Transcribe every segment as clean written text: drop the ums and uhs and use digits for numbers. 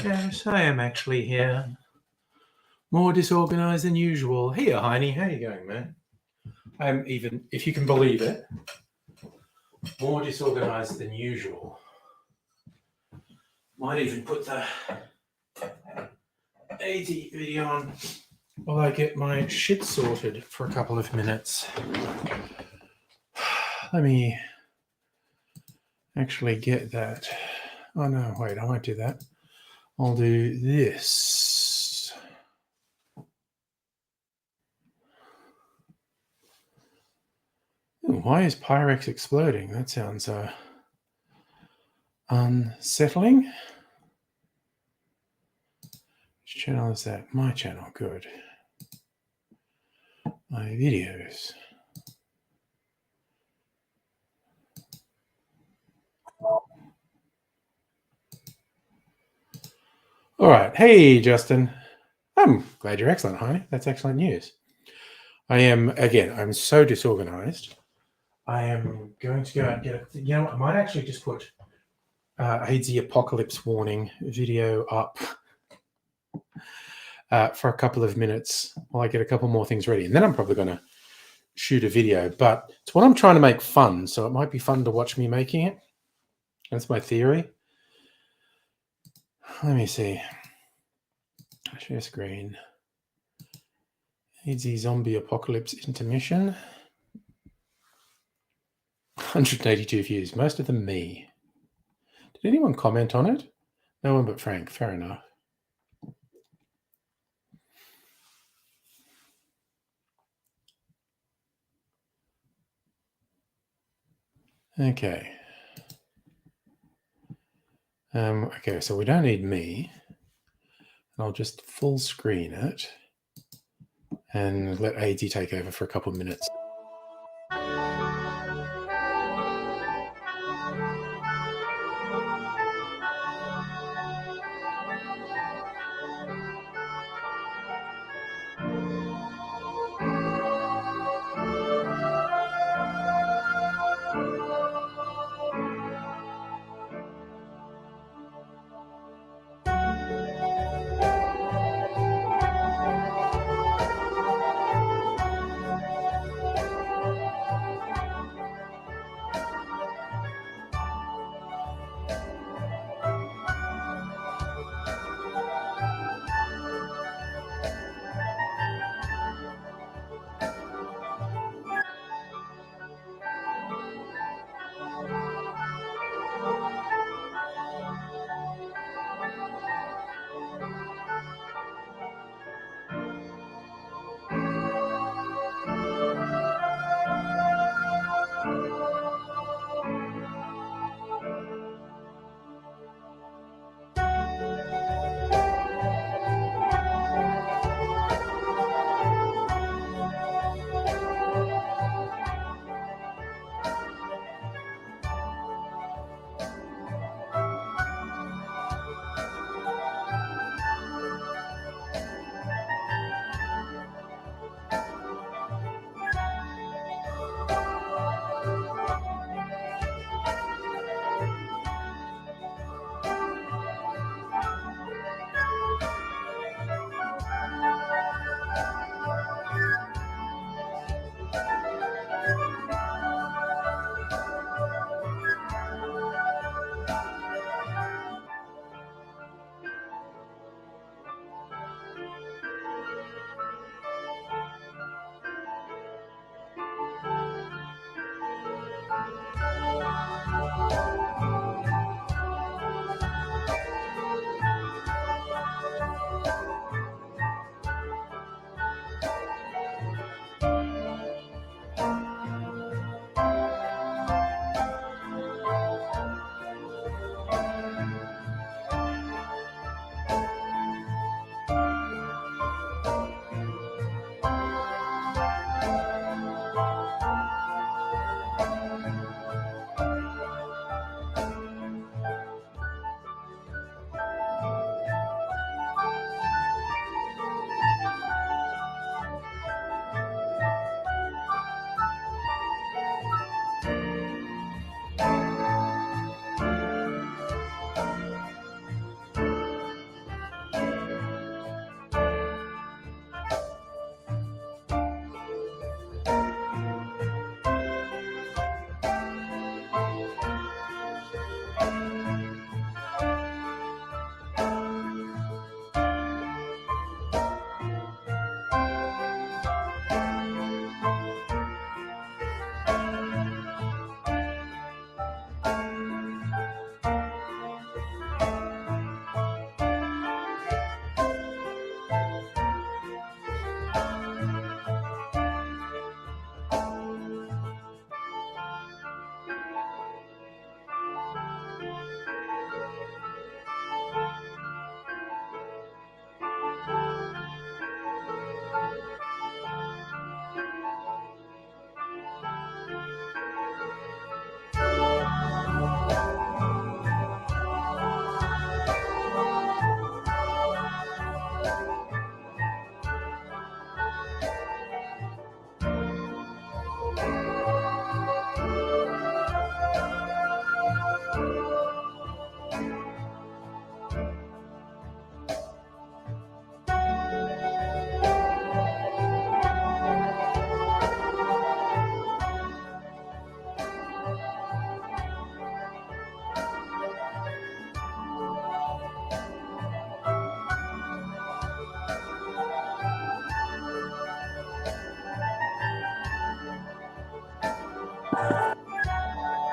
Yes, I am actually here. More disorganized than usual. Hey, Heine, how you going, man? I'm even, if you can believe it, more disorganized than usual. Might even put the AD video on while I get my shit sorted for a couple of minutes. Let me actually get that. Oh no, wait, I won't do that. I'll do this. Ooh, why is Pyrex exploding? That sounds unsettling. Which channel is that? My channel, good. My videos. All right. Hey, Justin. I'm glad you're excellent, Heine. That's excellent news. I am, again, I'm so disorganized. I am going to go out and get it. You know, I might actually just put AIDS apocalypse warning video up for a couple of minutes while I get a couple more things ready. And then I'm probably going to shoot a video. But it's what I'm trying to make fun. So it might be fun to watch me making it. That's my theory. Let me see. Share screen. AIDS zombie apocalypse intermission. 182 views, most of them me. Did anyone comment on it? No one but Frank, fair enough. Okay. Okay, so we don't need me. I'll just full screen it and let AD take over for a couple of minutes.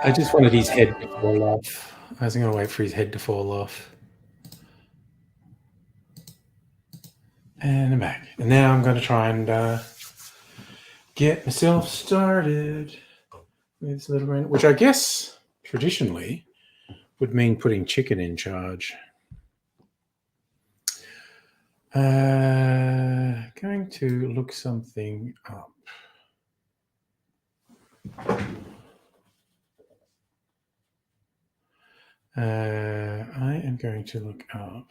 I just wanted his head to fall off. I was going to wait for his head to fall off. And I'm back. And now I'm going to try and get myself started with this little random, which I guess traditionally would mean putting chicken in charge. Going to look something up. I am going to look up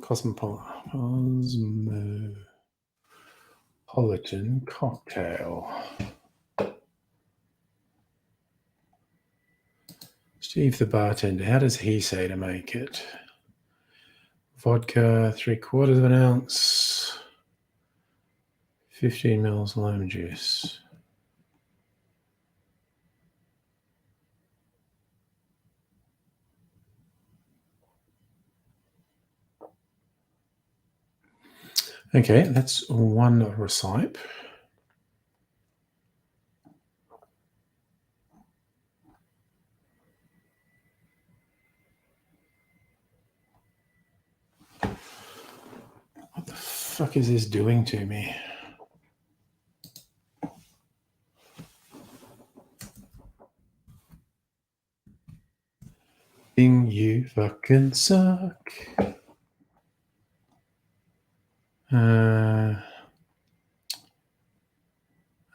Cosmopolitan cocktail. Steve the bartender, how does he say to make it? Vodka, 3/4 of an ounce, 15 mils lime juice. Okay, that's one recipe. What the fuck is this doing to me? You fucking suck.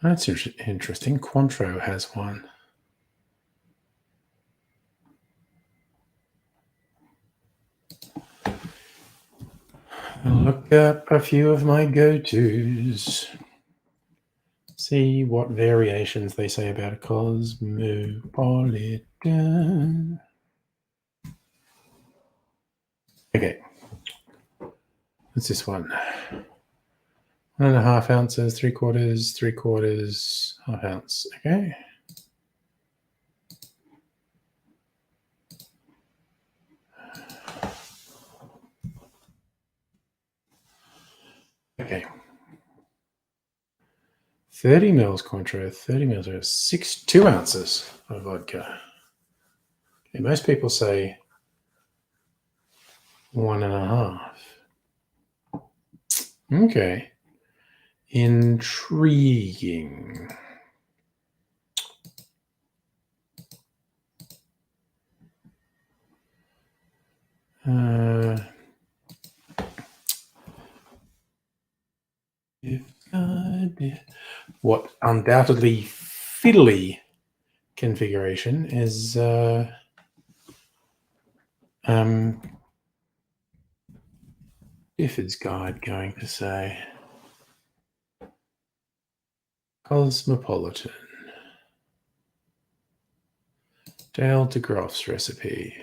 That's interesting. Cointreau has one. I'll look up a few of my go-tos. See what variations they say about a cosmopolitan. Okay. What's this one? 1.5 ounces, 3/4, half ounce. Okay. Okay. 30 mils Cointreau, 30 mils are 2 ounces of vodka. Okay, most people say 1.5. Okay. Intriguing. What undoubtedly fiddly configuration is Gifford's Guide going to say? Cosmopolitan. Dale de Groff's recipe.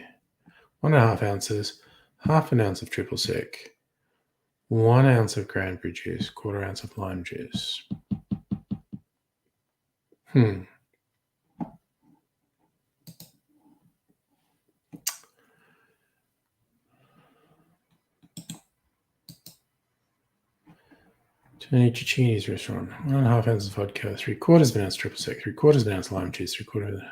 1.5 ounces, half an ounce of triple sec, 1 ounce of cranberry juice, 1/4 ounce of lime juice. Tony Cicchini's restaurant. 1.5 ounces of vodka, 3/4 of an ounce triple sec, 3/4 of an ounce lime juice, 3/4 of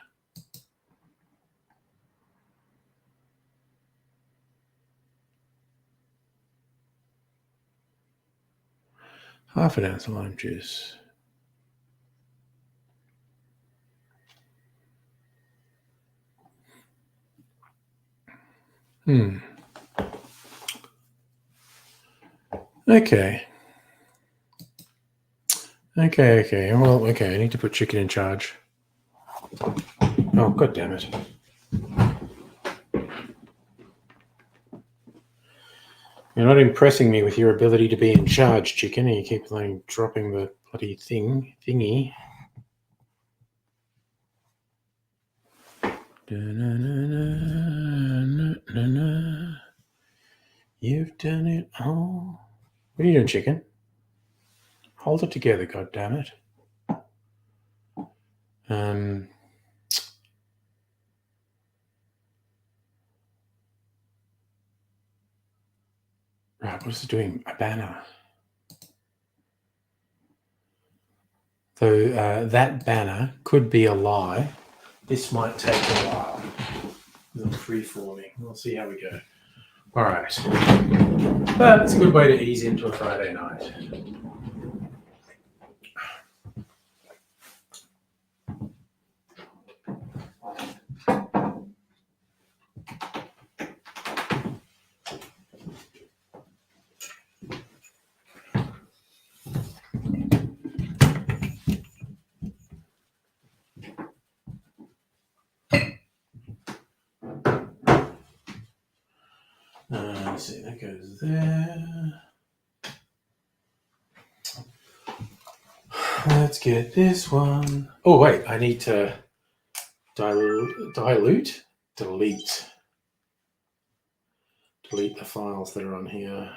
half an ounce of lime juice. Okay. Okay. Well, okay. I need to put chicken in charge. Oh, god damn it. You're not impressing me with your ability to be in charge, chicken. You keep dropping the bloody thingy. You've done it all. What are you doing, chicken? Hold it together, god damn it. Right, what is it doing? A banner. So that banner could be a lie. This might take a while. I'm free-forming. We'll see how we go. All right. But it's a good way to ease into a Friday night. Let's see, that goes there. Let's get this one. Oh, wait, I need to delete the files that are on here.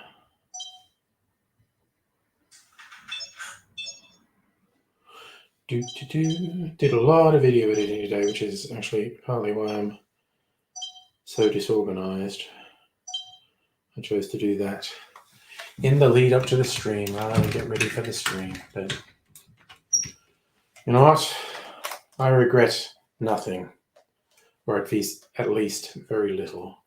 Did a lot of video editing today, which is actually partly why I'm so disorganized. I chose to do that in the lead up to the stream rather than get ready for the stream. But you know what? I regret nothing, or at least very little.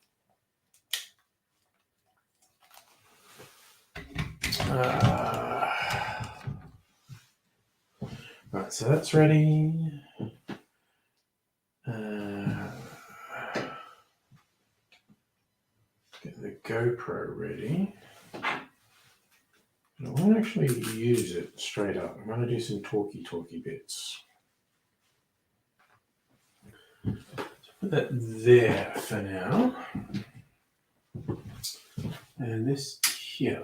Right, so that's ready. Get the GoPro ready. I won't actually use it straight up. I'm going to do some talky bits. So put that there for now. And this here.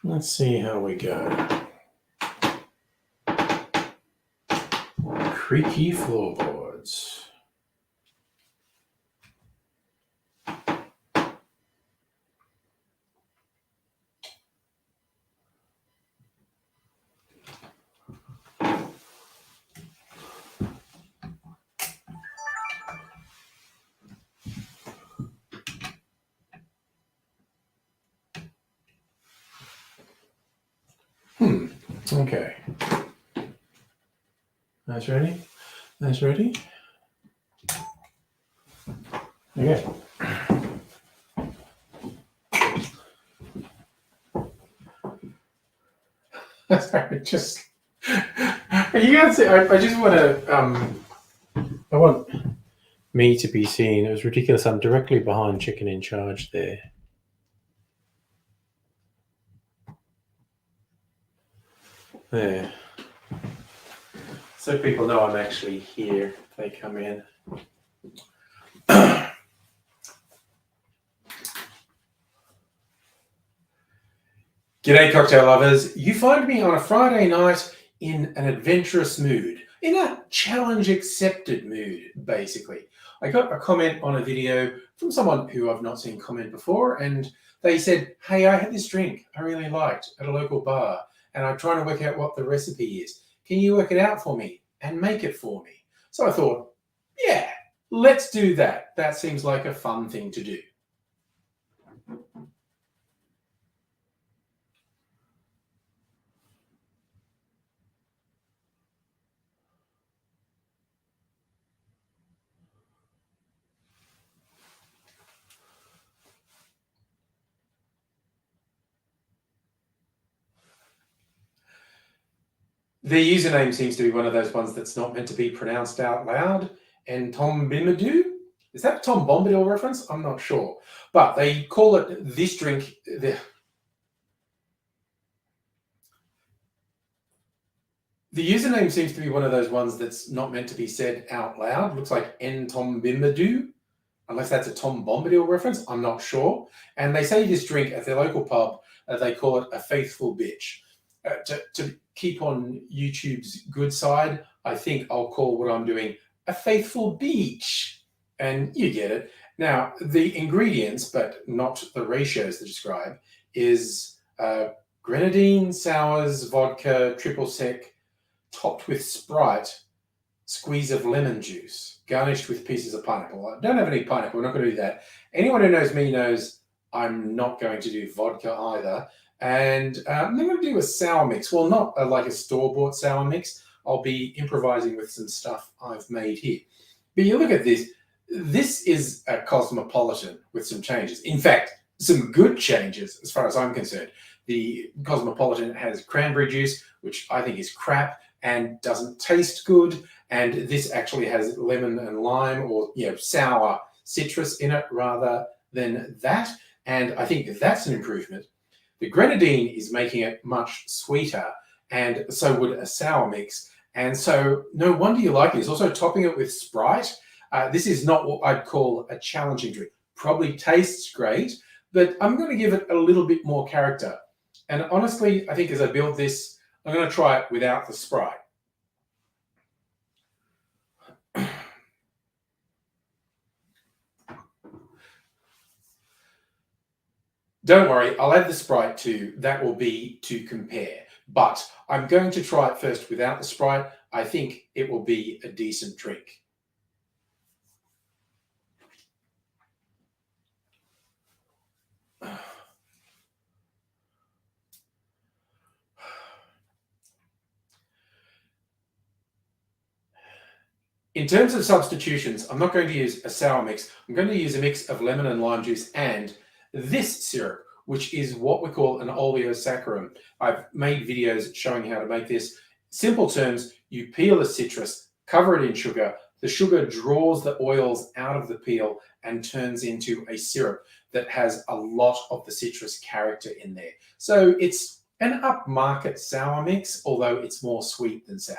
Let's see how we go. Creaky floorboards. Okay. That's ready? That's ready? Okay. Sorry, just you guys see, I just want to I want me to be seen. It was ridiculous. I'm directly behind Chicken in Charge there. There. So people know I'm actually here if they come in. G'day, cocktail lovers. You find me on a Friday night in an adventurous mood, in a challenge-accepted mood, basically. I got a comment on a video from someone who I've not seen comment before, and they said, hey, I had this drink I really liked at a local bar, and I'm trying to work out what the recipe is. Can you work it out for me and make it for me? So I thought, yeah, let's do that. That seems like a fun thing to do. The username seems to be one of those ones that's not meant to be pronounced out loud. And Tom Bimadou? Is that a Tom Bombadil reference? I'm not sure. But they call it this drink. The username seems to be one of those ones that's not meant to be said out loud. Looks like N Tom Bimadou, unless that's a Tom Bombadil reference. I'm not sure. And they say this drink at their local pub, they call it a faithful bitch. To keep on YouTube's good side, I think I'll call what I'm doing a faithful beach. And you get it. Now, the ingredients, but not the ratios to describe, is grenadine, sours, vodka, triple sec, topped with Sprite, squeeze of lemon juice, garnished with pieces of pineapple. I don't have any pineapple. We're not going to do that. Anyone who knows me knows I'm not going to do vodka either. And I'm going to do a sour mix. Well, not like a store-bought sour mix. I'll be improvising with some stuff I've made here. But you look at this. This is a Cosmopolitan with some changes. In fact, some good changes as far as I'm concerned. The Cosmopolitan has cranberry juice, which I think is crap and doesn't taste good. And this actually has lemon and lime, or sour citrus in it rather than that. And I think that's an improvement. The grenadine is making it much sweeter, and so would a sour mix. And so no wonder you like this. Also topping it with Sprite. This is not what I'd call a challenging drink. Probably tastes great, but I'm going to give it a little bit more character. And honestly, I think as I build this, I'm going to try it without the Sprite. Don't worry, I'll add the Sprite too. That will be to compare. But I'm going to try it first without the Sprite. I think it will be a decent drink. In terms of substitutions, I'm not going to use a sour mix. I'm going to use a mix of lemon and lime juice and this syrup, which is what we call an oleosaccharum. I've made videos showing how to make this. Simple terms, you peel a citrus, cover it in sugar. The sugar draws the oils out of the peel and turns into a syrup that has a lot of the citrus character in there. So it's an upmarket sour mix, although it's more sweet than sour.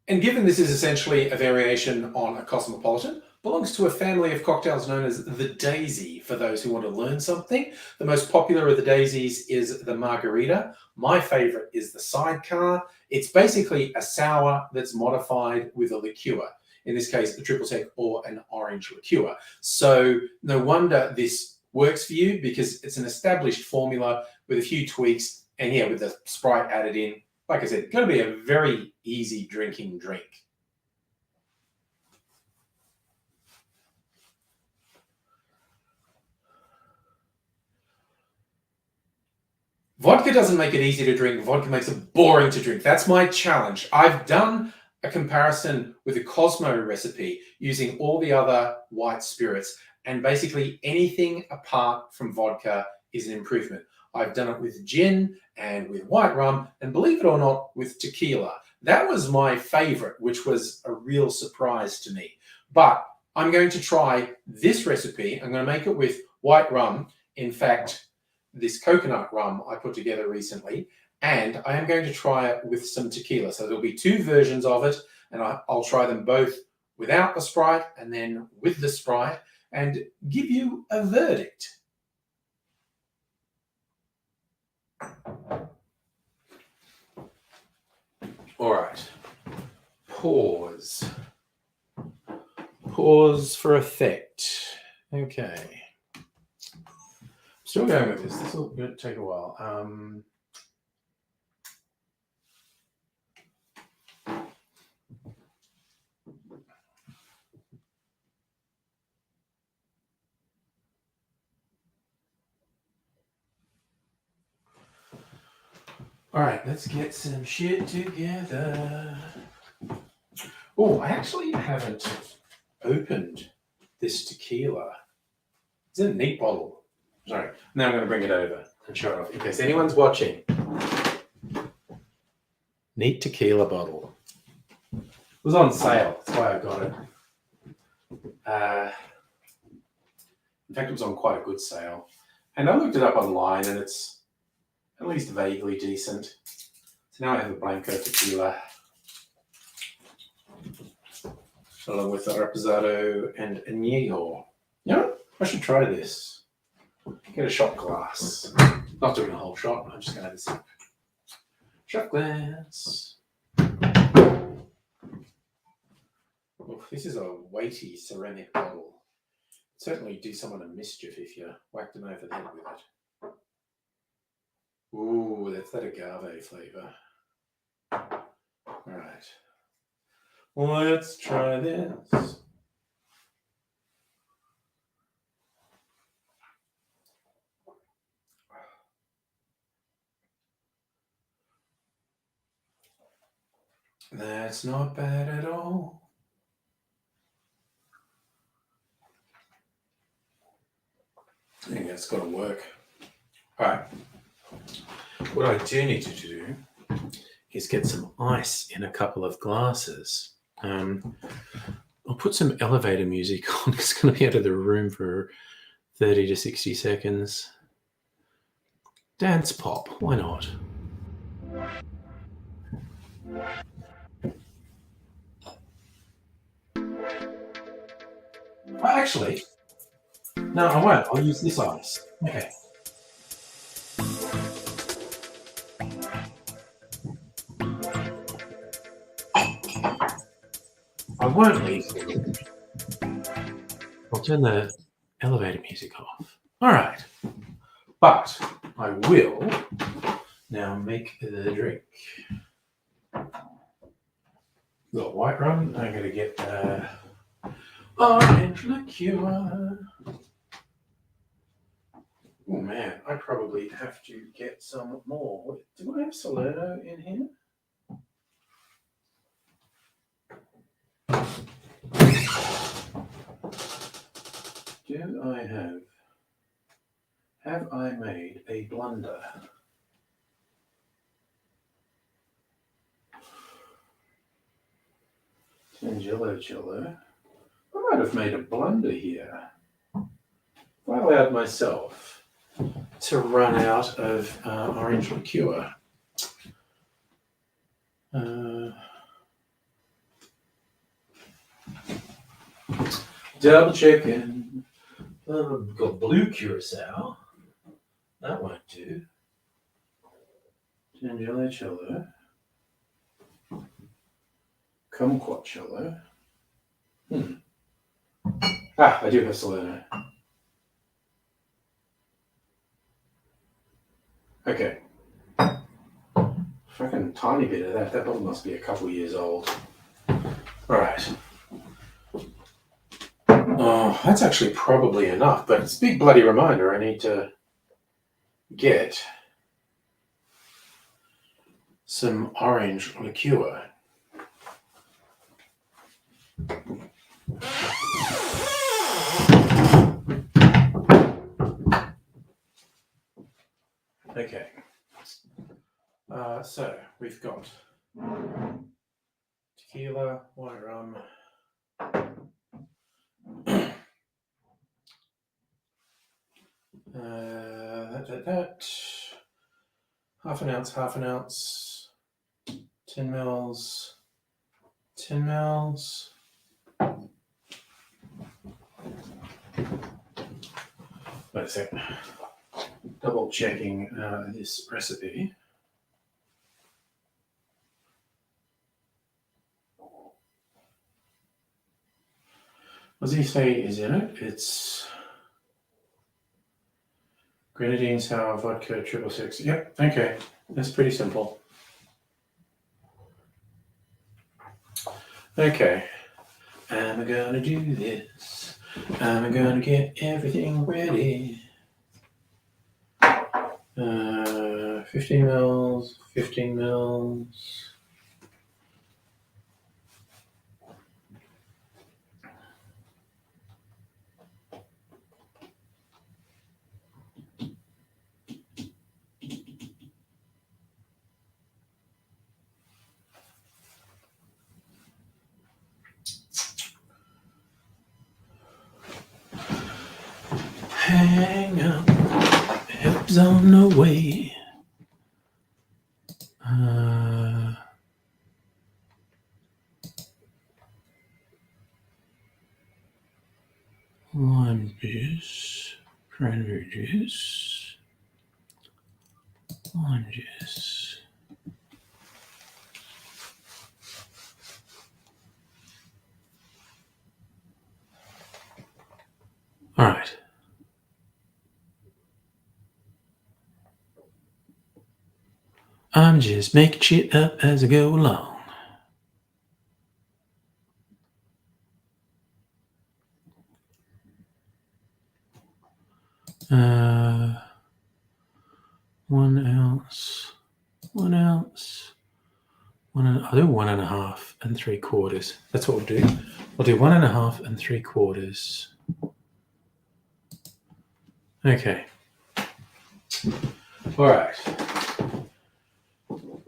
And given this is essentially a variation on a Cosmopolitan, belongs to a family of cocktails known as the Daisy, for those who want to learn something. The most popular of the Daisies is the Margarita. My favorite is the Sidecar. It's basically a sour that's modified with a liqueur. In this case, a triple sec or an orange liqueur. So no wonder this works for you, because it's an established formula with a few tweaks, and with the Sprite added in. Like I said, going to be a very easy drinking drink. Vodka doesn't make it easy to drink. Vodka makes it boring to drink. That's my challenge. I've done a comparison with a Cosmo recipe using all the other white spirits, and basically anything apart from vodka is an improvement. I've done it with gin and with white rum, and believe it or not, with tequila. That was my favorite, which was a real surprise to me. But I'm going to try this recipe. I'm going to make it with white rum. In fact, this coconut rum I put together recently, and I am going to try it with some tequila. So there'll be two versions of it, and I'll try them both without the Sprite and then with the Sprite, and give you a verdict. All right. Pause. Pause for effect. Okay. Still going with this. This will take a while. All right, let's get some shit together. Oh, I actually haven't opened this tequila. It's in a neat bottle. Sorry, now I'm going to bring it over and show it off in case anyone's watching. Neat tequila bottle. It was on sale. That's why I got it. In fact, it was on quite a good sale. And I looked it up online, and it's at least vaguely decent. So now I have a Blanco tequila, along with a Reposado and Añejo. You know what? I should try this. Get a shot glass. Not doing a whole shot. I'm just going to have a sip. Shot glass. Oh, this is a weighty ceramic bottle. Certainly do someone a mischief if you whacked them over the head with it. Ooh, that's that agave flavour. All right. Let's try this. That's not bad at all. I think that's got to work. All right. What I do need to do is get some ice in a couple of glasses. I'll put some elevator music on. It's going to be out of the room for 30 to 60 seconds. Dance pop, why not? Well, actually, no, I won't. I'll use this ice. Okay. I won't leave the room. I'll turn the elevator music off. All right. But I will now make the drink. Got white rum. I'm going to get orange liqueur. Oh man, I probably have to get some more. Do I have Salerno in here? Do I have I made a blunder? Tangelo Cello. I might have made a blunder here. I allowed myself to run out of orange liqueur. Double checking. We've got blue curacao. That won't do. Tangelo Cello. Kumquat Cello. I do have Salerno. Okay. Fucking tiny bit of that. That bottle must be a couple years old. Alright. Oh, that's actually probably enough, but it's a big bloody reminder I need to get some orange liqueur. Okay. So we've got tequila, white rum, that. Half an ounce, 10 mils, 10 mils. Wait a second. Double checking this recipe. What does he say is in it? It's grenadine, sour, vodka, 666. Yep, okay. That's pretty simple. Okay. I'm gonna do this. I'm gonna get everything ready. 15 mils, 15 mils. Hang up, help's on the way. Lime juice, cranberry juice, lime juice. All right. I'm just making shit up as I go along. 1 ounce, 1 ounce, I'll do 1.5 3/4. That's what we'll do. I'll do 1.5 3/4. Okay. All right.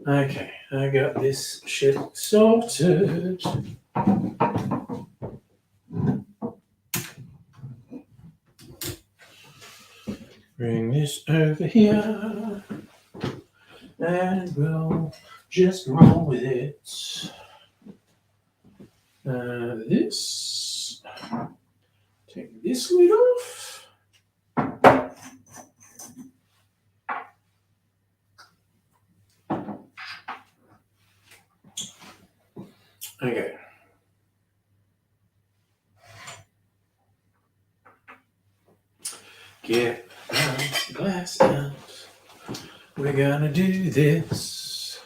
Okay, I got this shit sorted. Bring this over here, and we'll just roll with it. This. Take this lid off. Okay. Get the glass out. We're gonna do this.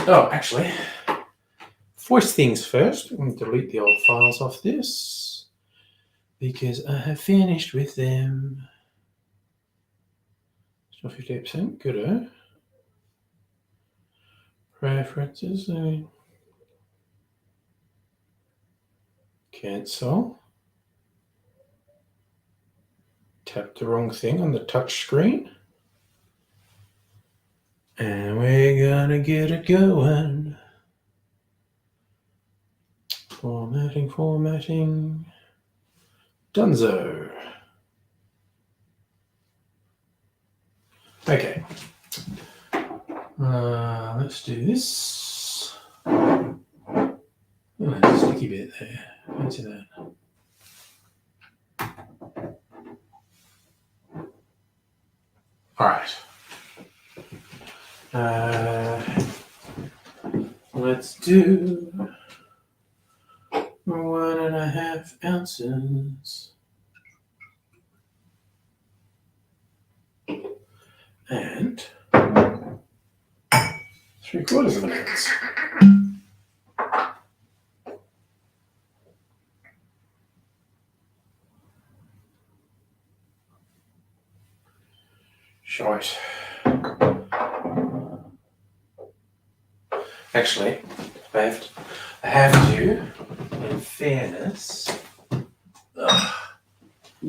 Oh, actually, first things first, I'm going to delete the old files off this because I have finished with them. Still 58%, good. Preferences, cancel. Tap the wrong thing on the touch screen. And we're gonna get it going. Formatting. Donezo. Okay. Let's do this. Oh, there's a sticky bit there. Fancy that. All right. Let's do 1.5 ounces. And 3/4 of an ounce. Shite. Actually, I have to, in fairness,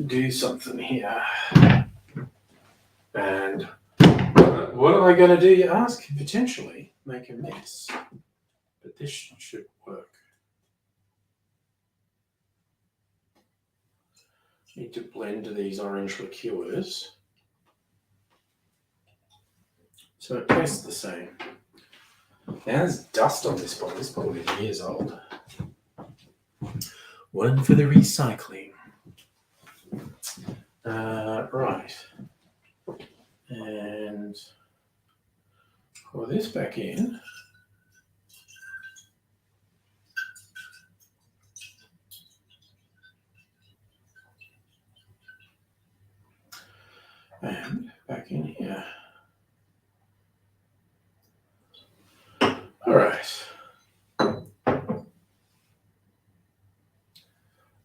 do something here. And what am I going to do, you ask? Potentially make a mess. But this should work. Need to blend these orange liqueurs so it tastes the same. Now there's dust on this bottle. This bottle is years old. One for the recycling. Right. And pour this back in. And back in here. All right.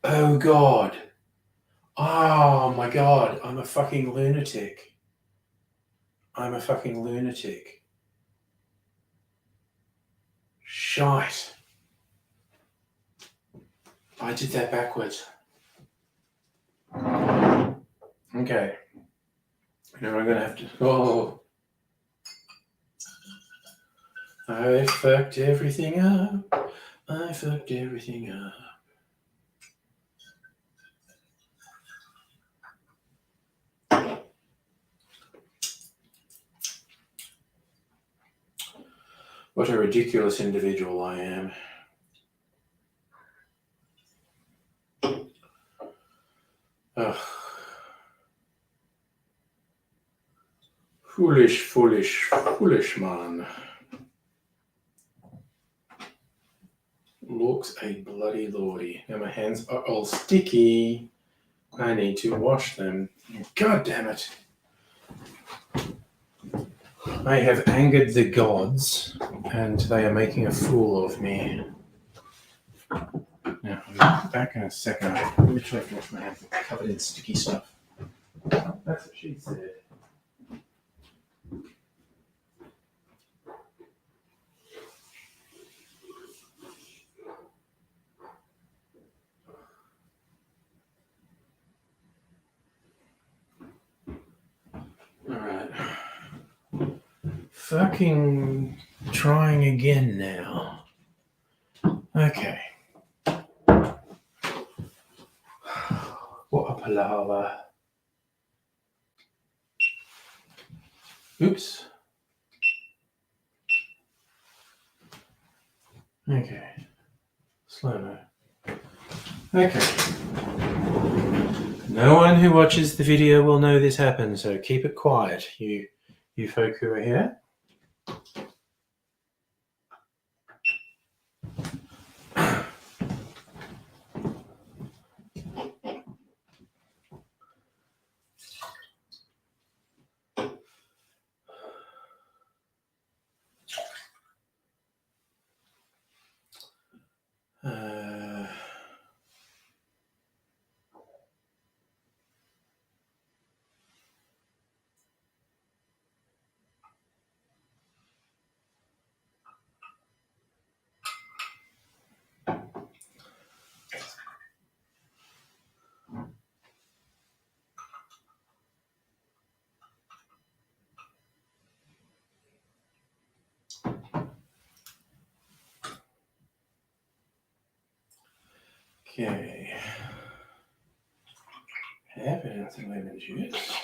Oh, God. Oh, my God. I'm a fucking lunatic. Shite. I did that backwards. Okay. Now I'm going to have to... Oh. I fucked everything up. What a ridiculous individual I am. Ugh. Foolish man. Looks a bloody lordy. Now my hands are all sticky. I need to wash them. God damn it. I have angered the gods, and they are making a fool of me. Now, I'll be back in a second. Let me try to wash my hands. They're covered in sticky stuff. That's what she said. Alright. Fucking trying again now. Okay. What a palaver. Oops. Okay. Slow-mo. Okay. No one who watches the video will know this happened, so keep it quiet, you folk who are here. Okay. Evidence of lemon juice.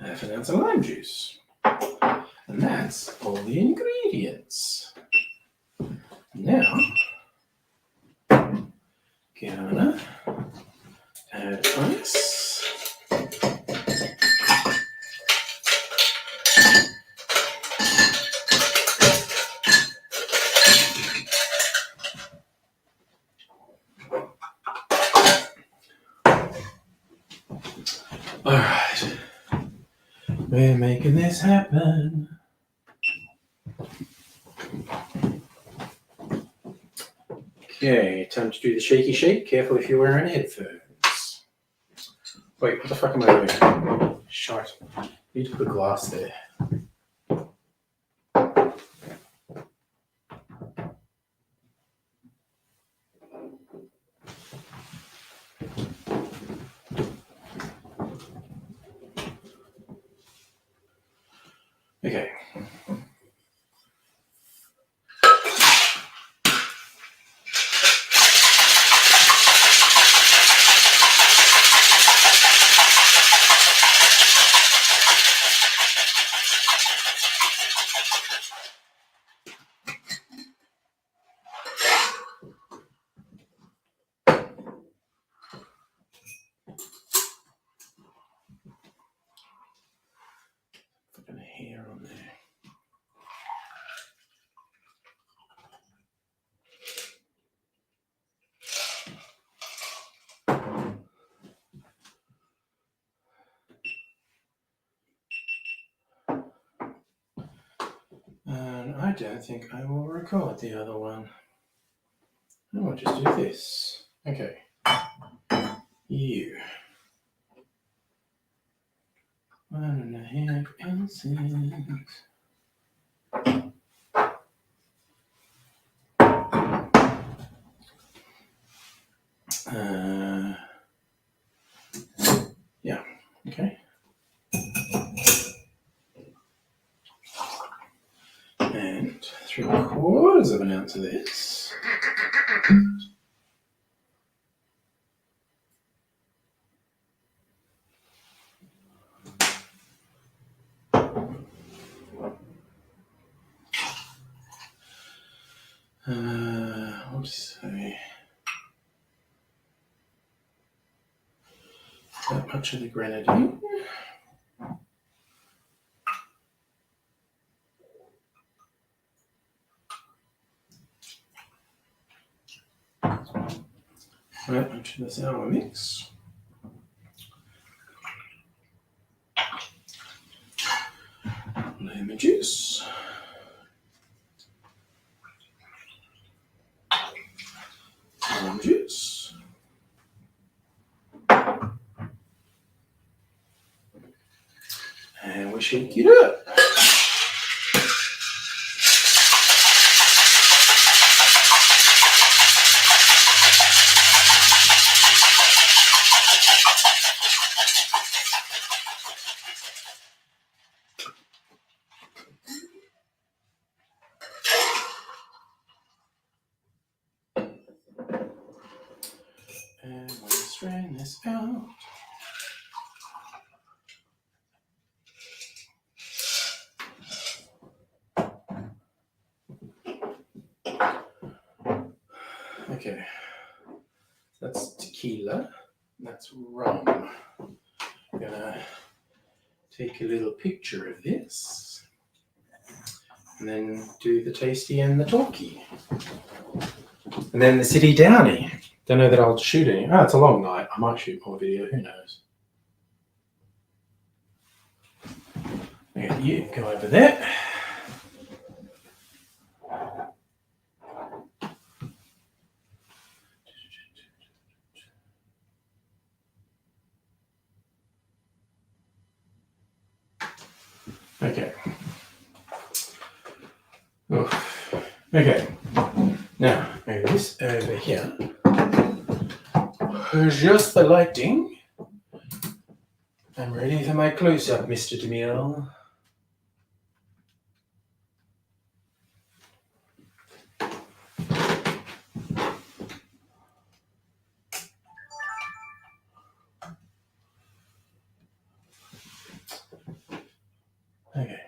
Evidence of lime juice. And that's all the ingredients. Now, gonna add ice. Alright. We're making this happen. Okay, time to do the shaky shake. Careful if you're wearing headphones. Wait, what the fuck am I doing? Shite. Need to put glass there. Okay. Fucking hair on there. And I don't think I will record the other one. I will just do this. Okay. You. 1.5 ounces. Yeah, okay. And 3/4 ounce of this. What to say? That much of the grenadine. That much into the sour mix. Lemon juice. Lime juice. And we shake it up. And we'll strain this out. Okay, that's tequila, that's rum. I'm gonna take a little picture of this and then do the tasty and the talkie. And then the city downy. Don't know that I'll shoot any. Oh, it's a long night. I might shoot more video, who knows. Okay, you go over there. Okay. Oof. Okay. Now, move this over here. Just the lighting. I'm ready for my close-up, Mr. DeMille. Okay.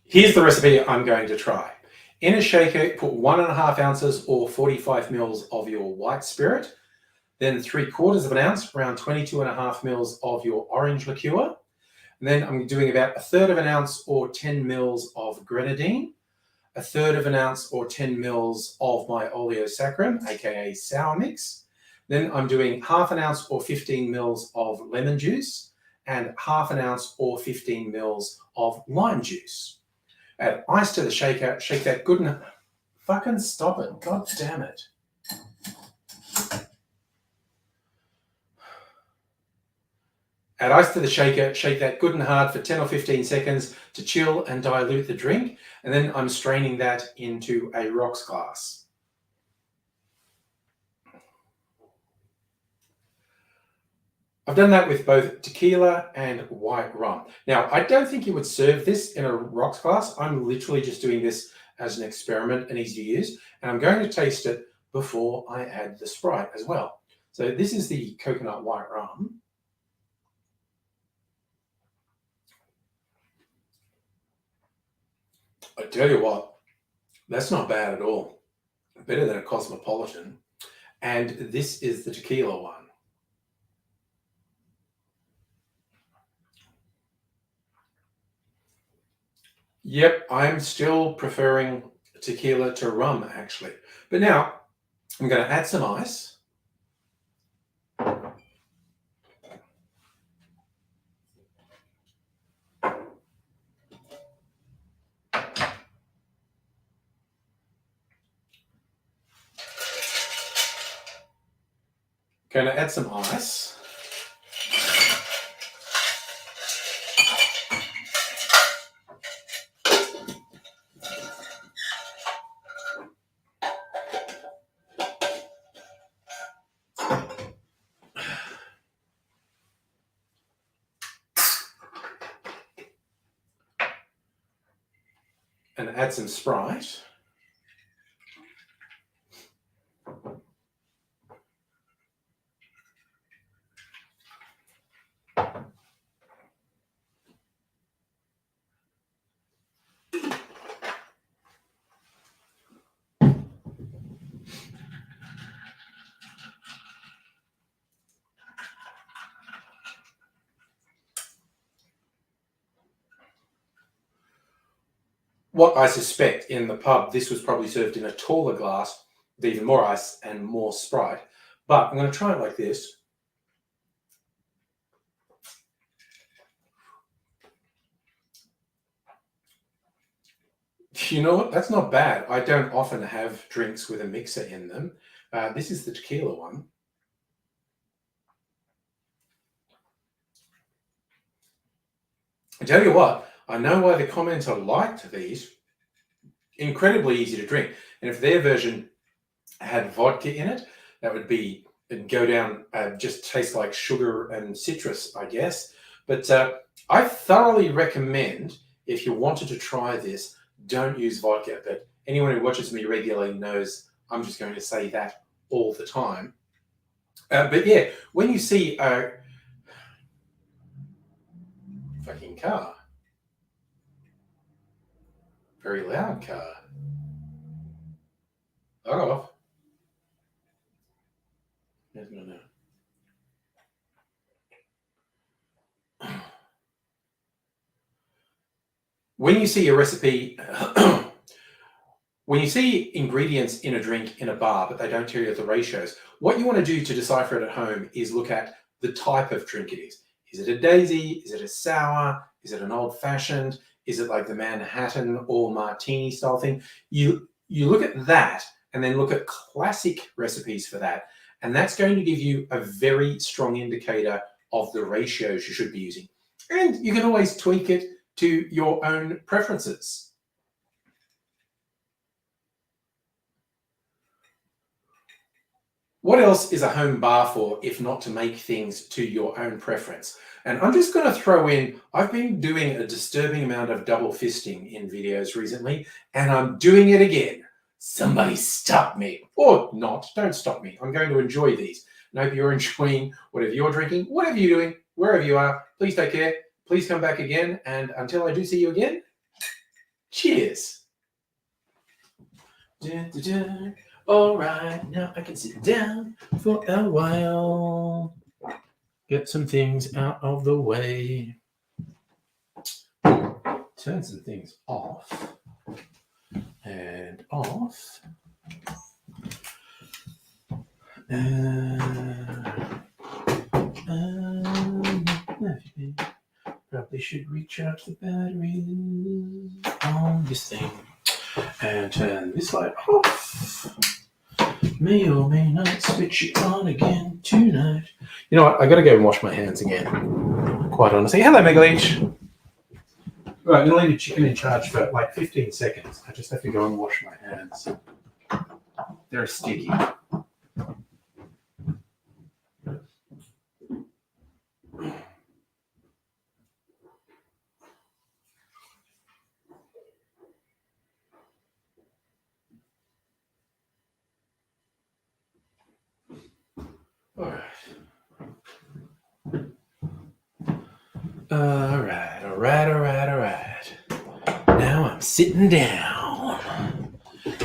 Here's the recipe I'm going to try. In a shaker, put 1.5 ounces or 45 mils of your white spirit, then 3/4 of an ounce, around 22.5 mils of your orange liqueur. And then I'm doing about 1/3 of an ounce or 10 mils of grenadine, 1/3 of an ounce or 10 mils of my oleosaccharin, aka sour mix. Then I'm doing 1/2 ounce or 15 mils of lemon juice and 1/2 ounce or 15 mils of lime juice. Add ice to the shaker, shake that good and fucking stop it. God damn it. Add ice to the shaker, shake that good and hard for 10 or 15 seconds to chill and dilute the drink. And then I'm straining that into a rocks glass. I've done that with both tequila and white rum. Now, I don't think you would serve this in a rocks glass. I'm literally just doing this as an experiment and easy to use. And I'm going to taste it before I add the Sprite as well. So this is the coconut white rum. I tell you what, that's not bad at all. Better than a Cosmopolitan. And this is the tequila one. Yep, I'm still preferring tequila to rum, actually. But now, I'm going to add some ice. Going to add some ice. And add some Sprite. what I suspect in the pub, this was probably served in a taller glass with even more ice and more Sprite. But I'm going to try it like this. You know what? That's not bad. I don't often have drinks with a mixer in them. This is the tequila one. I tell you what, I know why the commenter liked these. Incredibly easy to drink. And if their version had vodka in it, that would be, it'd go down, just taste like sugar and citrus, I guess. But I thoroughly recommend, if you wanted to try this, don't use vodka. But anyone who watches me regularly knows I'm just going to say that all the time. But yeah, when you see a fucking car, very loud car, off. No. When you see a recipe, when you see ingredients in a drink in a bar, but they don't tell you the ratios, what you want to do to decipher it at home is look at the type of drink it is. Is it a daisy? Is it a sour? Is it an old fashioned? Is it like the Manhattan or martini style thing? You look at that and then look at classic recipes for that. And that's going to give you a very strong indicator of the ratios you should be using. And you can always tweak it to your own preferences. What else is a home bar for if not to make things to your own preference? And I'm just going to throw in, I've been doing a disturbing amount of double fisting in videos recently, and I'm doing it again. Somebody stop me. Or not, don't stop me. I'm going to enjoy these. And I hope you're enjoying whatever you're drinking, whatever you're doing, wherever you are. Please take care. Please come back again. And until I do see you again, cheers. Dun, dun, dun. All right, now I can sit down for a while. Get some things out of the way. Turn some things off. And off. Probably should recharge the batteries on this thing. And turn this light off. May or may not switch it on again tonight. You know what? I gotta go and wash my hands again. Quite honestly. Hello, Megaleech. Right, I'm gonna leave the chicken in charge for like 15 seconds. I just have to go and wash my hands. They're sticky. All right. Now I'm sitting down.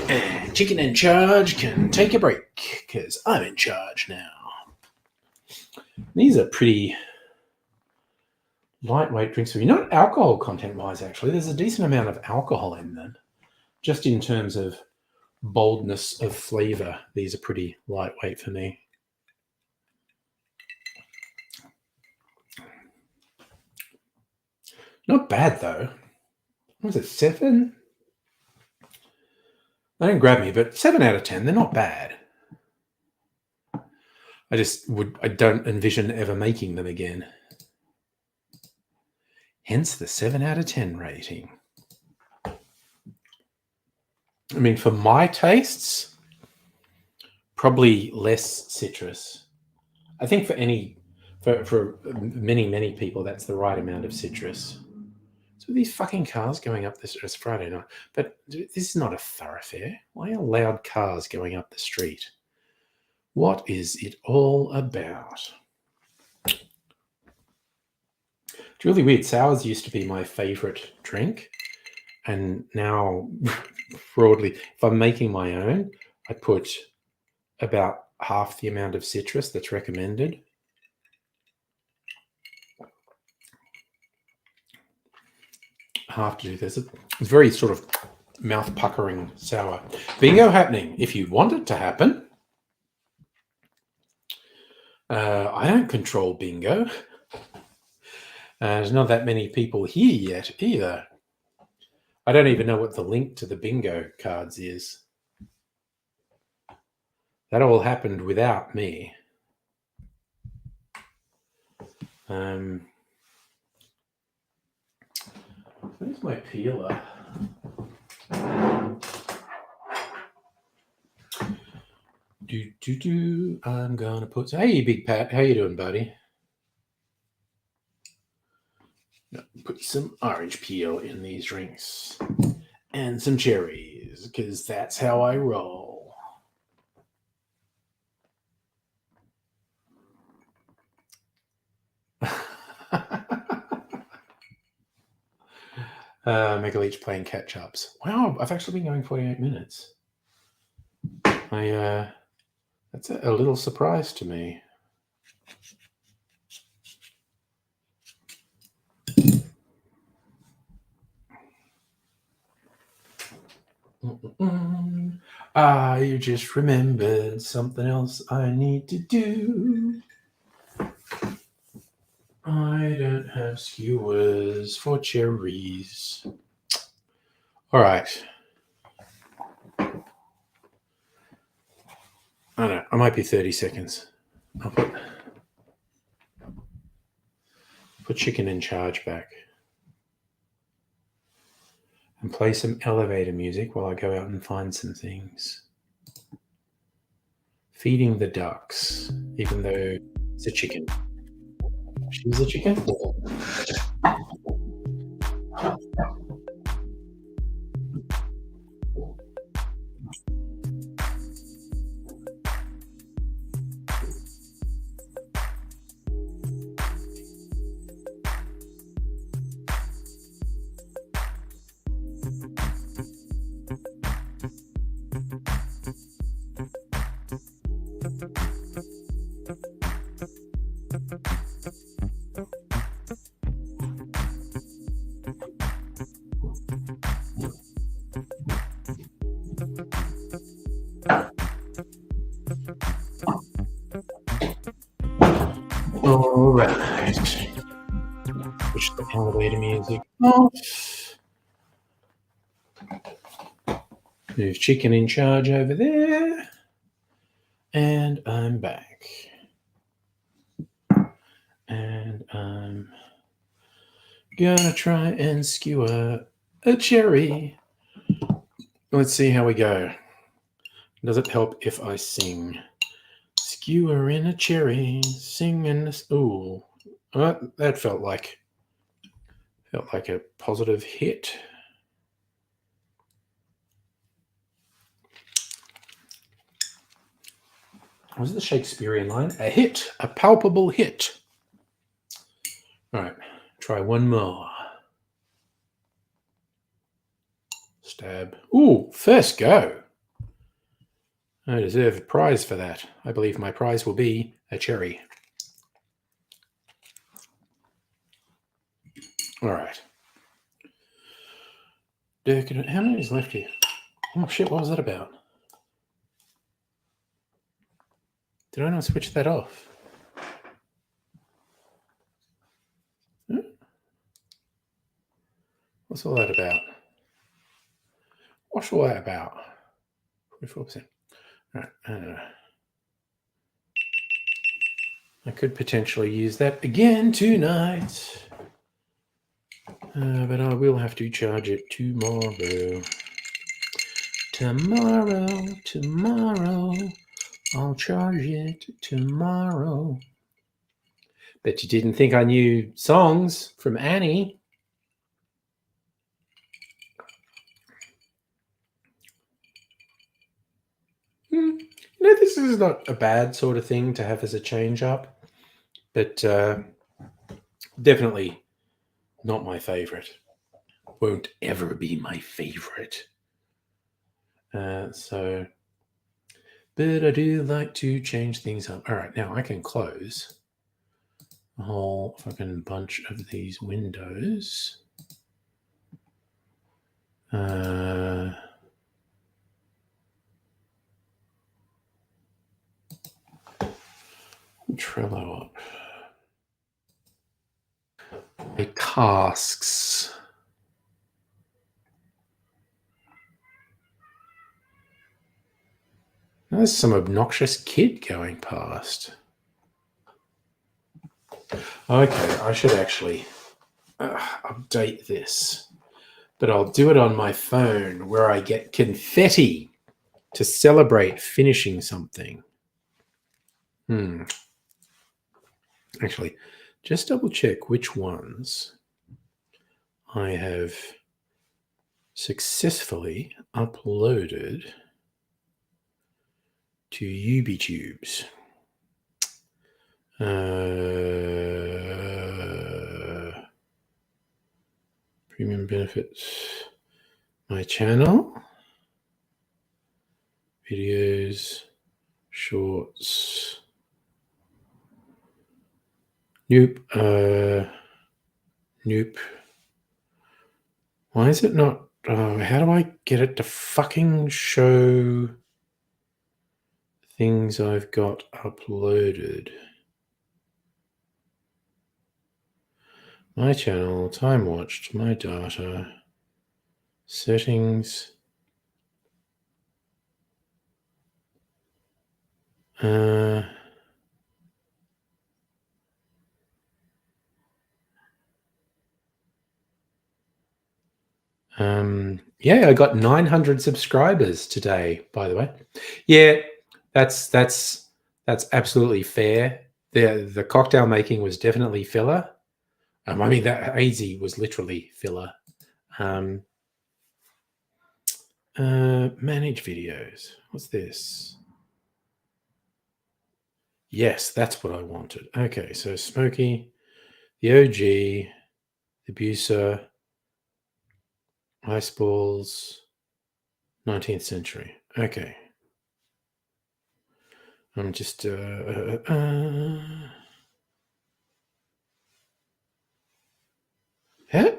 And chicken in charge can take a break, because I'm in charge now. These are pretty lightweight drinks for you. Not alcohol content-wise, actually. There's a decent amount of alcohol in them. Just in terms of boldness of flavor, these are pretty lightweight for me. Not bad, though. What was it, 7? They don't grab me, but 7 out of 10, they're not bad. I don't envision ever making them again. Hence the 7 out of 10 rating. I mean, for my tastes, probably less citrus. I think for many people, that's the right amount of citrus. So these fucking cars going up this, it's Friday night, but this is not a thoroughfare. Why are loud cars going up the street? What is it all about? It's really weird. Sours used to be my favorite drink. And now, broadly, if I'm making my own, I put about half the amount of citrus that's recommended. I have to do this. It's very sort of mouth puckering sour. Bingo happening. If you want it to happen. I don't control bingo. There's not that many people here yet either. I don't even know what the link to the bingo cards is. That all happened without me. Where's my peeler? I'm gonna put. Hey, Big Pat, how you doing, buddy? Put some orange peel in these drinks and some cherries, because that's how I roll. Megaleech playing catch-ups. Wow, I've actually been going 48 minutes. That's a little surprise to me. I just remembered something else I need to do. I don't have skewers for cherries. All right. I don't know. I might be 30 seconds. I'll put chicken in charge back. And play some elevator music while I go out and find some things. Feeding the ducks, even though it's a chicken. She's a chicken? All right. Push the elevator music off. Move chicken in charge over there. And I'm back. And I'm gonna try and skewer a cherry. Let's see how we go. Does it help if I sing? Skewer in a cherry, singing this. Ooh, that felt like a positive hit. Was it the Shakespearean line? A hit, a palpable hit. All right, try one more. Stab. Ooh, first go. I deserve a prize for that. I believe my prize will be a cherry. All right. How many is left here? Oh, shit, what was that about? Did I not switch that off? What's all that about? What's all that about? 44%. All right. I could potentially use that again tonight. But I will have to charge it tomorrow. Tomorrow. I'll charge it tomorrow. Bet you didn't think I knew songs from Annie. This is not a bad sort of thing to have as a change up, but definitely not my favorite. Won't ever be my favorite. But I do like to change things up. All right, now I can close a whole fucking bunch of these windows. Trello up. The tasks. There's some obnoxious kid going past. Okay, I should actually update this. But I'll do it on my phone where I get confetti to celebrate finishing something. Actually, just double check which ones I have successfully uploaded to UbiTubes. Premium benefits. My channel. Videos. Shorts. Nope. Nope. Why is it not? How do I get it to fucking show things I've got uploaded? My channel, time watched, my data, settings. Yeah, I got 900 subscribers today, by the way. Yeah, that's absolutely fair. The cocktail making was definitely filler. I mean, that hazy was literally filler. Manage videos. What's this? Yes, that's what I wanted. Okay, so Smokey, the OG, the Buser, Ice Balls, 19th century. Okay. I'm just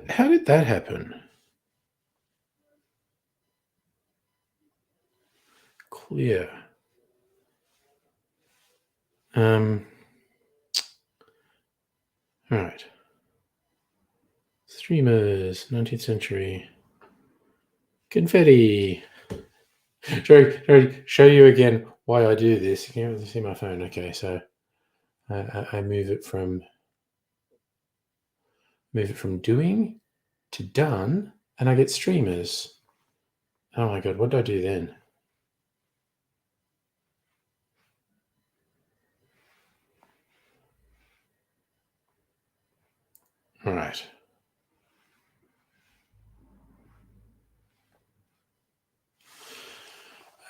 how did that happen? Clear. All right. Streamers, 19th century. Confetti. Show you again why I do this. You can see my phone. Okay, so I move it from doing to done, and I get streamers. Oh my god, what did I do then? All right.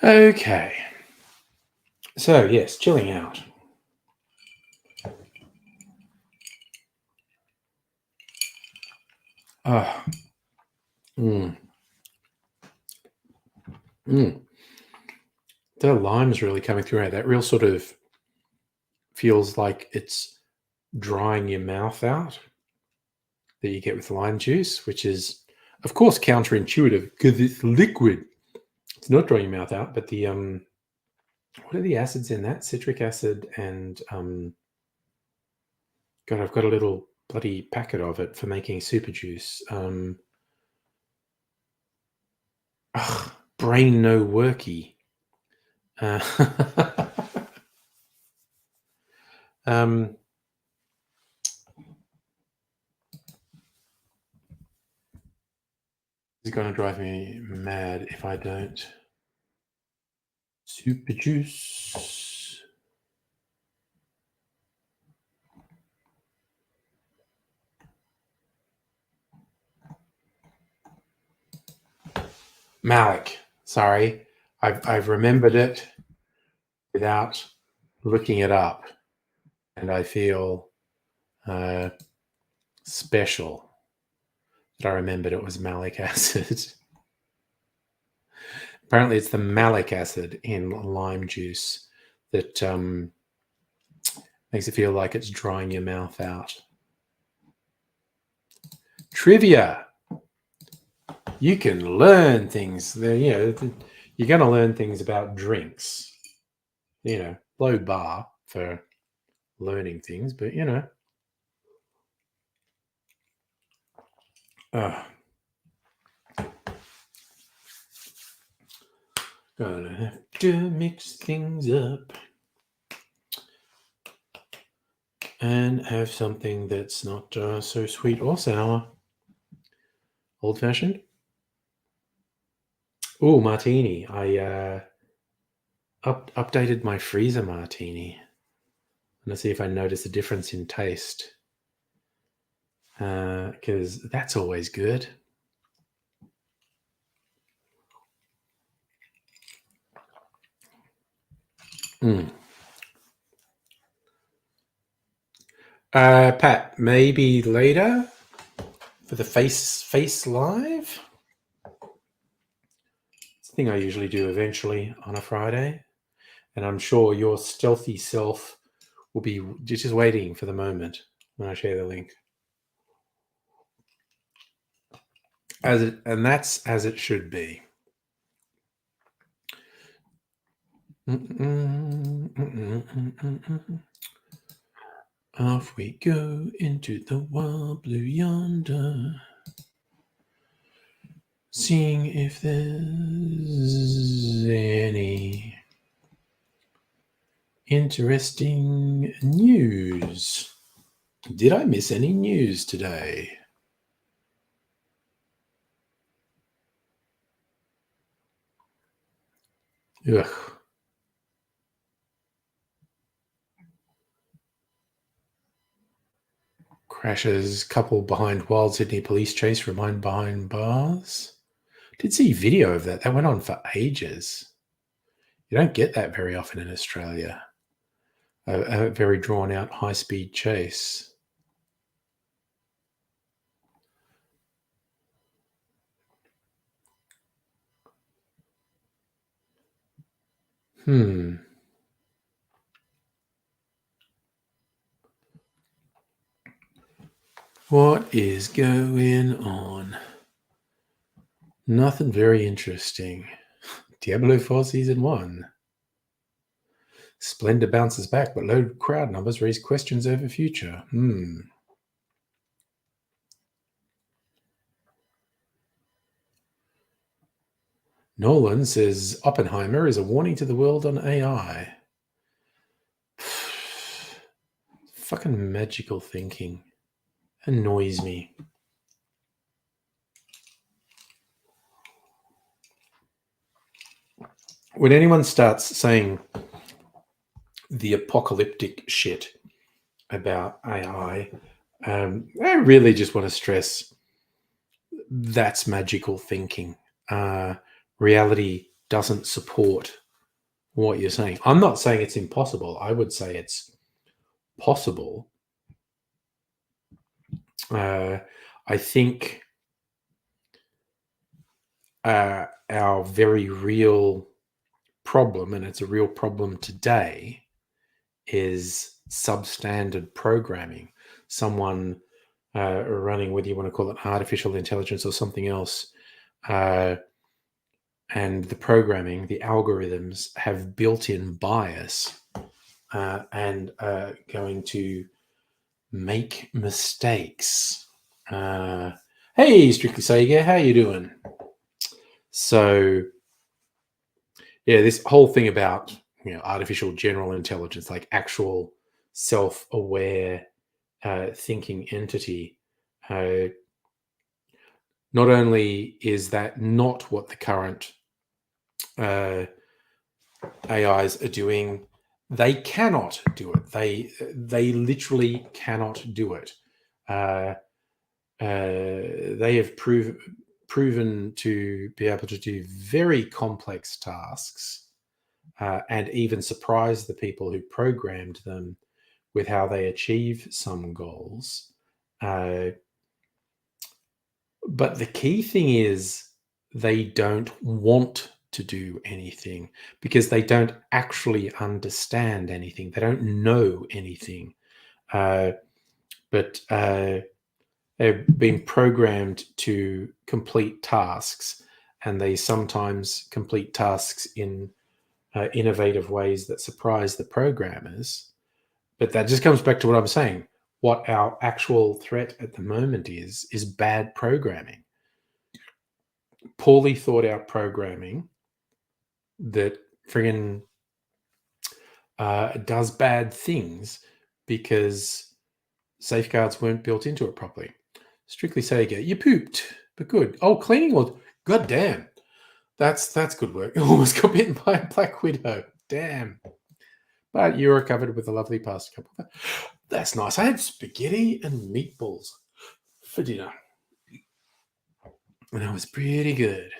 Okay. So yes, chilling out. Oh. The lime's really coming through. That real sort of feels like it's drying your mouth out that you get with lime juice, which is, of course, counterintuitive because it's liquid. It's not drying your mouth out, but the what are the acids in that? Citric acid and God, I've got a little bloody packet of it for making super juice. Brain no worky. It's going to drive me mad if I don't. Super juice. Malik. Sorry. I've remembered it without looking it up. And I feel special that I remembered it was malic acid. Apparently, it's the malic acid in lime juice that makes it feel like it's drying your mouth out. Trivia. you can learn things. You're going to learn things about drinks. Low bar for learning things, but gonna have to mix things up and have something that's not so sweet or sour. Old fashioned. Oh, martini. I updated my freezer martini. Let's see if I notice a difference in taste. Because that's always good. Pat, maybe later for the face live. It's the thing I usually do eventually on a Friday, and I'm sure your stealthy self will be just waiting for the moment when I share the link. And that's as it should be. Off we go into the wild blue yonder, seeing if there's any interesting news. Did I miss any news today? Ugh. Crashes couple behind wild Sydney police chase remain behind bars. Did see video of that. That went on for ages. You don't get that very often in Australia. A very drawn out high speed chase. What is going on? Nothing very interesting. Diablo 4 Season 1. Splendor bounces back, but low crowd numbers raise questions over future. Nolan says Oppenheimer is a warning to the world on AI. Fucking magical thinking. Annoys me. When anyone starts saying the apocalyptic shit about AI, I really just want to stress that's magical thinking. Reality doesn't support what you're saying. I'm not saying it's impossible. I would say it's possible. I think our very real problem, and it's a real problem today, is substandard programming. Someone running, whether you want to call it artificial intelligence or something else, and the programming, the algorithms have built-in bias and are going to make mistakes. Hey, Strictly Sega, how you doing? So, yeah, this whole thing about artificial general intelligence, like actual self-aware thinking entity, not only is that not what the current AIs are doing, they cannot do it. They literally cannot do it. They have proven to be able to do very complex tasks and even surprise the people who programmed them with how they achieve some goals. But the key thing is they don't want to do anything because they don't actually understand anything. They don't know anything. But they've been programmed to complete tasks, and they sometimes complete tasks in innovative ways that surprise the programmers. But that just comes back to what I'm saying. What our actual threat at the moment is bad programming, poorly thought out programming that friggin' does bad things because safeguards weren't built into it properly. Strictly Sega, you pooped, but good. Oh, cleaning was god damn. That's good work. Almost got bitten by a black widow. Damn. But you recovered with a lovely pasta couple. That's nice. I had spaghetti and meatballs for dinner. And it was pretty good.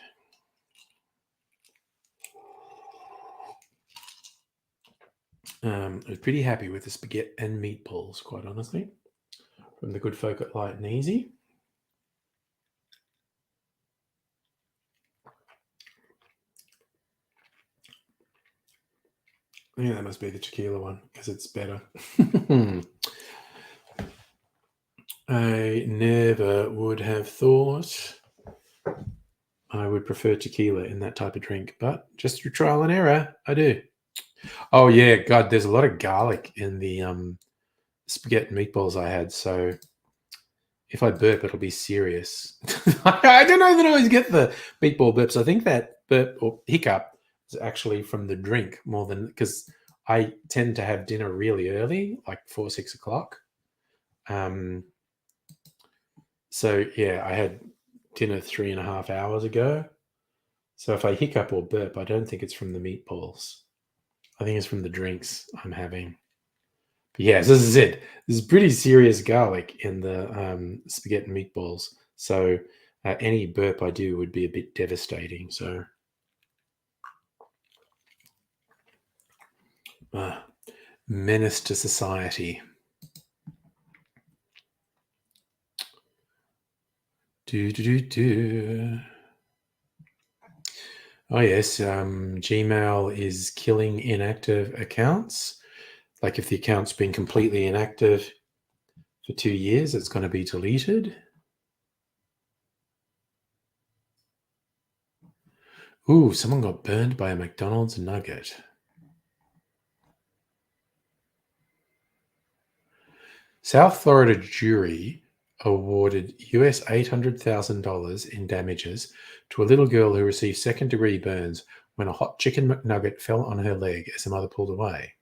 I was pretty happy with the spaghetti and meatballs, quite honestly, from the good folk at Light and Easy. Yeah, that must be the tequila one because it's better. I never would have thought I would prefer tequila in that type of drink, but just through trial and error, I do. Oh yeah, God, there's a lot of garlic in the spaghetti and meatballs I had, so if I burp, it'll be serious. I don't know that I always get the meatball burps. I think that burp or hiccup is actually from the drink more than because I tend to have dinner really early, like 4, 6 o'clock. So yeah, I had dinner 3.5 hours ago. So if I hiccup or burp, I don't think it's from the meatballs. I think it's from the drinks I'm having. But yeah, so this is it. There's pretty serious garlic in the spaghetti and meatballs. So any burp I do would be a bit devastating. So menace to society. Oh yes, Gmail is killing inactive accounts. Like if the account's been completely inactive for 2 years, it's going to be deleted. Ooh, someone got burned by a McDonald's nugget. South Florida jury awarded US $800,000 in damages to a little girl who received second-degree burns when a hot chicken McNugget fell on her leg as her mother pulled away.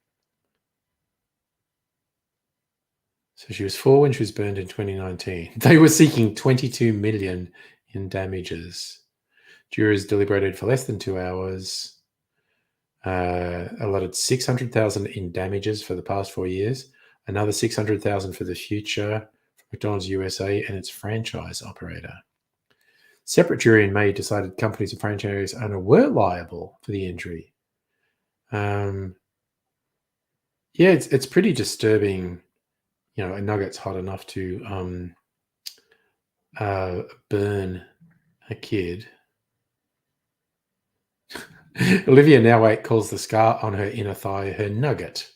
So she was 4 when she was burned in 2019. They were seeking $22 million in damages. Jurors deliberated for less than 2 hours. Allotted $600,000 in damages for the past 4 years, another $600,000 for the future for McDonald's USA and it's franchise operator. Separate jury in May decided companies and franchise owner were liable for the injury. Yeah, it's pretty disturbing. You know, a nugget's hot enough to burn a kid. Olivia Nowak calls the scar on her inner thigh her nugget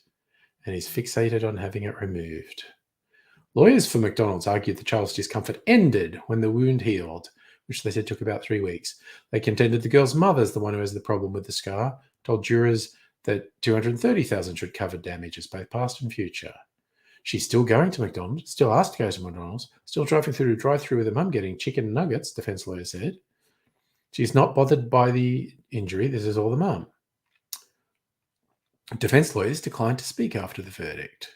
and is fixated on having it removed. Lawyers for McDonald's argued the child's discomfort ended when the wound healed, which they said took about 3 weeks. They contended the girl's mother's the one who has the problem with the scar, told jurors that $230,000 should cover damages, both past and future. She's still going to McDonald's, still asked to go to McDonald's, still driving through to drive-through with her mum getting chicken nuggets, defense lawyer said. She's not bothered by the injury. This is all the mum. Defense lawyers declined to speak after the verdict.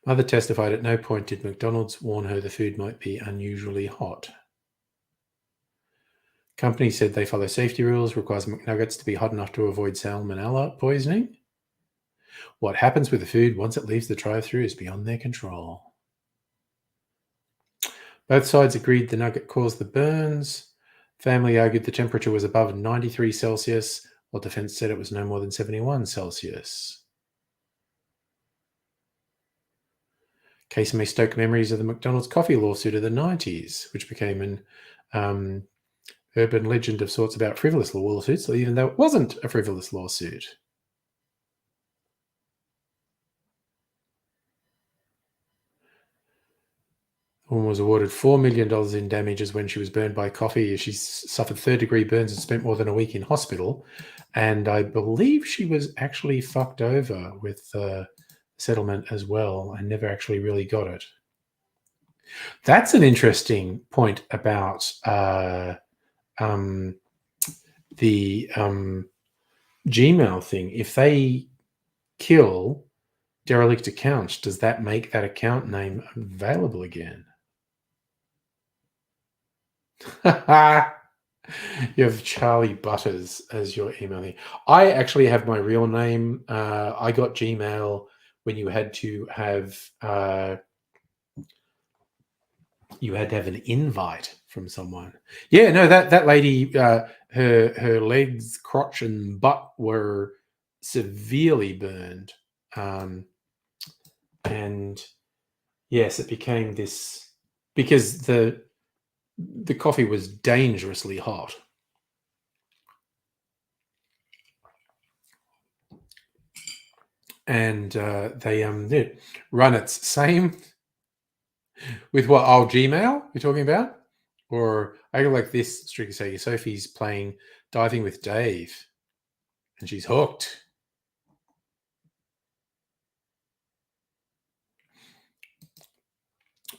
Mother testified at no point did McDonald's warn her the food might be unusually hot. Company said they follow safety rules, requires McNuggets to be hot enough to avoid salmonella poisoning. What happens with the food once it leaves the drive-thru is beyond their control. Both sides agreed the nugget caused the burns. Family argued the temperature was above 93 Celsius, while defense said it was no more than 71 Celsius. Case may stoke memories of the McDonald's coffee lawsuit of the 90s, which became an urban legend of sorts about frivolous lawsuits, even though it wasn't a frivolous lawsuit. woman was awarded $4 million in damages when she was burned by coffee. She suffered third-degree burns and spent more than a week in hospital. And I believe she was actually fucked over with settlement as well. I never actually really got it. That's an interesting point about the Gmail thing. If they kill derelict accounts, does that make that account name available again? You have Charlie Butters as your email name. I actually have my real name. I got Gmail when you had to have an invite from someone. Yeah, no, that lady, her legs, crotch, and butt were severely burned, and yes, it became this because the coffee was dangerously hot. And they did run its same with what old Gmail you're talking about, or I go like this. Strictly say Sophie's playing Diving with Dave, and she's hooked.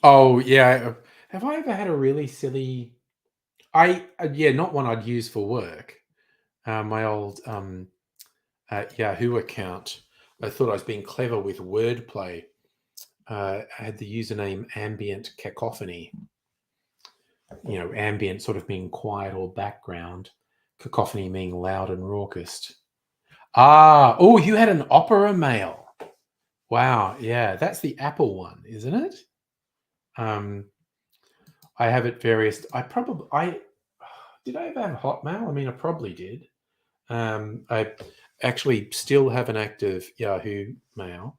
Oh yeah, have I ever had a really silly? Not one I'd use for work. My old Yahoo account. I thought I was being clever with wordplay. I had the username Ambient Cacophony. Ambient sort of being quiet or background, cacophony meaning loud and raucous. You had an Opera Mail. Wow, yeah, that's the Apple one, isn't it? I have it various. Did I ever have Hotmail? I mean, I probably did. I actually still have an active Yahoo Mail.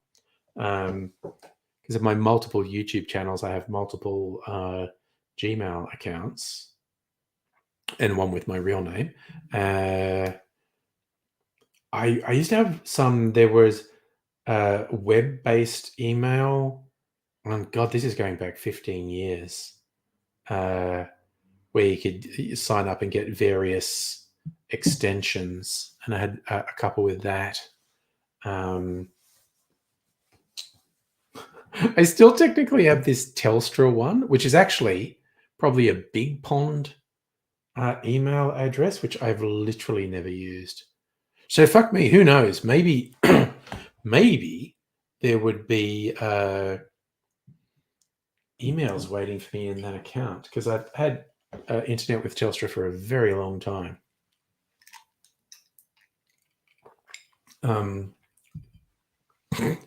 Because of my multiple YouTube channels, I have multiple Gmail accounts and one with my real name. I used to have some. There was web-based email. God, this is going back 15 years. Where you could sign up and get various extensions, and I had a couple with that. I still technically have this Telstra one, which is actually probably a Big Pond email address, which I've literally never used. So fuck me, who knows? Maybe, maybe there would be emails waiting for me in that account because I've had internet with Telstra for a very long time. It'd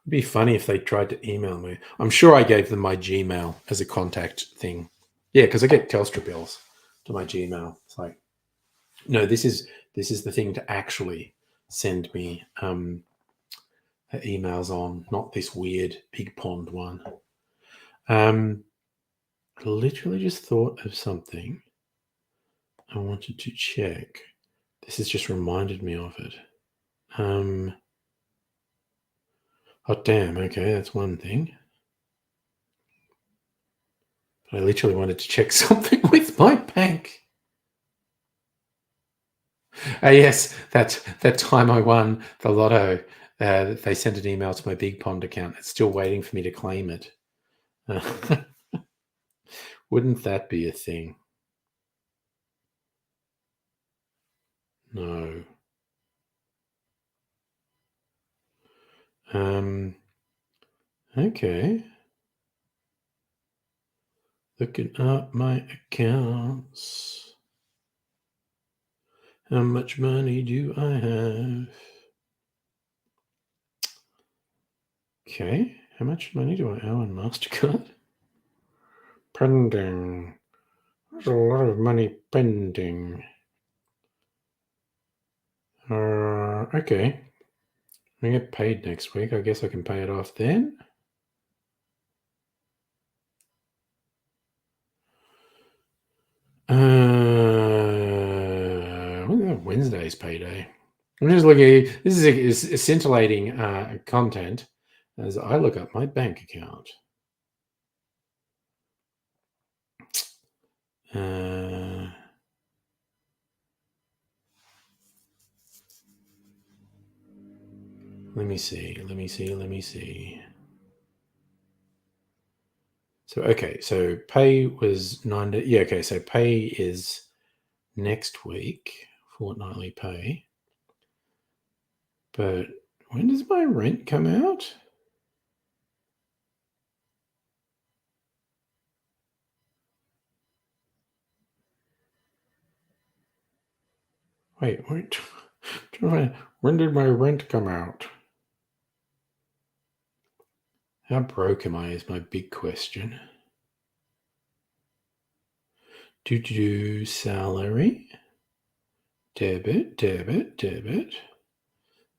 be funny if they tried to email me. I'm sure I gave them my Gmail as a contact thing. Yeah, because I get Telstra bills to my Gmail. It's like, no, this is the thing to actually send me emails on, not this weird Big Pond one. I literally just thought of something I wanted to check. This has just reminded me of it. Oh, damn. Okay, that's one thing. But I literally wanted to check something with my bank. Yes, that time I won the lotto, they sent an email to my Big Pond account. It's still waiting for me to claim it. Wouldn't that be a thing? No. Okay. Looking up my accounts. How much money do I have? Okay. How much money do I owe on MasterCard? Pending. There's a lot of money pending. Okay. I get paid next week. I guess I can pay it off then. Wednesday's payday. I'm just looking. This is scintillating content as I look up my bank account. Let me see. So, okay, so pay was 9 days. Yeah, okay, so pay is next week, fortnightly pay. But when does my rent come out? Wait. When did my rent come out? How broke am I is my big question. Do salary. Debit. This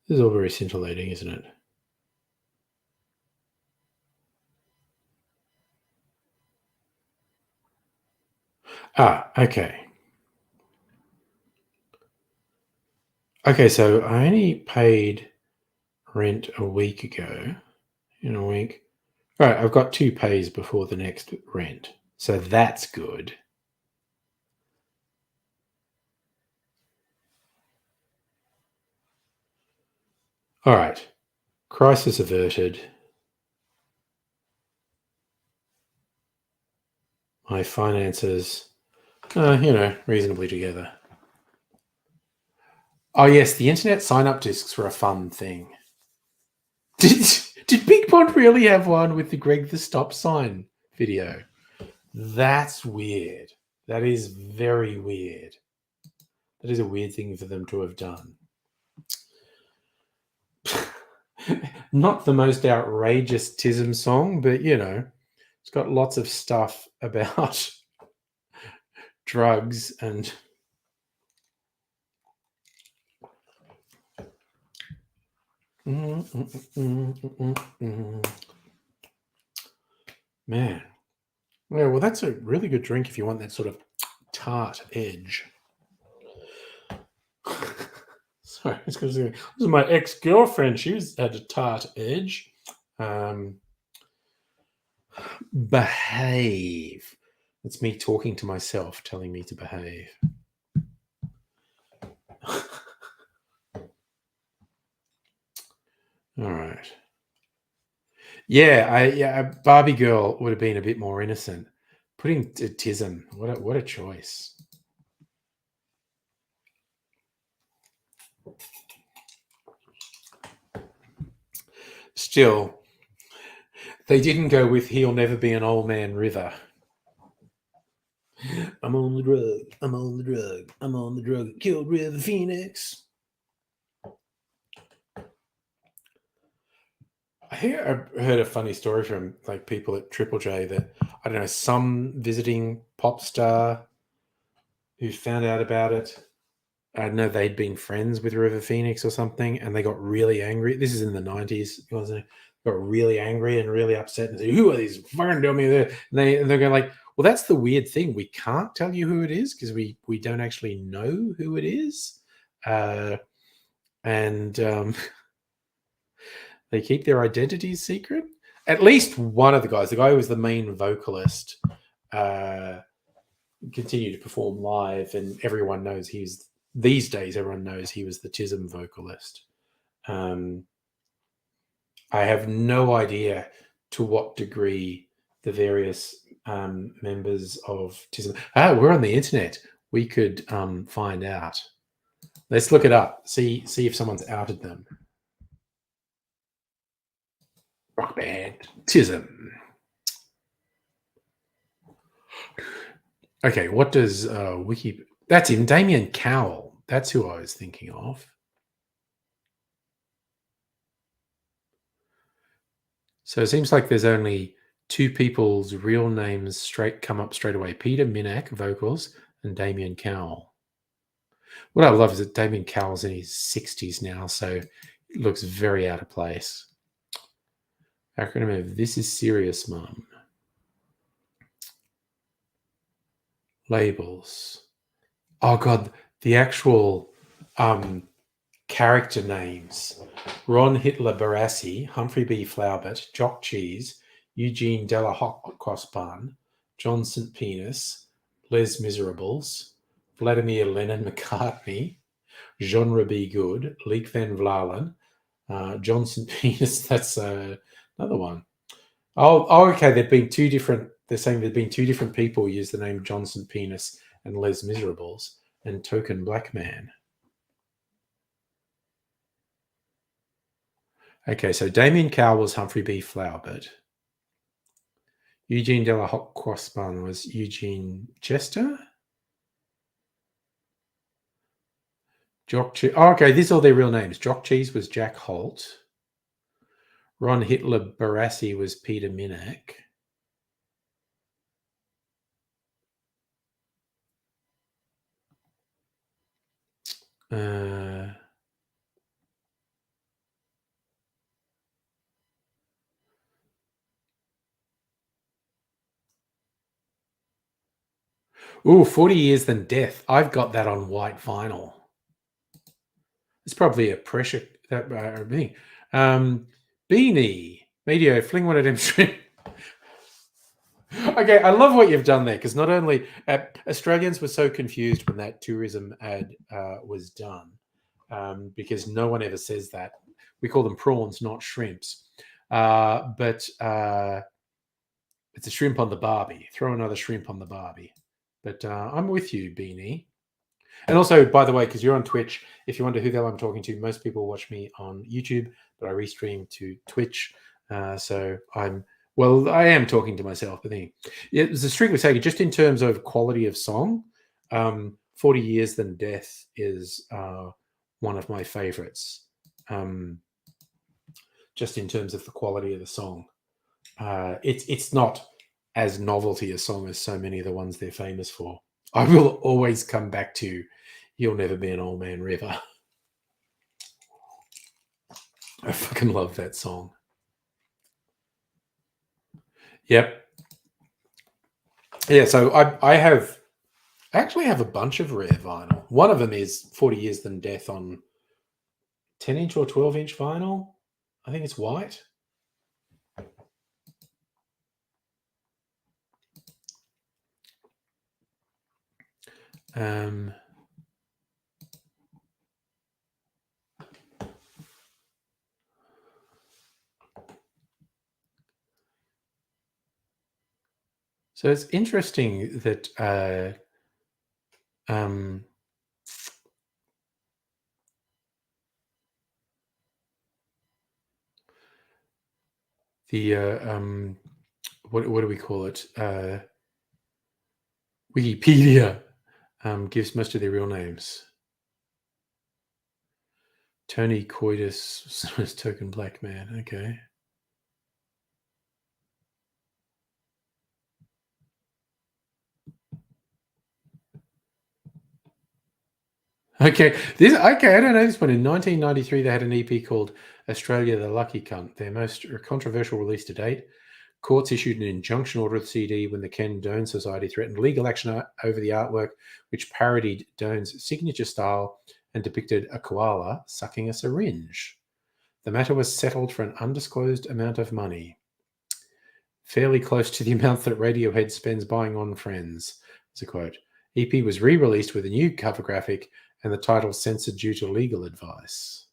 is all very scintillating, isn't it? Okay. Okay, so I only paid rent a week ago. In a week. All right, I've got 2 pays before the next rent. So that's good. All right. Crisis averted. My finances, reasonably together. Oh, yes, the internet sign-up discs were a fun thing. Did Big Pond really have one with the Greg the Stop sign video? That's weird. That is very weird. That is a weird thing for them to have done. Not the most outrageous TISM song, but it's got lots of stuff about drugs and man. Yeah, well, that's a really good drink if you want that sort of tart edge. Sorry, it's because this is my ex-girlfriend. She had a tart edge. Behave. That's me talking to myself, telling me to behave. All right. Yeah, Barbie girl would have been a bit more innocent. Putting TISM, what a choice. Still, they didn't go with "He'll Never Be an Old Man" River. I'm on the drug. I'm on the drug. I'm on the drug that killed River Phoenix. I heard a funny story from people at Triple J that I don't know, some visiting pop star who found out about it. I don't know, they'd been friends with River Phoenix or something, and they got really angry. This is in the 90s. Got really angry and really upset and said, "Who are these fucking dummies?" And they're going like, "Well, that's the weird thing. We can't tell you who it is because we don't actually know who it is." They keep their identities secret. At least one of the guy who was the main vocalist, continued to perform live, and everyone knows these days. Everyone knows he was the TISM vocalist. I have no idea to what degree the various members of TISM. We're on the internet. We could find out. Let's look it up. See if someone's outed them. Rock band TISM. Okay, what does Wiki? That's him, Damien Cowell. That's who I was thinking of. So it seems like there's only 2 people's real names come up straight away: Peter Minak, vocals, and Damien Cowell. What I love is that Damien Cowell's in his 60s now, so it looks very out of place. Acronym of This Is Serious Mum. Labels. Oh God, the actual character names: Ron Hitler Barassi, Humphrey B. Flaubert, Jock Cheese, Eugene Delahospan, John St. Penis, Les Miserables, Vladimir Lennon McCartney, Genre Be Good, Leek Van Vlalen, Johnson Penis. That's another one. Oh, okay. There've been two different. They're saying there've been two different people use the name Johnson Penis and Les Miserables and Token Black Man. Okay, so Damien Cowell was Humphrey B. Flowerbird. Eugene de la Hoque-Croissman was Eugene Chester. Jock Cheese. Oh, okay, these are all their real names. Jock Cheese was Jack Holt. Ron Hitler Barassi was Peter Minnack. Ooh, 40 Years Than Death. I've got that on white vinyl. It's probably a pressure thing. Beanie. Medio, fling one at him. Okay, I love what you've done there because not only Australians were so confused when that tourism ad was done because no one ever says that. We call them prawns, not shrimps. But it's a shrimp on the barbie. Throw another shrimp on the barbie. But I'm with you, Beanie. And also, by the way, because you're on Twitch, if you wonder who the hell I'm talking to, most people watch me on YouTube, but I restream to Twitch. So I am talking to myself, but then it was a strictly taken just in terms of quality of song. 40 Years Than Death is one of my favorites. Just in terms of the quality of the song. It's not as novelty a song as so many of the ones they're famous for. I will always come back to You'll Never Be an Old Man River. I fucking love that song. Yep. Yeah, so I actually have a bunch of rare vinyl. One of them is 40 Years Than Death on 10-inch or 12-inch vinyl. I think it's white. So it's interesting that what do we call it? Wikipedia gives most of their real names. Tony Coitus was Token Black Man. Okay. Okay, I don't know this one. In 1993, they had an EP called Australia the Lucky Cunt, their most controversial release to date. Courts issued an injunction order of the CD when the Ken Doan Society threatened legal action over the artwork, which parodied Doan's signature style and depicted a koala sucking a syringe. The matter was settled for an undisclosed amount of money, fairly close to the amount that Radiohead spends buying On Friends. That's a quote. EP was re-released with a new cover graphic and the title censored due to legal advice.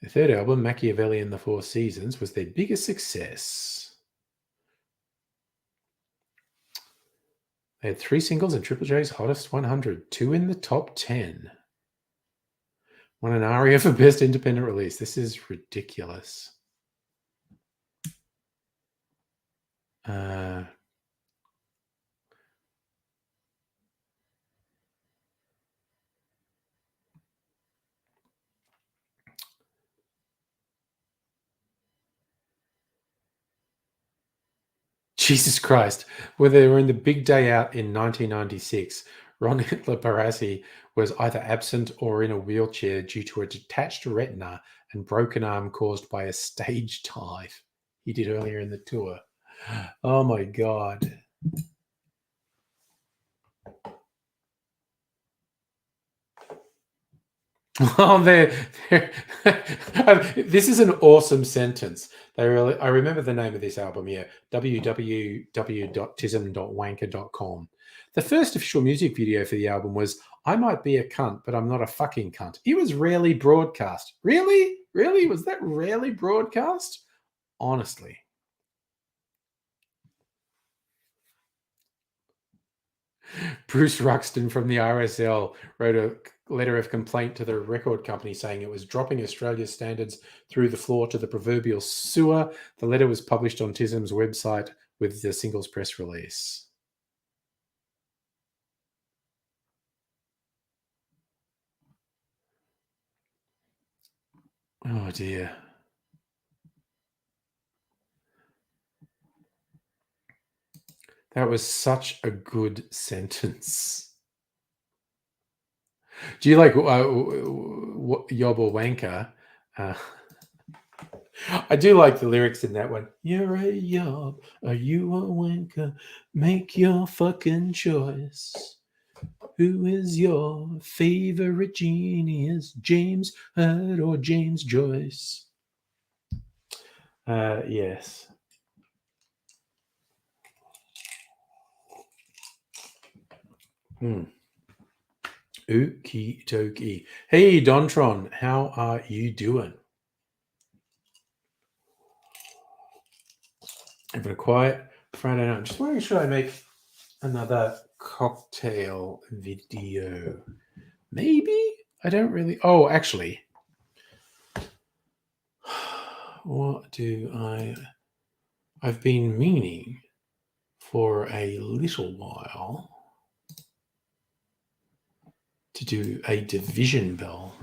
The third album, Machiavelli and the Four Seasons, was their biggest success. They had 3 singles in Triple J's Hottest 100, 2 in the top 10. Won an ARIA for Best Independent Release. This is ridiculous. Jesus Christ. When they were in the big day out in 1996, Ron Hitler Barassi was either absent or in a wheelchair due to a detached retina and broken arm caused by a stage dive he did earlier in the tour. Oh my God. Oh, this is an awesome sentence. I remember the name of this album here, www.tism.wanker.com. The first official music video for the album was I Might Be a Cunt, but I'm Not a Fucking Cunt. It was rarely broadcast. Really? Really? Was that rarely broadcast? Honestly. Bruce Ruxton from the RSL wrote a letter of complaint to the record company saying it was dropping Australia's standards through the floor to the proverbial sewer. The letter was published on TISM's website with the singles press release. Oh dear. That was such a good sentence. Do you like Yob or Wanker? I do like the lyrics in that one. You're a yob, are you a wanker? Make your fucking choice. Who is your favorite genius? James Hurd or James Joyce? Yes. Okie dokie. Hey, Dontron, how are you doing? Having a quiet Friday night. Just wondering, should I make another cocktail video? Maybe? I don't really. Oh, actually. What do I've been meaning for a little while to do a division bell.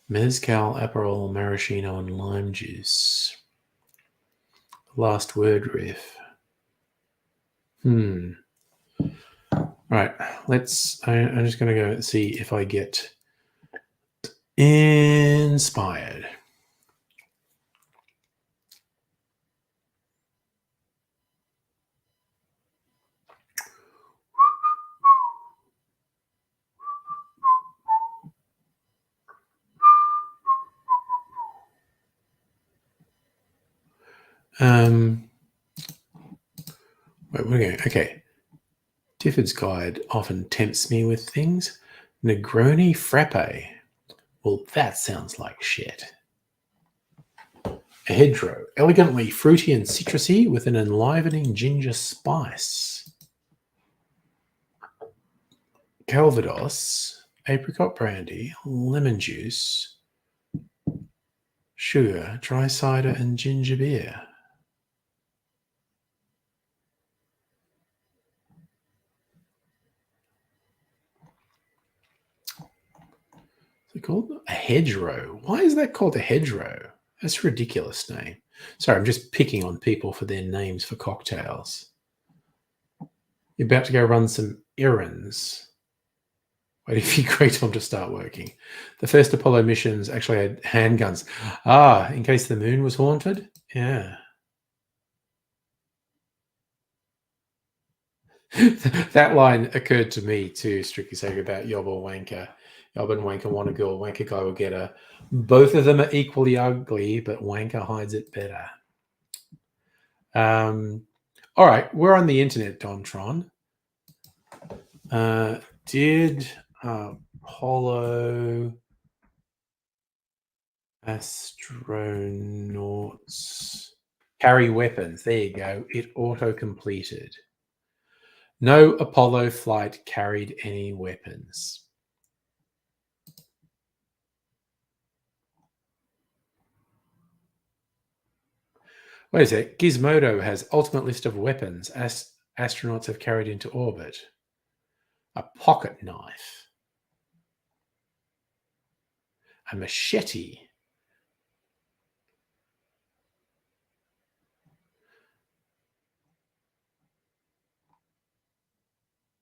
Mezcal, Aperol, maraschino, and lime juice. Last word riff. Right, I'm just going to go see if I get inspired. Wait, we're going. Okay. Tifford's Guide often tempts me with things. Negroni frappe. Well, that sounds like shit. A hedgerow, elegantly fruity and citrusy with an enlivening ginger spice. Calvados, apricot brandy, lemon juice, sugar, dry cider, and ginger beer. Is it called a hedgerow? Why is that called a hedgerow? That's a ridiculous name. Sorry, I'm just picking on people for their names for cocktails. You're about to go run some errands. Waiting for your kratom to start working. The first Apollo missions actually had handguns. In case the moon was haunted? Yeah. That line occurred to me too, strictly saying about Yob or Wanker. Yob and Wanker want a girl, Wanker guy will get her. Both of them are equally ugly, but Wanker hides it better. All right, we're on the internet, Dontron. Did Apollo astronauts carry weapons? There you go. It auto-completed. No Apollo flight carried any weapons. Wait a sec. Gizmodo has ultimate list of weapons astronauts have carried into orbit. A pocket knife. A machete.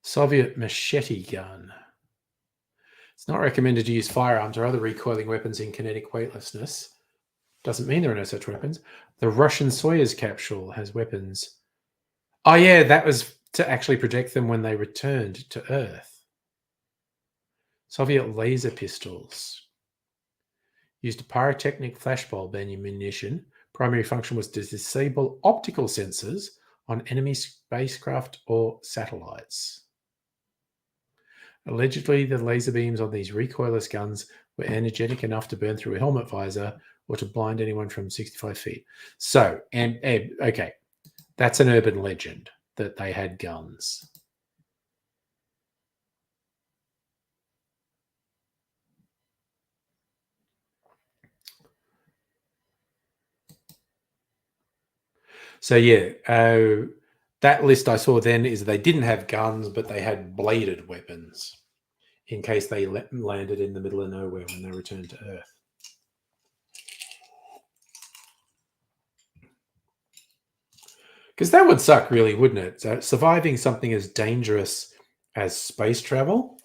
Soviet machete gun. It's not recommended to use firearms or other recoiling weapons in kinetic weightlessness. Doesn't mean there are no such weapons. The Russian Soyuz capsule has weapons. Oh, yeah, that was to actually protect them when they returned to Earth. Soviet laser pistols. used a pyrotechnic flashbulb ammunition. Primary function was to disable optical sensors on enemy spacecraft or satellites. Allegedly, the laser beams on these recoilless guns were energetic enough to burn through a helmet visor or to blind anyone from 65 feet. So, and okay, that's an urban legend that they had guns. So yeah, that list I saw then is they didn't have guns, but they had bladed weapons in case they landed in the middle of nowhere when they returned to Earth. Because that would suck, really, wouldn't it? So surviving something as dangerous as space travel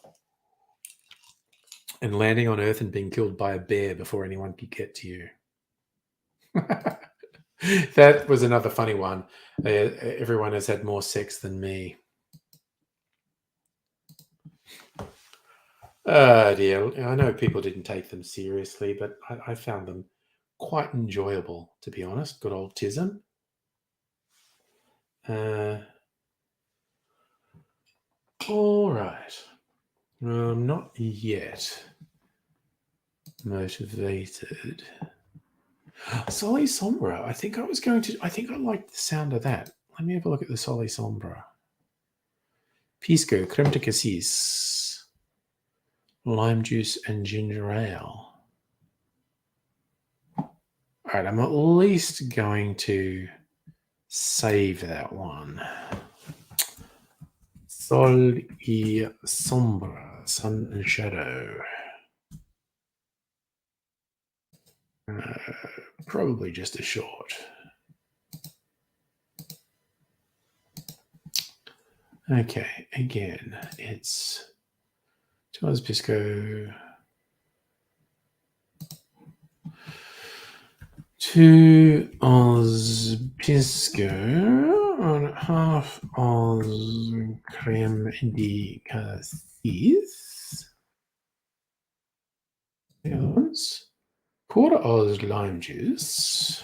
and landing on Earth and being killed by a bear before anyone could get to you. That was another funny one. Everyone has had more sex than me. Dear. I know people didn't take them seriously, but I found them quite enjoyable, to be honest. Good old Tism. All right. Not yet motivated. Soli Sombra. I think I like the sound of that. Let me have a look at the Soli Sombra. Pisco, creme de cassis, lime juice, and ginger ale. All right, I'm at least going to save that one. Sol y Sombra, sun and shadow. Probably just a short. Okay, again, it's Charles Pisco. 2 Oz Pisco on half Oz creme de cassis. Yes. Quarter Oz lime juice.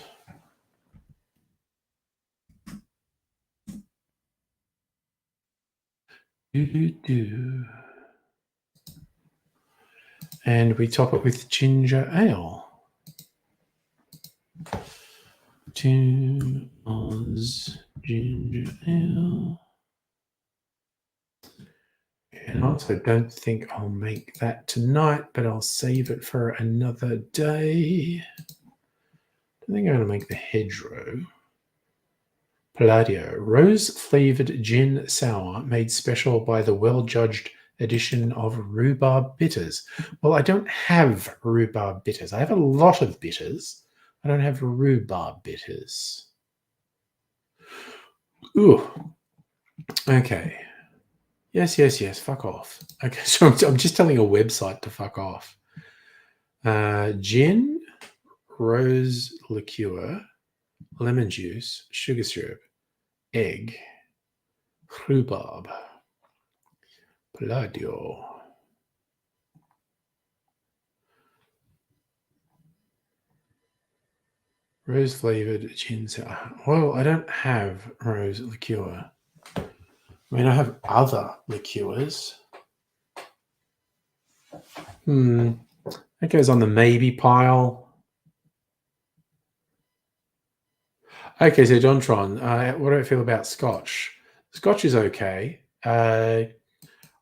And we top it with ginger ale. 2 Oz ginger ale. And also don't think I'll make that tonight, but I'll save it for another day. I think I'm going to make the hedgerow. Palladio, rose-flavored gin sour made special by the well-judged addition of rhubarb bitters. Well, I don't have rhubarb bitters. I have a lot of bitters. I don't have rhubarb bitters. Ooh. Okay. Yes. Fuck off. Okay, so I'm just telling a website to fuck off. Gin, rose liqueur, lemon juice, sugar syrup, egg, rhubarb, Palladio. Rose flavored gin sour. Well, I don't have rose liqueur. I mean, I have other liqueurs. That goes on the maybe pile. Okay, so Jontron, what do I feel about Scotch? Scotch is okay. I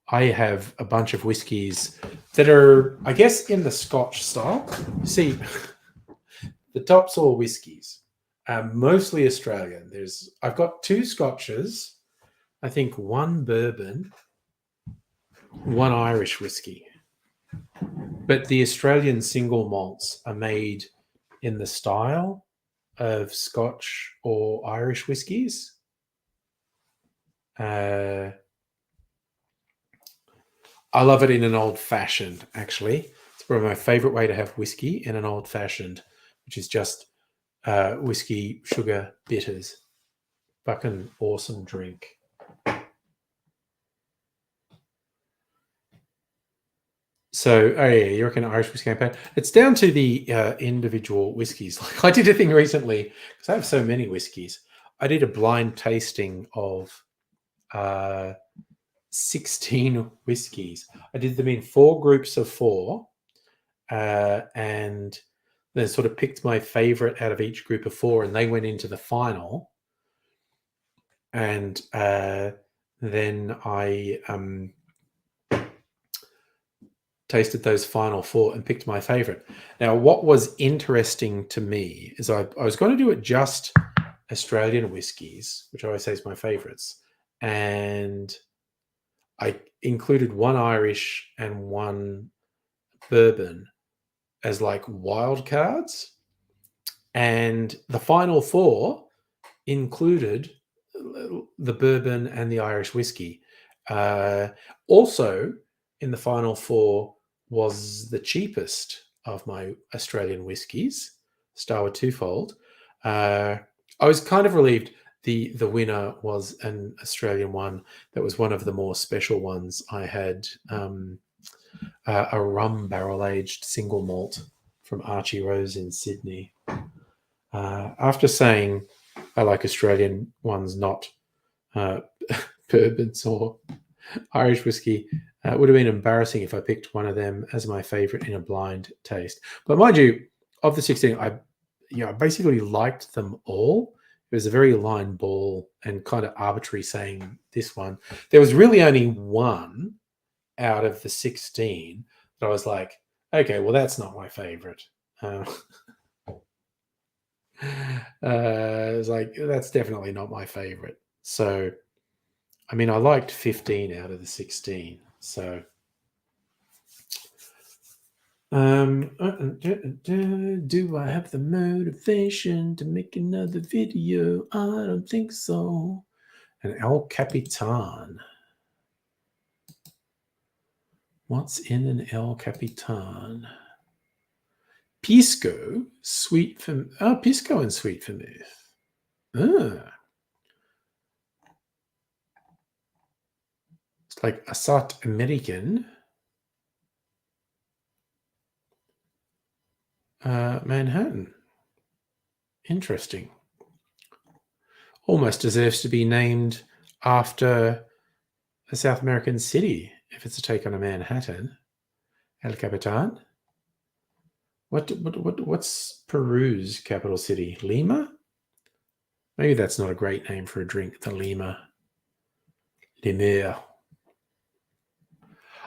have a bunch of whiskies that are, I guess, in the Scotch style. See, the top's all whiskies, mostly Australian. I've got 2 Scotches, I think 1 bourbon, 1 Irish whiskey. But the Australian single malts are made in the style of Scotch or Irish whiskies. I love it in an old fashioned, actually. It's probably my favorite way to have whiskey in an old fashioned, which is just whiskey, sugar, bitters. Fucking awesome drink. So, oh yeah, you reckon Irish whiskey campaign? It's down to the individual whiskies. Like I did a thing recently because I have so many whiskies. I did a blind tasting of 16 whiskies. I did them in 4 groups of 4, and then sort of picked my favorite out of each group of 4, and they went into the final. And then I tasted those final 4 and picked my favorite. Now, what was interesting to me is I was going to do it just Australian whiskies, which I always say is my favorites, and I included 1 Irish and 1 bourbon as like wild cards, and the final 4 included the bourbon and the Irish whiskey. Also, in the final 4 was the cheapest of my Australian whiskies, Starward Twofold. I was kind of relieved the winner was an Australian one that was one of the more special ones. I had a rum barrel-aged single malt from Archie Rose in Sydney. After saying I like Australian ones, not bourbons or Irish whiskey, it would have been embarrassing if I picked one of them as my favorite in a blind taste. But mind you, of the 16, I basically liked them all. It was a very line ball and kind of arbitrary saying this one. There was really only one out of the 16 that I was like, okay, well, that's not my favorite. It's like, that's definitely not my favorite. So, I mean, I liked 15 out of the 16. So, do I have the motivation to make another video? I don't think so. An El Capitan. What's in an El Capitan? Pisco, sweet from Pisco and sweet vermouth. It's like Assat American. Manhattan. Interesting. Almost deserves to be named after a South American city if it's a take on a Manhattan. El Capitan. What's Peru's capital city? Lima? Maybe that's not a great name for a drink. The Lima. Limere.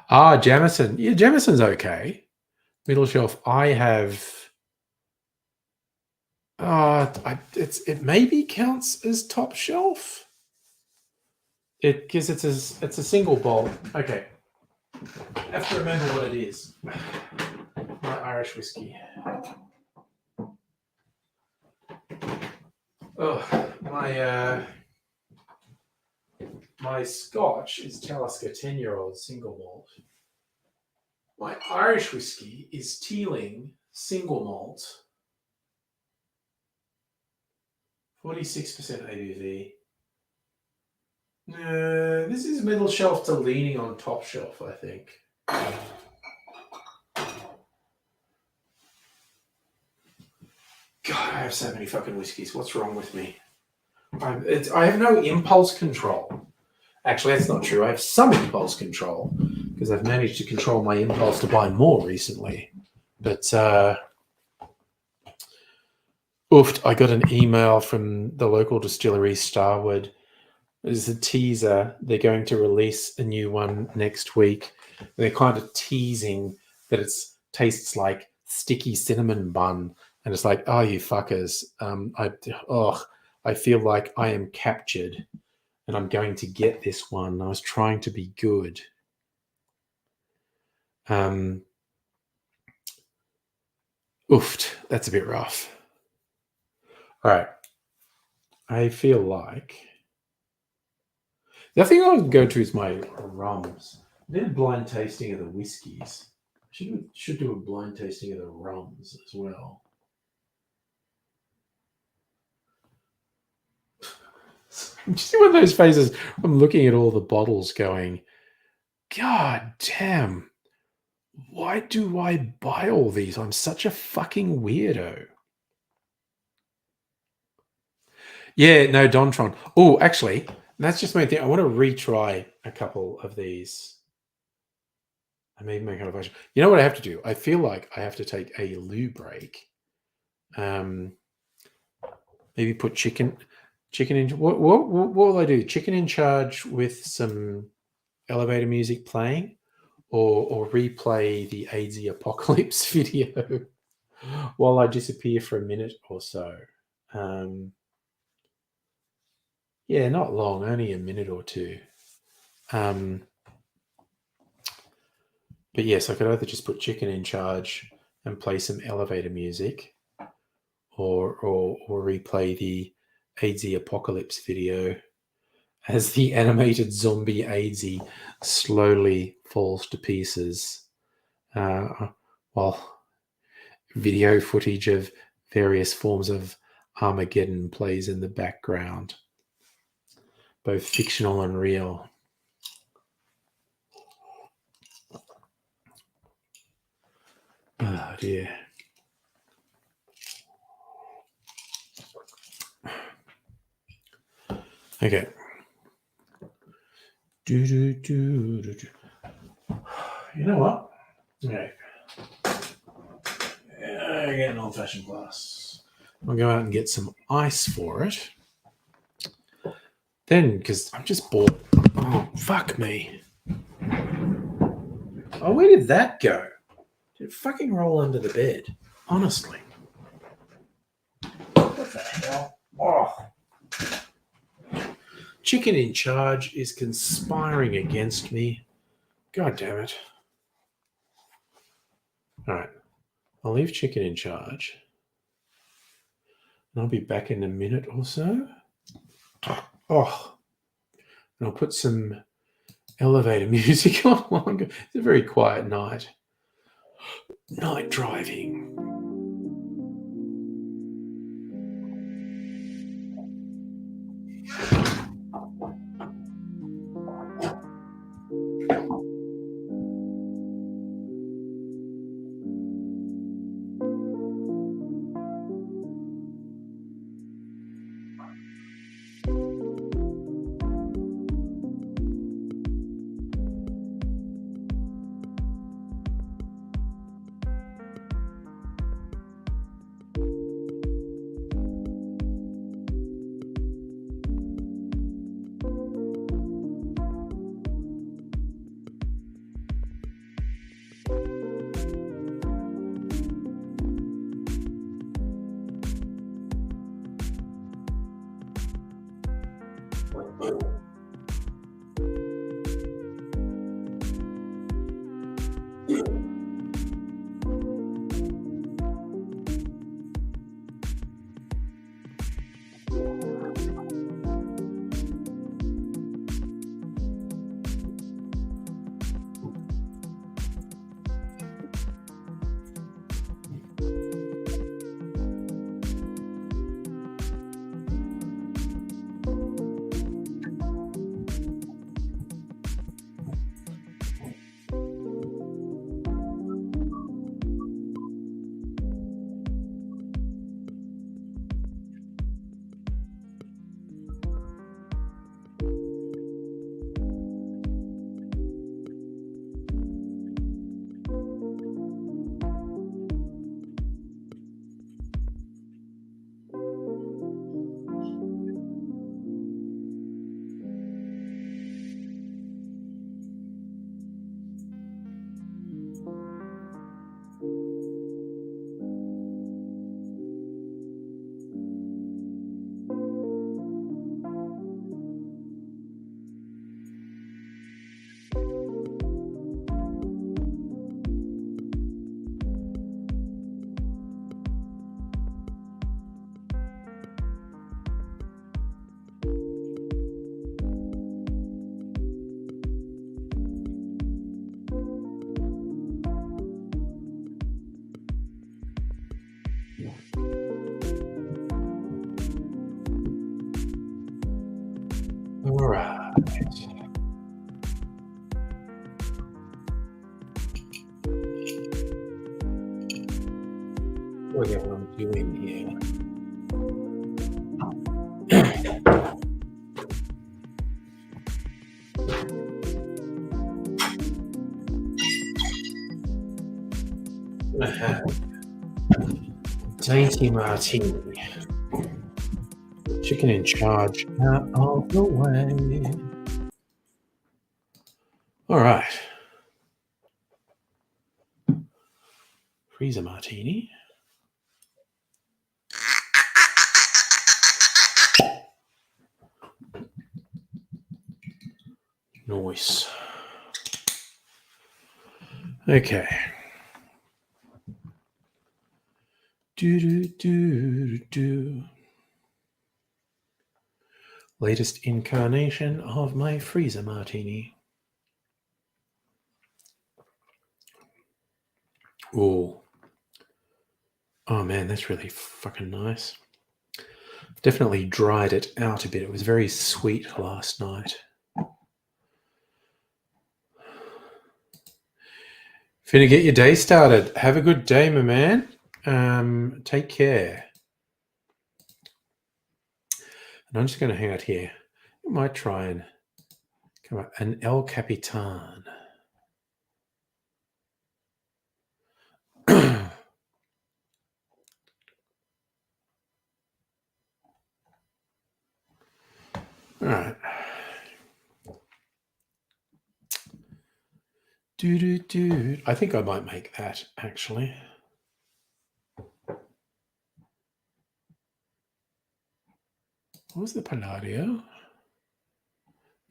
Jameson. Yeah, Jameson's okay. Middle shelf. I have. It maybe counts as top shelf. Because it's a single bowl. Okay. I have to remember what it is. My Irish whiskey. Oh, my Scotch is Talisker 10-year-old single malt. My Irish whiskey is Teeling single malt. 46% ABV. This is middle shelf to leaning on top shelf, I think. God, I have so many fucking whiskeys. What's wrong with me? I have no impulse control. Actually, that's not true. I have some impulse control because I've managed to control my impulse to buy more recently. But oofed, I got an email from the local distillery, Starward. There's a teaser. They're going to release a new one next week. They're kind of teasing that it tastes like sticky cinnamon bun. And it's like, oh, you fuckers. I feel like I am captured and I'm going to get this one. I was trying to be good. Oofed. That's a bit rough. All right. I feel like the other thing I would go to is my rums. I did a blind tasting of the whiskeys. I should do a blind tasting of the rums as well. Just one of those phases. I'm looking at all the bottles going, God damn, Why do I buy all these? I'm such a fucking weirdo. Yeah, no, Dontron. Oh, actually, that's just my thing. I want to retry a couple of these. I may make a version. You know what I have to do? I feel like I have to take a loo break. Maybe put chicken in. What will I do? Chicken in charge with some elevator music playing, or replay the AIDS apocalypse video while I disappear for a minute or so. Yeah, not long, only a minute or two. But yes, I could either just put chicken in charge and play some elevator music, or replay the AIDS apocalypse video as the animated zombie AIDS slowly falls to pieces, while video footage of various forms of Armageddon plays in the background, both fictional and real. Oh dear. Okay. You know what? Okay. I get an old-fashioned glass. I'll go out and get some ice for it. Then, because I'm just bored. Oh, fuck me. Oh, where did that go? Did it fucking roll under the bed? Honestly. What the hell? Oh. Chicken in charge is conspiring against me. God damn it. All right. I'll leave chicken in charge. And I'll be back in a minute or so. Oh. And I'll put some elevator music on. It's a very quiet night. Night driving. All right. dainty martini. Chicken in charge out of the way. All right. Freezer martini. Nice. Okay. Do. Latest incarnation of my freezer martini. Oh man, that's really fucking nice. Definitely dried it out a bit. It was very sweet last night. Finna get your day started. Have a good day, my man. Take care. And I'm just going to hang out here. I might try and come up an El Capitan. All right. I think I might make that, actually. What was the Palladio?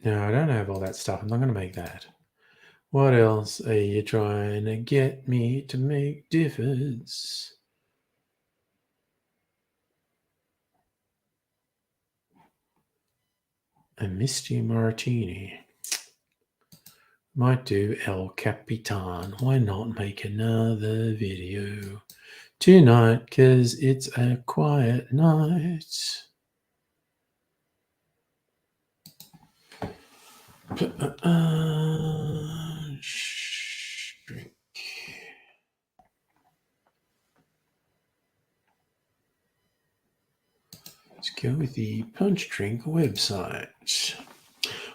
No, I don't have all that stuff. I'm not going to make that. What else are you trying to get me to make difference? A Misty Martini. Might do El Capitan. Why not make another video tonight? Because it's a quiet night. Drink. Let's go with the Punch Drink website.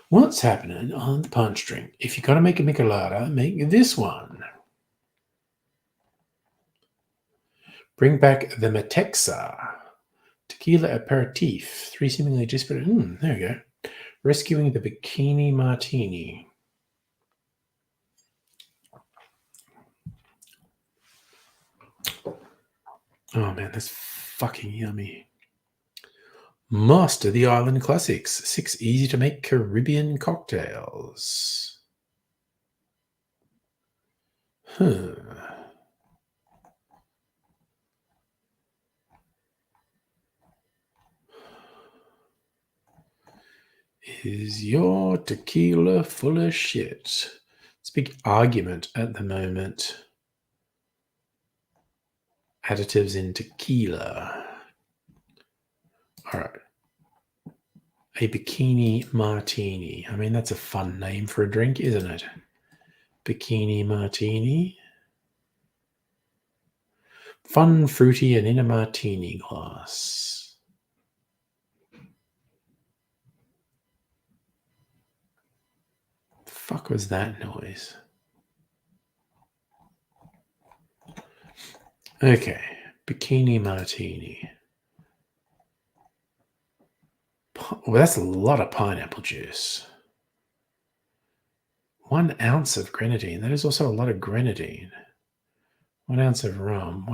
What's happening on the Punch Drink? If you got to make a Michelada, make this one. Bring back the Metexa Tequila Aperitif. 3 seemingly disparate. There we go. Rescuing the Bikini Martini. Oh man, that's fucking yummy. Master the Island Classics. 6 easy to make Caribbean cocktails. Is your tequila full of shit? It's a big argument at the moment. Additives in tequila. All right. A Bikini Martini. I mean, that's a fun name for a drink, isn't it? Bikini Martini. Fun, fruity, and in a martini glass. The fuck was that noise? Okay. Bikini Martini. Well, that's a lot of pineapple juice. 1 ounce of grenadine. That is also a lot of grenadine. 1 ounce of rum.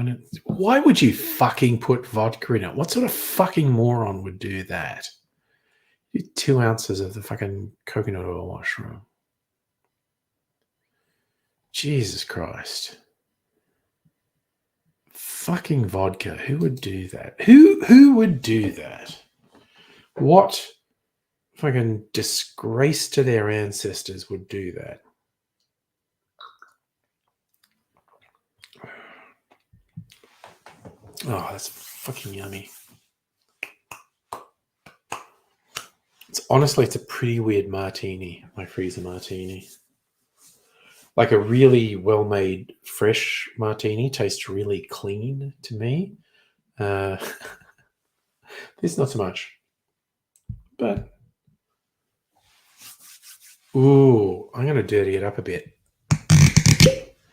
Why would you fucking put vodka in it? What sort of fucking moron would do that? 2 ounces of the fucking coconut oil mushroom. Jesus Christ. Fucking vodka. Who would do that? Who would do that? What fucking disgrace to their ancestors would do that? Oh, that's fucking yummy. Honestly, it's a pretty weird martini, my freezer martini. Like a really well-made fresh martini tastes really clean to me. This not so much. But, ooh, I'm going to dirty it up a bit.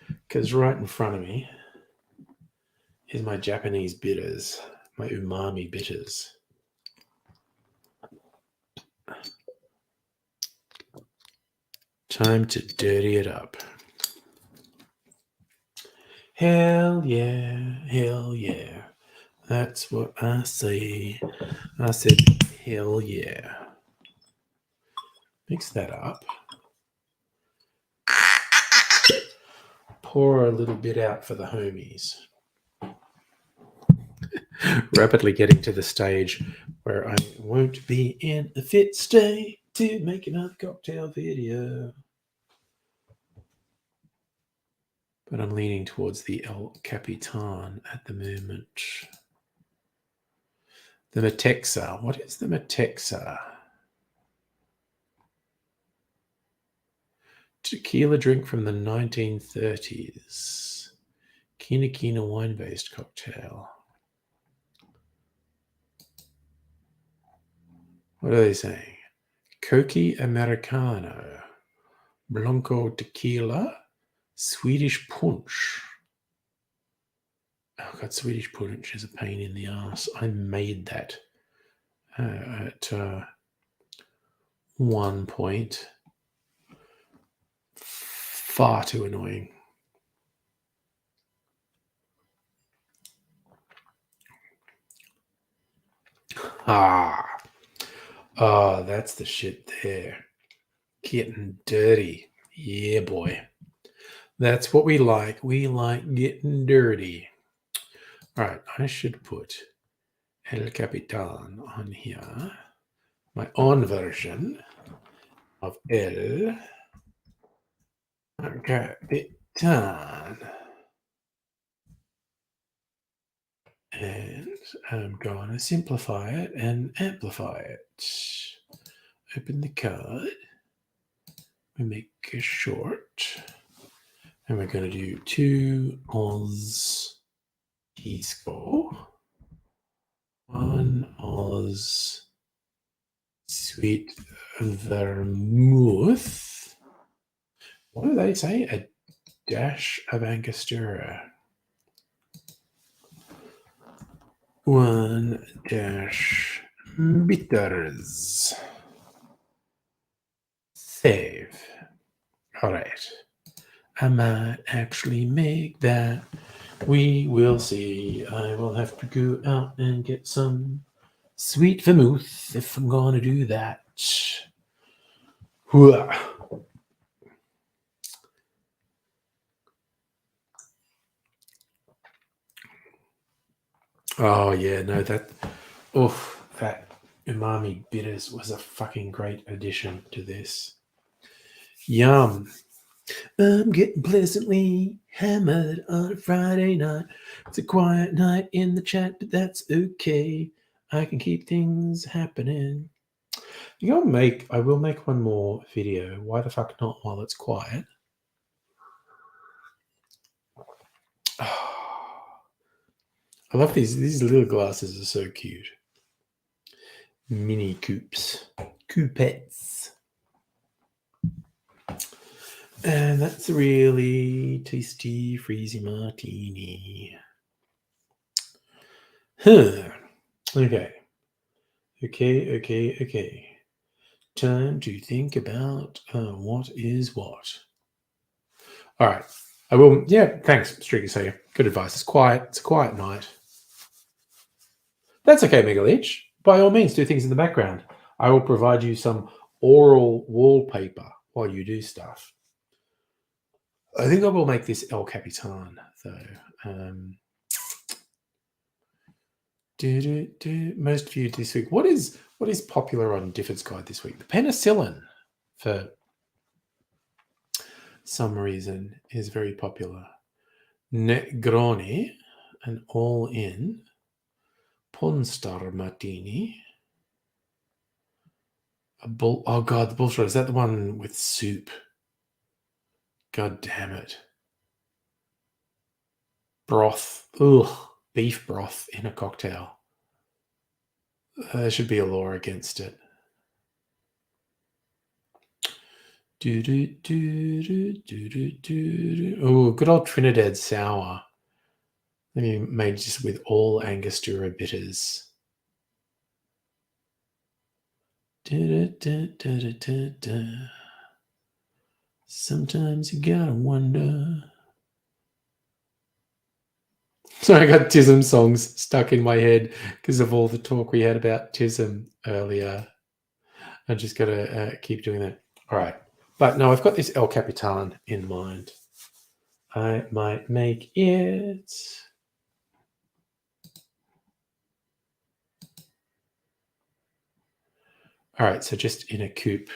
Because right in front of me is my Japanese bitters, my umami bitters. Time to dirty it up. Hell yeah, hell yeah. That's what I say. I said, hell yeah. Mix that up. Pour a little bit out for the homies. Rapidly getting to the stage where I won't be in a fit state to make another cocktail video. But I'm leaning towards the El Capitan at the moment. The Metexa. What is the Metexa? Tequila drink from the 1930s. Kina Kina wine-based cocktail. What are they saying? Coqui Americano. Blanco tequila. Swedish punch. Oh god, Swedish punch is a pain in the ass. I made that at one point. Far too annoying. Oh, that's the shit there. Getting dirty. Yeah, boy. That's what we like. We like getting dirty. All right, I should put El Capitan on here. My own version of El Capitan. And I'm going to simplify it and amplify it. Open the card. We make a short. And we're going to do 2 Oz Pisco. 1 Oz Sweet Vermouth. What do they say? A dash of Angostura. 1 dash bitters. Save. All right. I might actually make that. We will see. I will have to go out and get some sweet vermouth if I'm going to do that. Oh yeah, no, that umami bitters was a fucking great addition to this. Yum. I'm getting pleasantly hammered on a Friday night. It's a quiet night in the chat, but that's okay. I can keep things happening. I will make one more video. Why the fuck not while it's quiet? I love these little glasses are so cute. Mini coupes. Coupettes. And that's a really tasty freezy martini. Huh. Okay. Time to think about what is what. All right. I will. Yeah, thanks, Streaky Sayer. Good advice. It's quiet. It's a quiet night. That's okay, Mega Leech. By all means, do things in the background. I will provide you some oral wallpaper while you do stuff. I think I will make this El Capitan, though. Most viewed this week. What is popular on Difford's Guide this week? The penicillin, for some reason, is very popular. Negroni, an all-in. Pornstar Martini. Oh god, the bullshit. Is that the one with soup? God damn it. Broth. Ugh. Beef broth in a cocktail. There should be a law against it. Oh, good old Trinidad sour. Maybe made just with all Angostura bitters. Sometimes you gotta wonder. So I got Tism songs stuck in my head because of all the talk we had about Tism earlier. I just got to keep doing that. All right. But no, I've got this El Capitan in mind. I might make it. All right. So just in a coupe.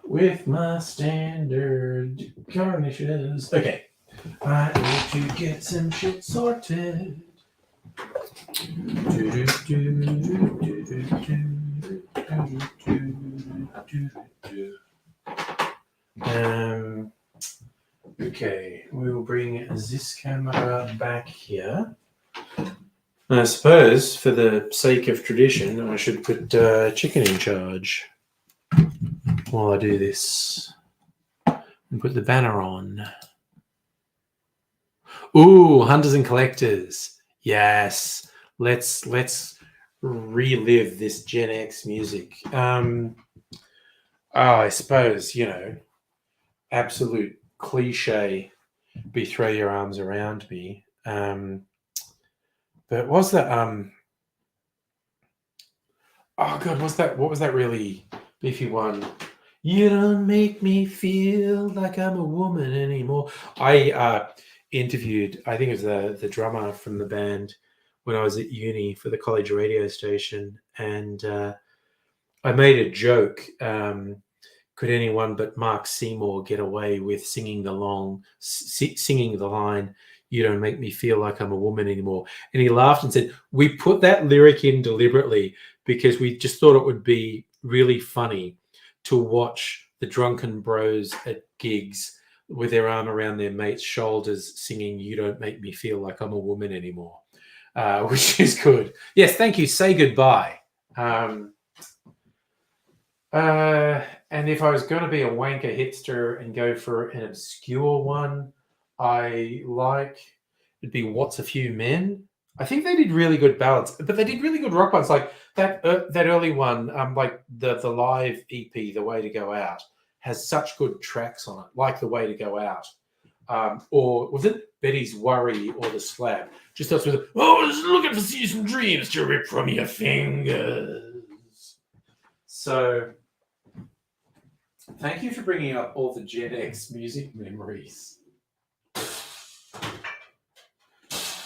With my standard garnishes. Okay. I need to get some shit sorted. Okay, we will bring this camera back here. I suppose, for the sake of tradition, I should put Chicken in charge while I do this. And put the banner on. Ooh, Hunters and Collectors. Yes. Let's relive this Gen X music. I suppose, absolute cliche, be throw your arms around me. But was that what was that really beefy one? You don't make me feel like I'm a woman anymore. I interviewed, I think it was the drummer from the band when I was at uni for the college radio station, and I made a joke. Could anyone but Mark Seymour get away with singing the line, "You don't make me feel like I'm a woman anymore"? And he laughed and said, "We put that lyric in deliberately because we just thought it would be really funny to watch the drunken bros at gigs with their arm around their mate's shoulders singing, 'You don't make me feel like I'm a woman anymore,'" which is good. Yes, thank you. Say goodbye. And if I was going to be a wanker hipster and go for an obscure one, it'd be What's a Few Men. I think they did really good ballads, but they did really good rock ones, like that early one, like the live EP, The Way to Go Out, has such good tracks on it, like The Way to Go Out. Or was it Betty's Worry or The Slab? Just starts with, "Oh, just looking for some dreams to rip from your fingers." So thank you for bringing up all the Gen X music memories.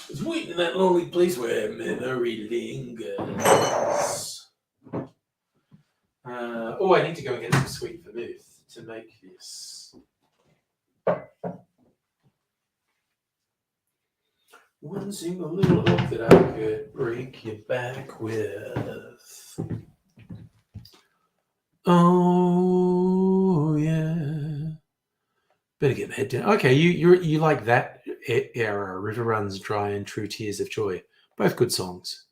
It's waiting in that lonely place where memory lingers. I need to go and get some sweet vermouth to make this. One single little hope that I could break you back with. Oh yeah. Better get my head down. Okay, you like that era? River Runs Dry and True Tears of Joy, both good songs.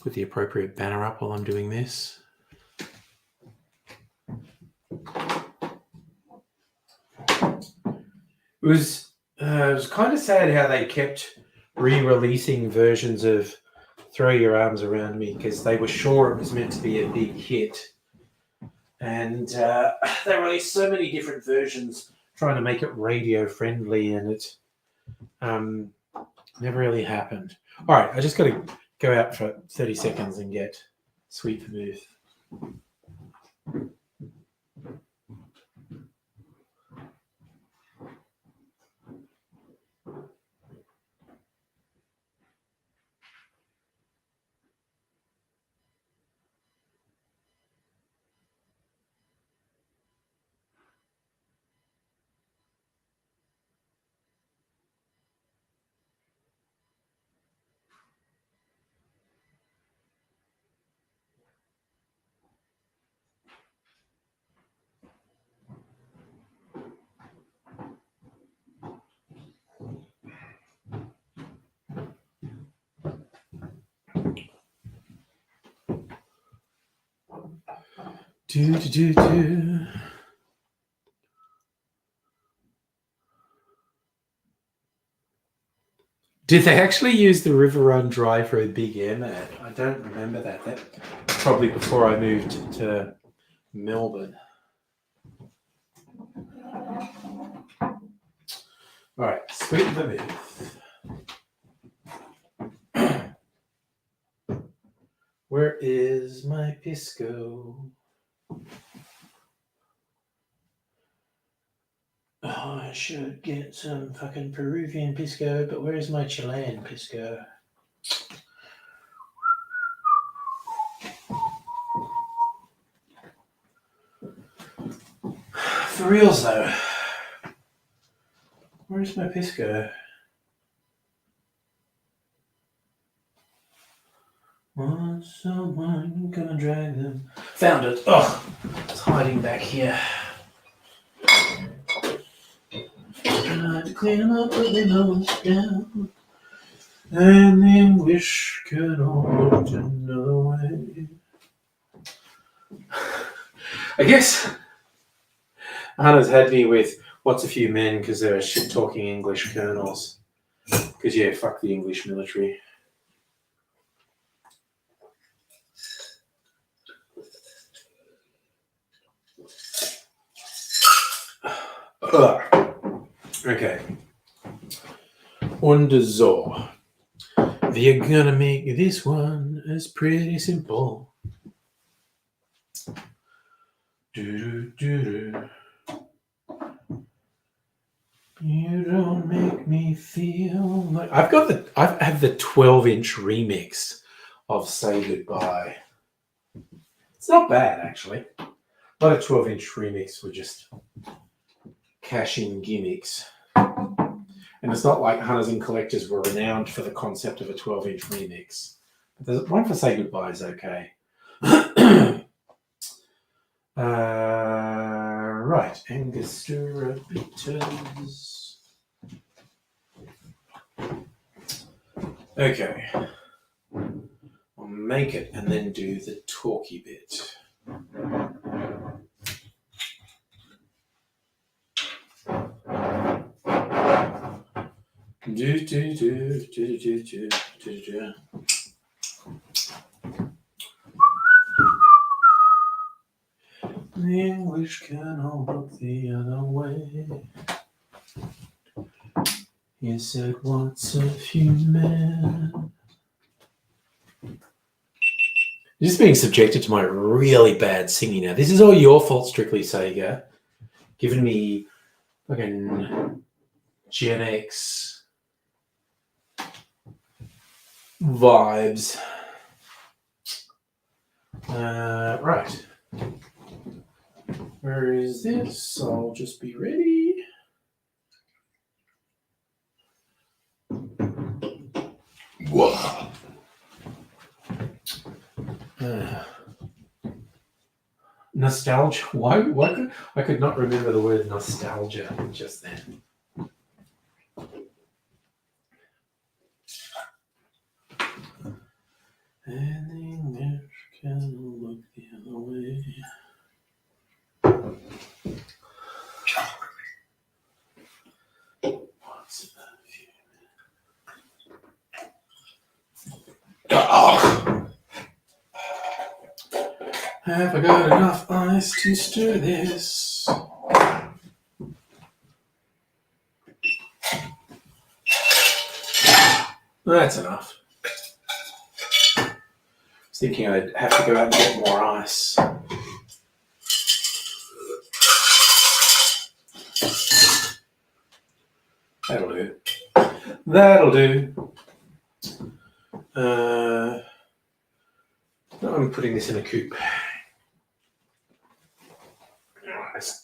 Put the appropriate banner up while I'm doing this. It was kind of sad how they kept re-releasing versions of Throw Your Arms Around Me because they were sure it was meant to be a big hit. And they released so many different versions trying to make it radio friendly, and it never really happened. All right, I just got to go out for 30 seconds and get sweet vermouth. Do. Did they actually use the River Run Dry for a big air mat? I don't remember that. That probably before I moved to Melbourne. All right, sweet vermouth. Where is my pisco? Oh, I should get some fucking Peruvian pisco, but where is my Chilean pisco? For reals though, where's my pisco? Was someone gonna drag them? Found it. Oh, it's hiding back here. Tried to clean them up, but they know it's down. And the English could all look another way. I guess Hannah's had me with what's a few men because they're shit talking English colonels. Because, yeah, fuck the English military. Okay. Und so. We're gonna make this one as pretty simple. Do-do-do-do. You don't make me feel like I have the 12-inch remix of Say Goodbye. It's not bad actually. Not a 12-inch remix with just cash-in gimmicks. And it's not like Hunters and Collectors were renowned for the concept of a 12-inch remix. But the one for Say Goodbye is okay. Right, Angostura bitters. Okay. I'll make it and then do the talky bit. The English can all look the other way. He said, what's a few men? Just being subjected to my really bad singing now. This is all your fault, Strictly Sega. Giving me fucking Gen X vibes. Right. Where is this? I'll just be ready. Whoa. Nostalgia. Why I could not remember the word nostalgia just then. And the English can look the other way. What's that? Oh. Have I got enough ice to stir this? That's enough. I was thinking I'd have to go out and get more ice. That'll do. That'll do. I'm putting this in a coupe. Nice.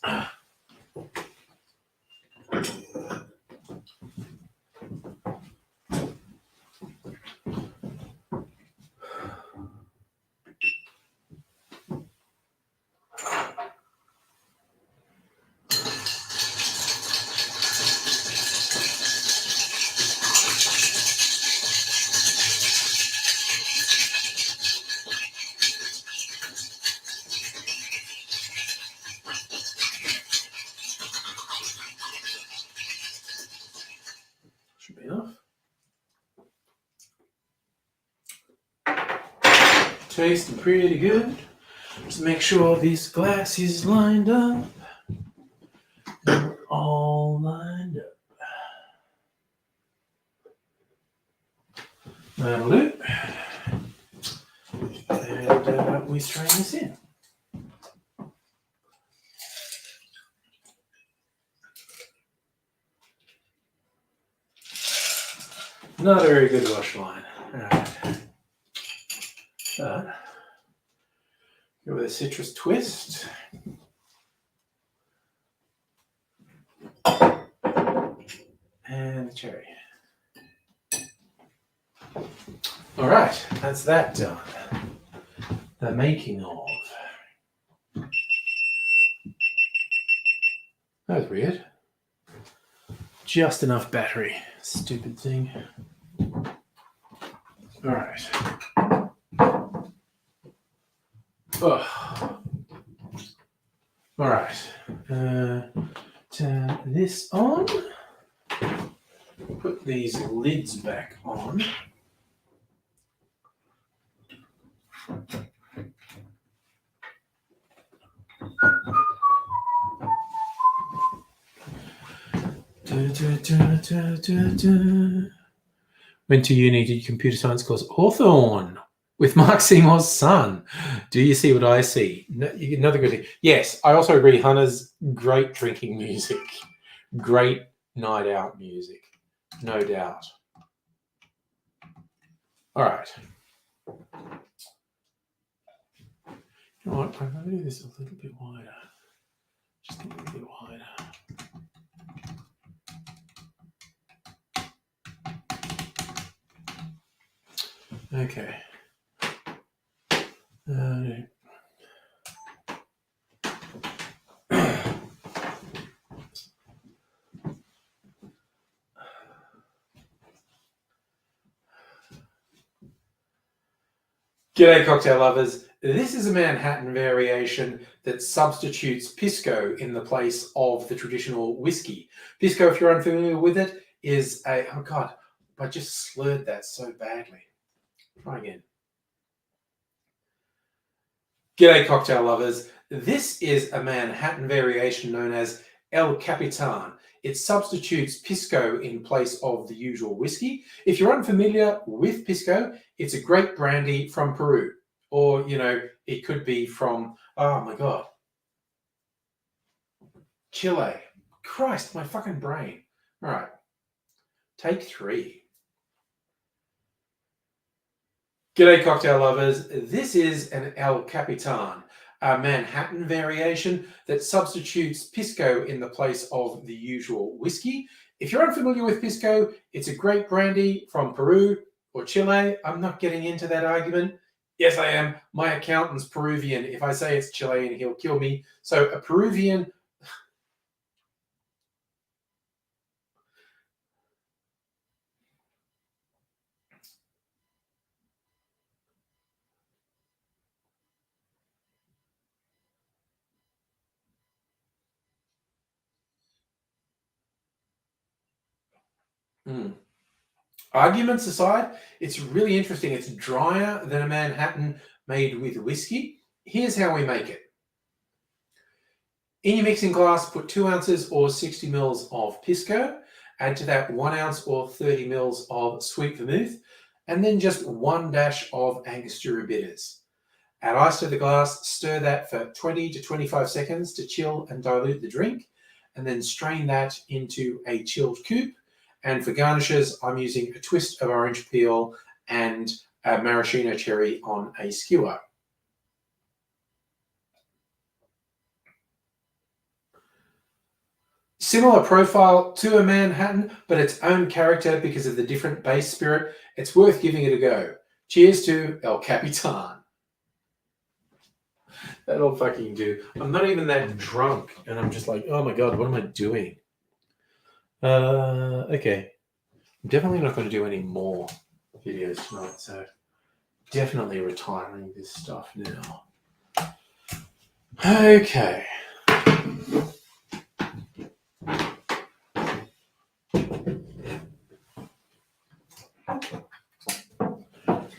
Should be enough. tasting pretty good. Just make sure this glass is lined up. We're all lined up. That'll do. And we strain this in. Not a very good wash line. All right. But go with a citrus twist. And the cherry. All right, that's that done. The making of. That was weird. Just enough battery. Stupid thing. All right. Oh. All right. Turn this on. Put these lids back on. Went to uni, did computer science course Hawthorne with Mark Seymour's son. Do you see what I see? No, another good thing. Yes, I also agree. Hunter's great drinking music, great night out music, no doubt. All right. You know what? I'm going to do this a little bit wider. Just a little bit wider. Okay. G'day, cocktail lovers. This is a Manhattan variation that substitutes Pisco in the place of the traditional whiskey. Pisco, if you're unfamiliar with it, is a... Oh, God, I just slurred that so badly. Try again. G'day, cocktail lovers. This is a Manhattan variation known as El Capitan. It substitutes Pisco in place of the usual whiskey. If you're unfamiliar with Pisco, it's a great brandy from Peru. Or, you know, it could be from, oh my God, Chile. Christ, my fucking brain. All right, take 3. G'day, cocktail lovers. This is an El Capitan, a Manhattan variation that substitutes Pisco in the place of the usual whiskey. If you're unfamiliar with Pisco, it's a great brandy from Peru or Chile. I'm not getting into that argument. Yes, I am. My accountant's Peruvian. If I say it's Chilean, he'll kill me. So a Peruvian... Arguments aside, it's really interesting. It's drier than a Manhattan made with whiskey. Here's how we make it. In your mixing glass, put 2 ounces or 60 mils of Pisco. Add to that 1 ounce or 30 mils of sweet vermouth, and then just 1 dash of Angostura bitters. Add ice to the glass, stir that for 20 to 25 seconds to chill and dilute the drink, and then strain that into a chilled coupe. And for garnishes, I'm using a twist of orange peel and a maraschino cherry on a skewer. Similar profile to a Manhattan, but its own character because of the different base spirit. It's worth giving it a go. Cheers to El Capitan. That'll fucking do. I'm not even that drunk, and I'm just like, oh my God, what am I doing? Okay. I'm definitely not going to do any more videos tonight, so definitely retiring this stuff now. Okay.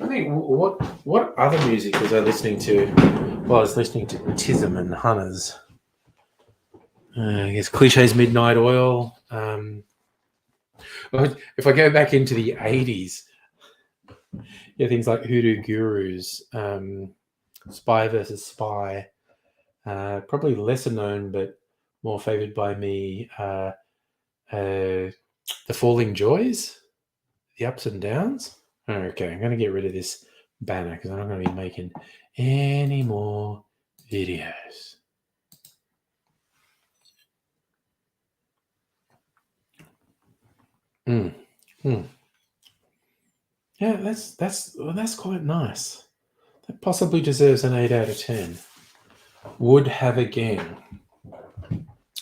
Let think what other music was I listening to? Well, I was listening to Tism and Hunters. I guess Clichés, Midnight Oil. If I go back into the 80s, yeah, things like Hoodoo Gurus, Spy versus Spy, probably lesser known but more favored by me, The Falling Joys, The Ups and Downs. Okay, I'm going to get rid of this banner because I'm not going to be making any more videos. Yeah, that's quite nice. That possibly deserves an 8 out of 10. Would have again.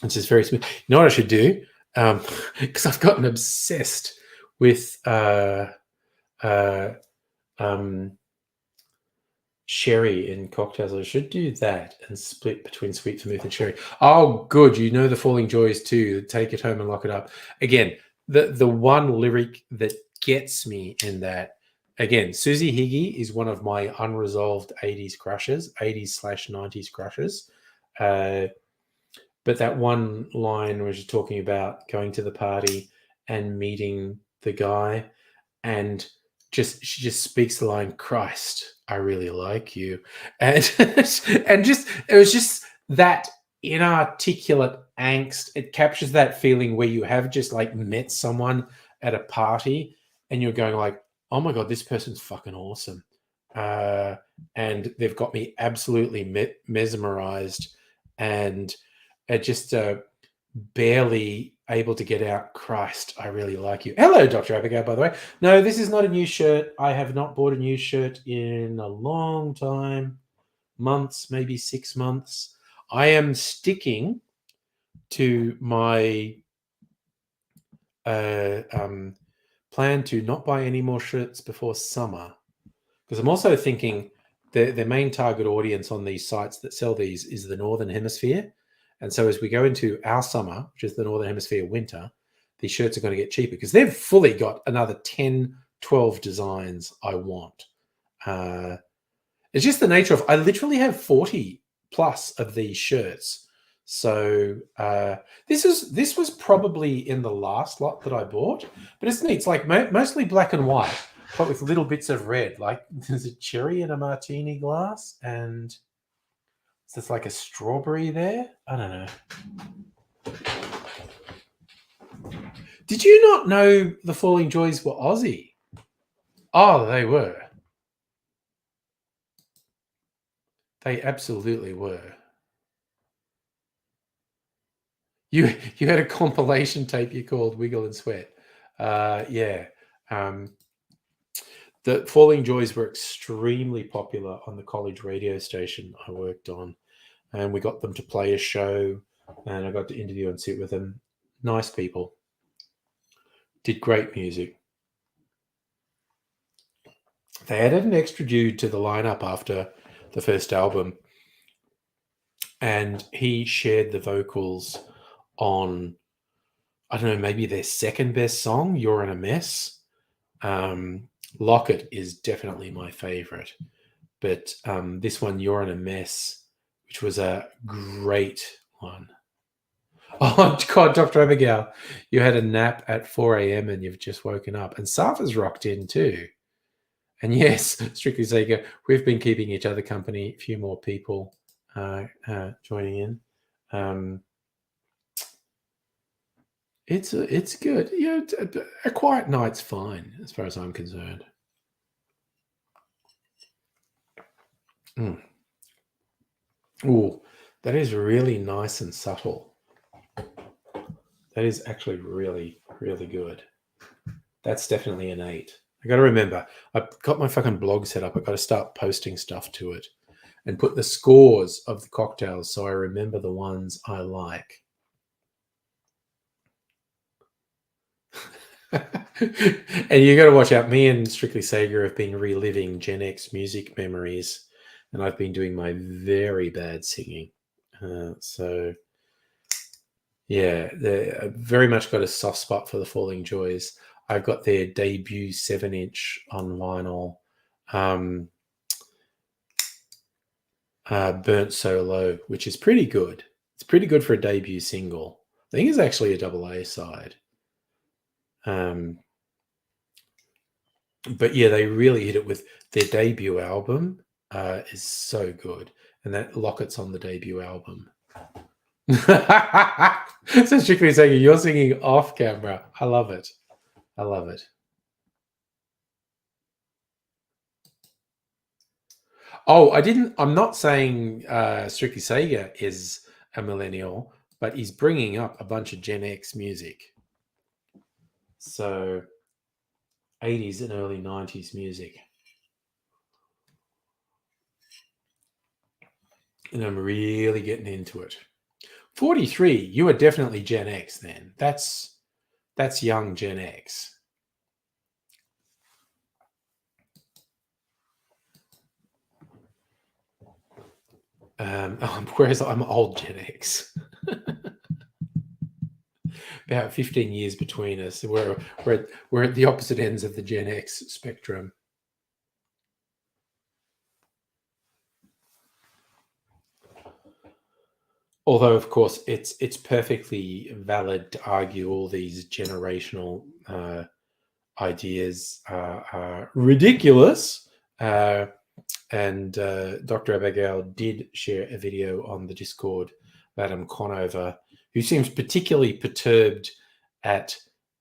It's just very smooth. You know what I should do? Because I've gotten obsessed with sherry in cocktails. I should do that and split between sweet vermouth and sherry. Oh, good. You know the Falling Joys too. Take it home and lock it up. Again, the one lyric that gets me in that, again, Susie Higgy is one of my unresolved 80s crushes, 80s/90s crushes. But that one line where she's talking about going to the party and meeting the guy, and she just speaks the line, "Christ, I really like you," and and just it was just that inarticulate angst. It captures that feeling where you have just like met someone at a party and you're going like, "Oh my god, this person's fucking awesome," and they've got me absolutely mesmerized, and just barely able to get out, "Christ, I really like you." Hello, Dr. Abigail, by the way. No, this is not a new shirt. I have not bought a new shirt in a long time. Months, maybe 6 months. I am sticking to my plan to not buy any more shirts before summer. Because I'm also thinking the main target audience on these sites that sell these is the Northern Hemisphere. And so as we go into our summer, which is the Northern Hemisphere winter, these shirts are going to get cheaper because they've fully got another 10, 12 designs I want. It's just the nature of, I literally have 40 plus of these shirts. So this was probably in the last lot that I bought, but it's neat. It's like mostly black and white, but with little bits of red. Like there's a cherry in a martini glass, and there's like a strawberry there. I don't know. Did you not know the Falling Joys were Aussie? Oh, they were. They absolutely were. You had a compilation tape you called Wiggle and Sweat. Yeah. The Falling Joys were extremely popular on the college radio station I worked on, and we got them to play a show, and I got to interview and sit with them. Nice people. Did great music. They added an extra dude to the lineup after the first album, and he shared the vocals on, I don't know, maybe their second best song, "You're in a Mess." Locket is definitely my favorite, but this one, "You're in a Mess," which was a great one. Oh God, Dr. Abigail, you had a nap at 4 a.m. and you've just woken up, and Safa's rocked in too. And yes, Strictly Sega, we've been keeping each other company. A few more people joining in. It's good. A quiet night's fine as far as I'm concerned. Ooh, that is really nice and subtle. That is actually really, really good. That's definitely an 8. I got to remember, I've got my fucking blog set up. I've got to start posting stuff to it and put the scores of the cocktails so I remember the ones I like. And you got to watch out. Me and Strictly Sega have been reliving Gen X music memories, and I've been doing my very bad singing. So, yeah, I've very much got a soft spot for the Falling Joys. I've got their debut 7-inch on vinyl. Burnt So Low, which is pretty good. It's pretty good for a debut single. I think it's actually a double A side. But yeah, they really hit it with their debut album. Is so good, and that Locket's on the debut album. So strictly saying you're singing off camera. I love it. I love it. Oh, I'm not saying Strictly Sega is a millennial, but he's bringing up a bunch of Gen X music. So 80s and early 90s music. And I'm really getting into it. 43, you are definitely Gen X then. That's young Gen X. Whereas I'm old Gen X. About 15 years between us. We're at the opposite ends of the Gen X spectrum. Although, of course, it's perfectly valid to argue all these generational ideas are ridiculous. And Dr. Abigail did share a video on the Discord of Adam Conover, who seems particularly perturbed at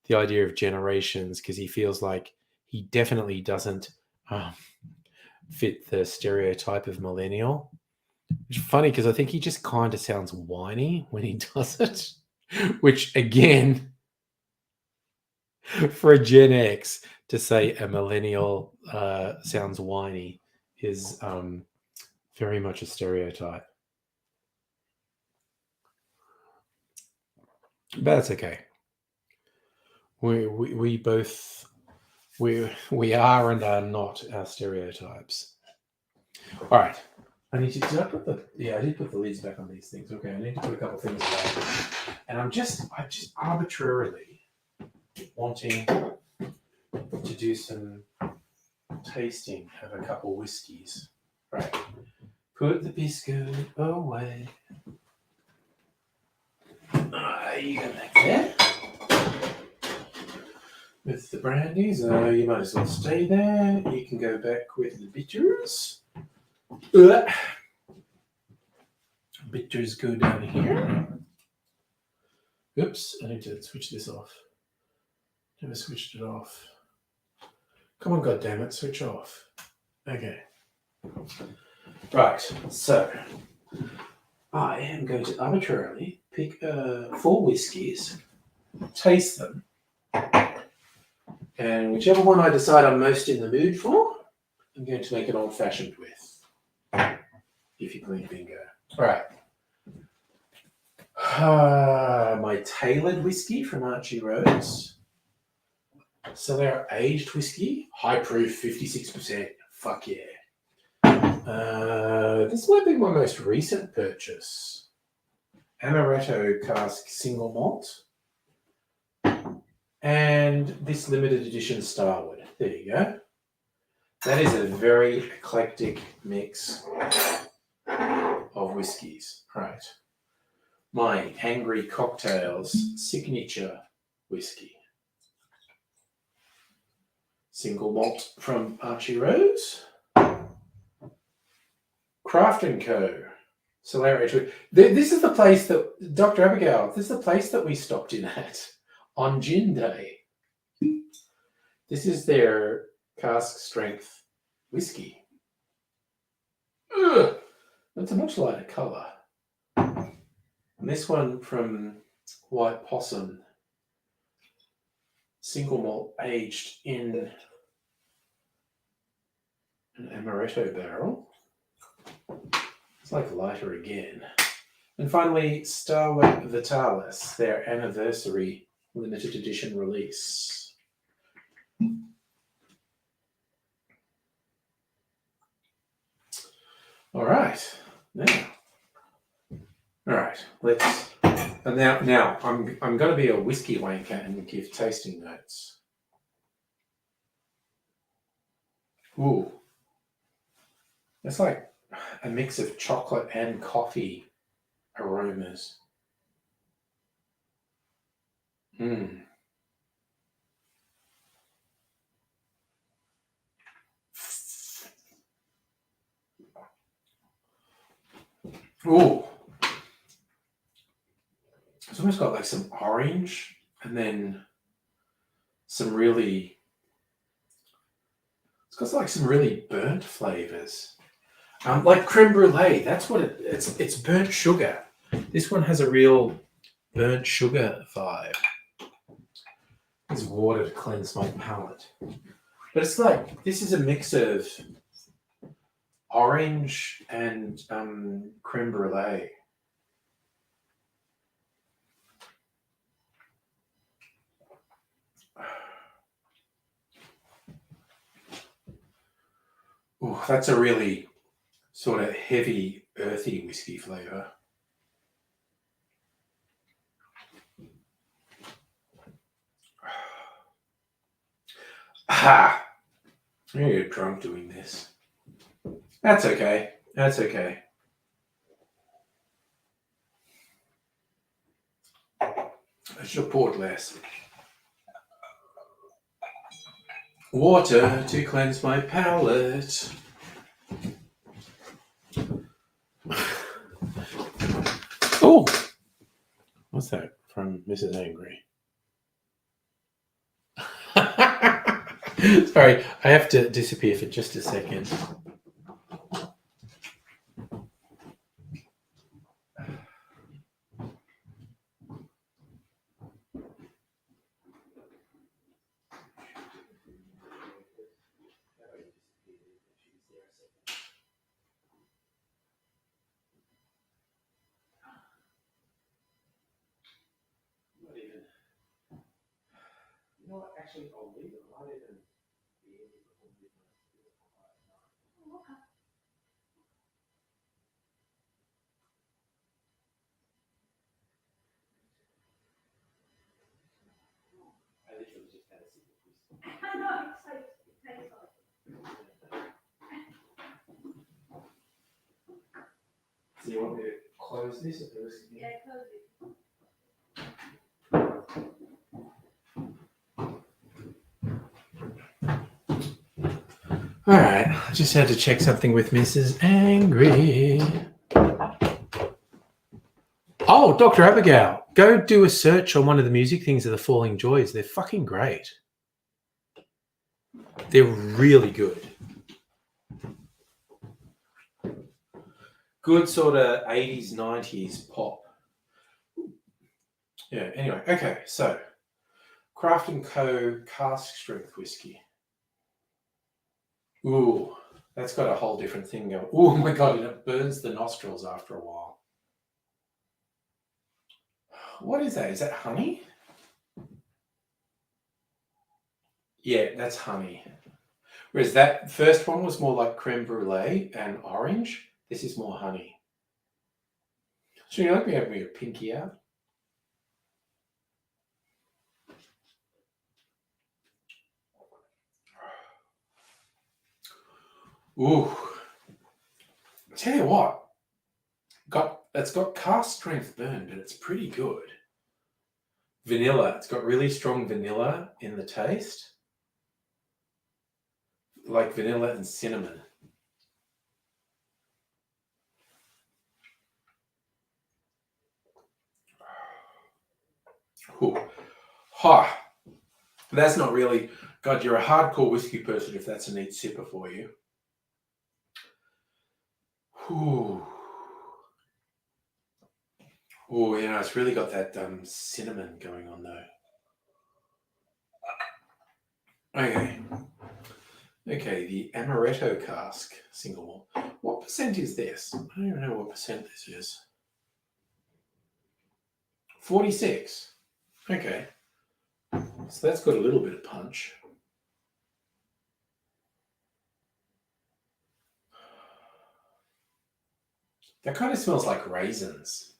the idea of generations because he feels like he definitely doesn't fit the stereotype of millennial. Which is funny because I think he just kind of sounds whiny when he does it, which again, for a Gen X to say a millennial sounds whiny is very much a stereotype. But that's okay. We both we are and are not our stereotypes. All right. I need to. Did I put the? Yeah, I did put the lids back on these things. Okay, I need to put a couple things back. And I'm just arbitrarily wanting to do some tasting of a couple whiskeys. Right. Put the biscuit away. You go back there. With the brandies, you might as well stay there. You can go back with the bitters. Bitters go down here. Oops, I need to switch this off. Never switched it off. Come on, goddammit, switch off. Okay. Right, so I am going to arbitrarily pick 4 whiskies, taste them, and whichever one I decide I'm most in the mood for, I'm going to make an old-fashioned with. If you clean bingo. All right. My tailored whiskey from Archie Rose. Solera aged whiskey, high proof, 56%. Fuck yeah. This might be my most recent purchase. Amaretto cask single malt. And this limited edition Starward. There you go. That is a very eclectic mix of whiskies. Right. My Angry Cocktails signature whiskey. Single malt from Archie Rose. Craft & Co. Solera. This is the place that, Dr. Abigail, this is the place that we stopped in at on Gin Day. This is their cask strength whiskey. Ugh, that's a much lighter colour. And this one from White Possum. Single malt aged in an amaretto barrel. It's like lighter again. And finally, Starward Vitalis, their anniversary limited edition release. All right. Let's. And now I'm going to be a whiskey wanker and give tasting notes. Ooh, It's like a mix of chocolate and coffee aromas. Mm. Ooh. It's almost got like some orange and then some really, it's got like some really burnt flavors. Like creme brulee, that's what it's burnt sugar. This one has a real burnt sugar vibe. There's water to cleanse my palate. But it's like, this is a mix of orange and creme brulee. Ooh, that's a really sort of heavy, earthy whiskey flavour. Ha! I'm gonna get drunk doing this. That's okay. That's okay. I should have poured less. Water to cleanse my palate. Oh! What's that from Mrs. Angry? Sorry, I have to disappear for just a second. Not even. You know what? Actually, I'll leave it. I might even be in it before midnight. I literally just had a sip of whiskey. I know, it tastes like. So you want me to close this or close it? Yeah, close it. All right, I just had to check something with Mrs. Angry. Oh, Dr. Abigail, go do a search on one of the music things of the Falling Joys. They're fucking great. They're really good. Good sort of 80s, 90s pop. Yeah, anyway, okay, so Craft & Co. cask strength whiskey. Ooh, that's got a whole different thing going. Oh my God, it burns the nostrils after a while. What is that? Is that honey? Yeah, that's honey. Whereas that first one was more like creme brulee and orange. This is more honey. So you let me have me a pinky out. Ooh. Tell you what, it's got cask strength burn, but it's pretty good. Vanilla, it's got really strong vanilla in the taste. Like vanilla and cinnamon. Ooh. Ha! That's not really, God, you're a hardcore whiskey person if that's a neat sipper for you. Ooh. Oh, you know, it's really got that cinnamon going on though. Okay. Okay, the Amaretto cask single malt. What percent is this? I don't even know what percent this is. 46. Okay. So that's got a little bit of punch. That kind of smells like raisins.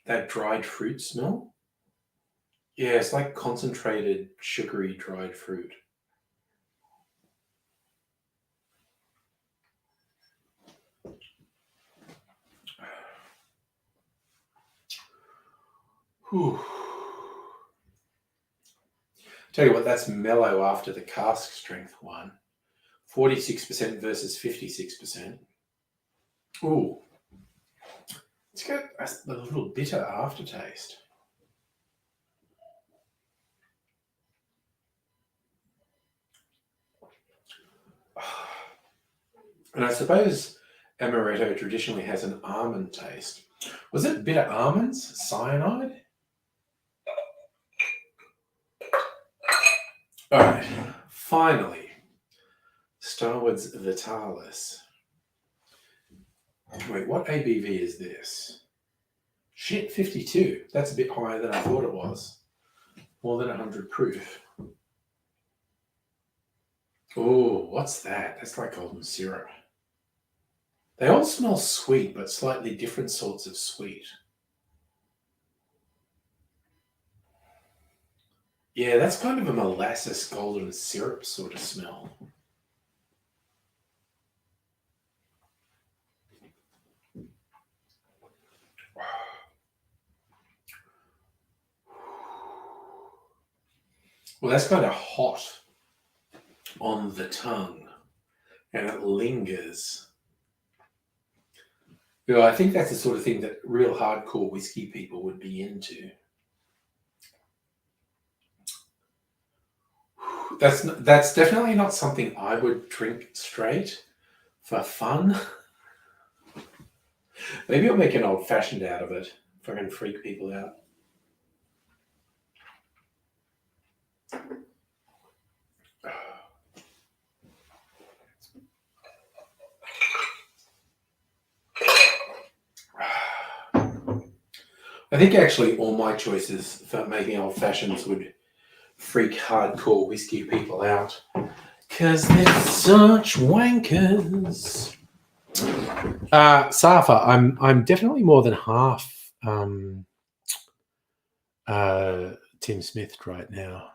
That dried fruit smell. Yeah, it's like concentrated, sugary dried fruit. Whew. Tell you what, that's mellow after the cask strength one. 46% versus 56%. Ooh. It's got a little bitter aftertaste. And I suppose amaretto traditionally has an almond taste. Was it bitter almonds? Cyanide? All right. Finally, Starwood's Vitalis. Wait, what ABV is this? Shit, 52. That's a bit higher than I thought it was. More than 100 proof. Oh, what's that? That's like golden syrup. They all smell sweet, but slightly different sorts of sweet. Yeah, that's kind of a molasses golden syrup sort of smell. Well, that's kind of hot on the tongue, and it lingers. You know, I think that's the sort of thing that real hardcore whiskey people would be into. That's definitely not something I would drink straight for fun. Maybe I'll make an old fashioned out of it if I can freak people out. I think actually all my choices for making old fashions would freak hardcore whiskey people out because they're such wankers. Safa, I'm definitely more than half Tim Smith right now.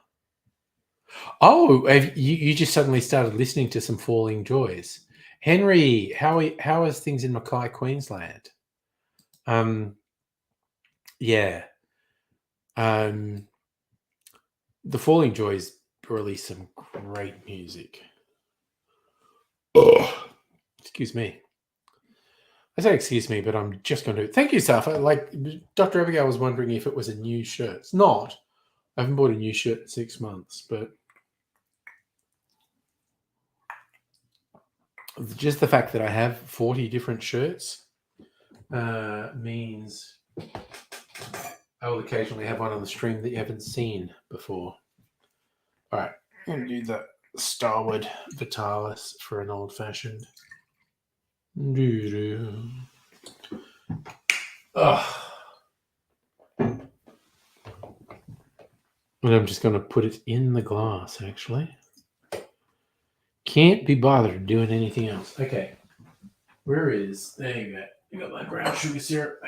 Oh, you just suddenly started listening to some Falling Joys. Henry, how is things in Mackay, Queensland? Yeah. The Falling Joys released some great music. Excuse me. I say excuse me, but I'm just going to... Thank you, Safa. Like, Dr. Abigail was wondering if it was a new shirt. It's not. I haven't bought a new shirt in 6 months, but just the fact that I have 40 different shirts means I will occasionally have one on the stream that you haven't seen before. All right, I'm going to do the Starwood Vitalis for an old-fashioned. And I'm just going to put it in the glass, actually. Can't be bothered doing anything else. Okay. Where is... There you go. You got my brown sugar syrup.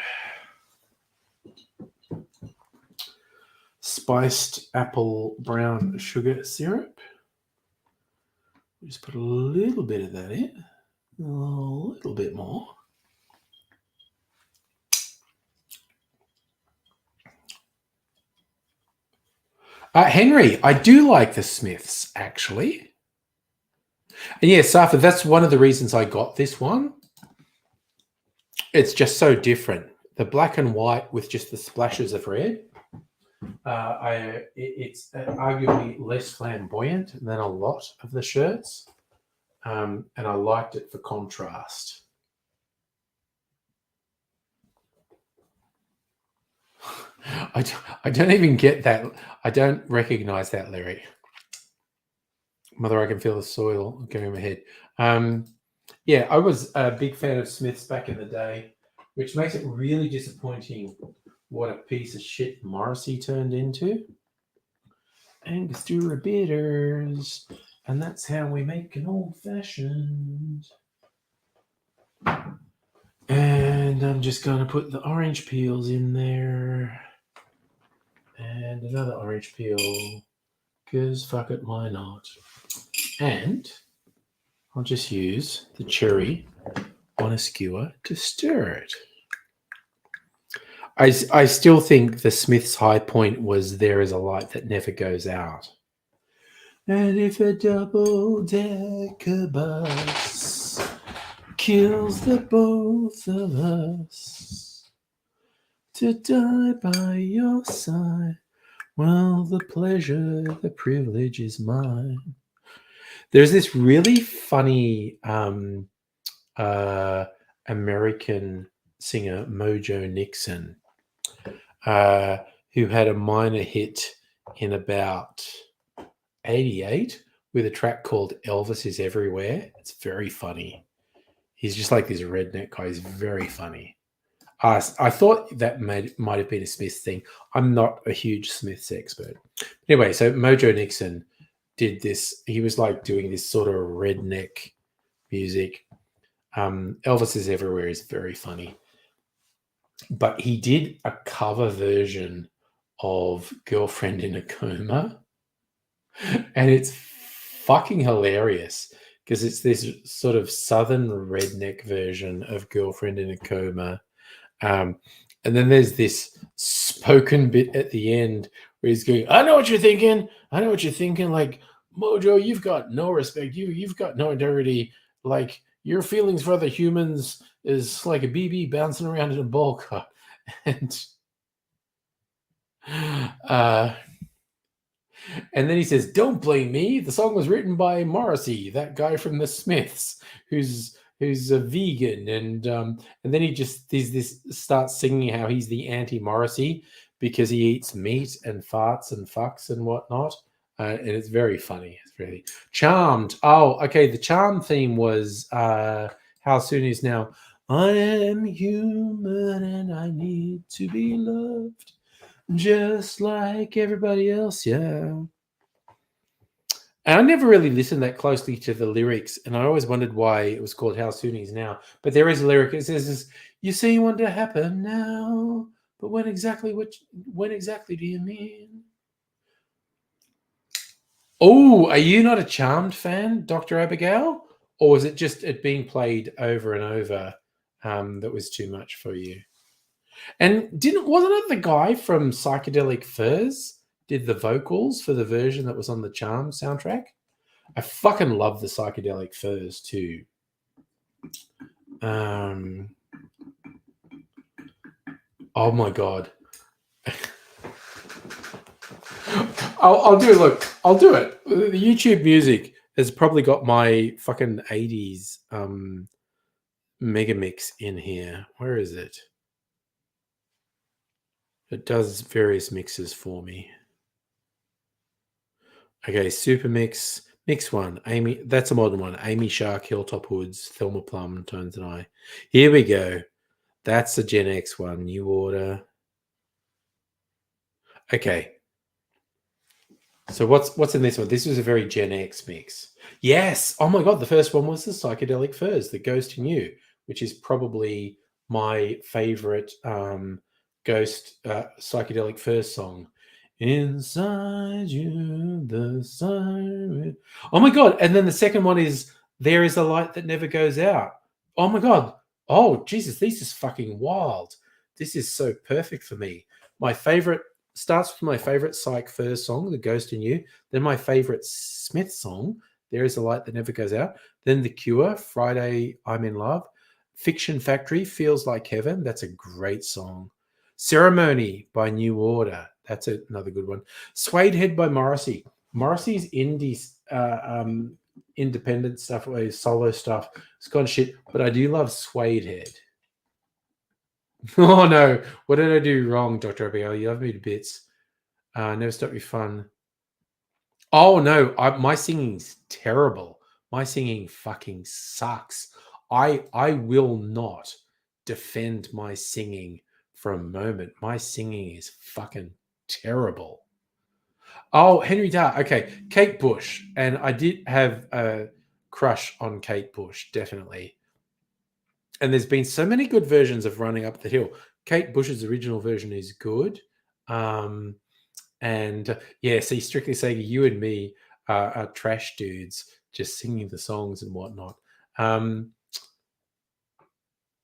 Spiced apple brown sugar syrup. Just put a little bit of that in. A little bit more. Henry, I do like the Smiths, actually. And yeah, Safa, that's one of the reasons I got this one. It's just so different. The black and white with just the splashes of red. It's arguably less flamboyant than a lot of the shirts. And I liked it for contrast. I don't even get that. I don't recognize that lyric. Mother, I can feel the soil going in my head. Yeah, I was a big fan of Smiths back in the day, which makes it really disappointing what a piece of shit Morrissey turned into. Angostura bitters. And that's how we make an old-fashioned. And I'm just going to put the orange peels in there. And another orange peel. Because fuck it, why not? And I'll just use the cherry on a skewer to stir it. I still think the Smiths' high point was "There Is a Light That Never Goes Out." And if a double-decker bus kills the both of us, to die by your side, well, the pleasure, the privilege is mine. There's this really funny American singer, Mojo Nixon, who had a minor hit in about 88 with a track called Elvis Is Everywhere. It's very funny. He's just like this redneck guy. He's very funny. I thought that might have been a Smiths thing. I'm not a huge Smiths expert. Anyway, so Mojo Nixon did this. He was like doing this sort of redneck music. Elvis Is Everywhere is very funny. But he did a cover version of Girlfriend in a Coma. And it's fucking hilarious because it's this sort of southern redneck version of Girlfriend in a Coma. And then there's this spoken bit at the end where he's going, I know what you're thinking. I know what you're thinking. Like, Mojo, you've got no respect. You've got no integrity. Like, your feelings for other humans is like a BB bouncing around in a ball cart. And then he says, don't blame me. The song was written by Morrissey, that guy from the Smiths, who's a vegan. And then he just starts singing how he's the anti-Morrissey because he eats meat and farts and fucks and whatnot. And it's very funny. It's really Charmed. Oh, okay. The Charm theme was How Soon Is Now. I am human and I need to be loved just like everybody else, yeah. And I never really listened that closely to the lyrics, and I always wondered why it was called How Soon Is Now. But there is a lyric. It says, "You say you want to happen now, but when exactly do you mean?" Oh, are you not a Charmed fan, Dr. Abigail? Or was it just it being played over and over that was too much for you? And wasn't it the guy from Psychedelic Furs did the vocals for the version that was on the Charm soundtrack? I fucking love the Psychedelic Furs too. Oh my god. I'll do it. Look, I'll do it. The YouTube music has probably got my fucking 80s mega mix in here. Where is it? It does various mixes for me. Okay, Super Mix, Mix 1, Amy, that's a modern one. Amy Shark, Hilltop Hoods, Thelma Plum, Tones and I. Here we go. That's the Gen X one, New Order. Okay. So what's in this one? This was a very Gen X mix. Yes. Oh my god, the first one was the Psychedelic Furs, The Ghost in You, which is probably my favorite Ghost Psychedelic Furs song. Inside you, the siren. Oh my god! And then the second one is There Is a Light That Never Goes Out. Oh my god! Oh Jesus, this is fucking wild. This is so perfect for me. My favorite starts with my favorite Psych Furs song, The Ghost in You. Then my favorite Smith song, There Is a Light That Never Goes Out. Then The Cure, Friday, I'm in Love. Fiction Factory, Feels Like Heaven. That's a great song. Ceremony by New Order. That's another good one. Suede Head by Morrissey. Morrissey's independent stuff, or his solo stuff, it's gone shit, but I do love Suede Head. Oh no, what did I do wrong, Dr. Abigail? You love me to bits. Never Stop Your Fun. Oh no, my singing's terrible. My singing fucking sucks. I will not defend my singing for a moment. My singing is fucking terrible. Oh, Henry Darr. Okay, Kate Bush. And I did have a crush on Kate Bush, definitely. And there's been so many good versions of Running Up the Hill. Kate Bush's original version is good. Yeah, see, Strictly Sega, you and me are trash dudes just singing the songs and whatnot.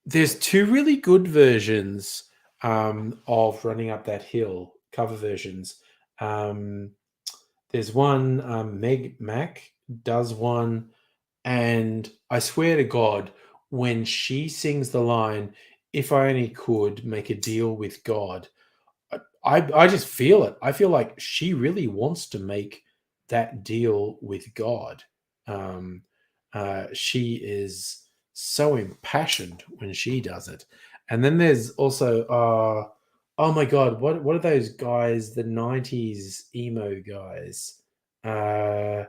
There's two really good versions of Running Up That Hill cover versions. There's one, Meg Mac does one, and I swear to God, when she sings the line, "If I only could make a deal with God," I just feel it. I feel like she really wants to make that deal with God. Um, she is so impassioned when she does it. And then there's also, oh my God, what are those guys? The '90s emo guys. Their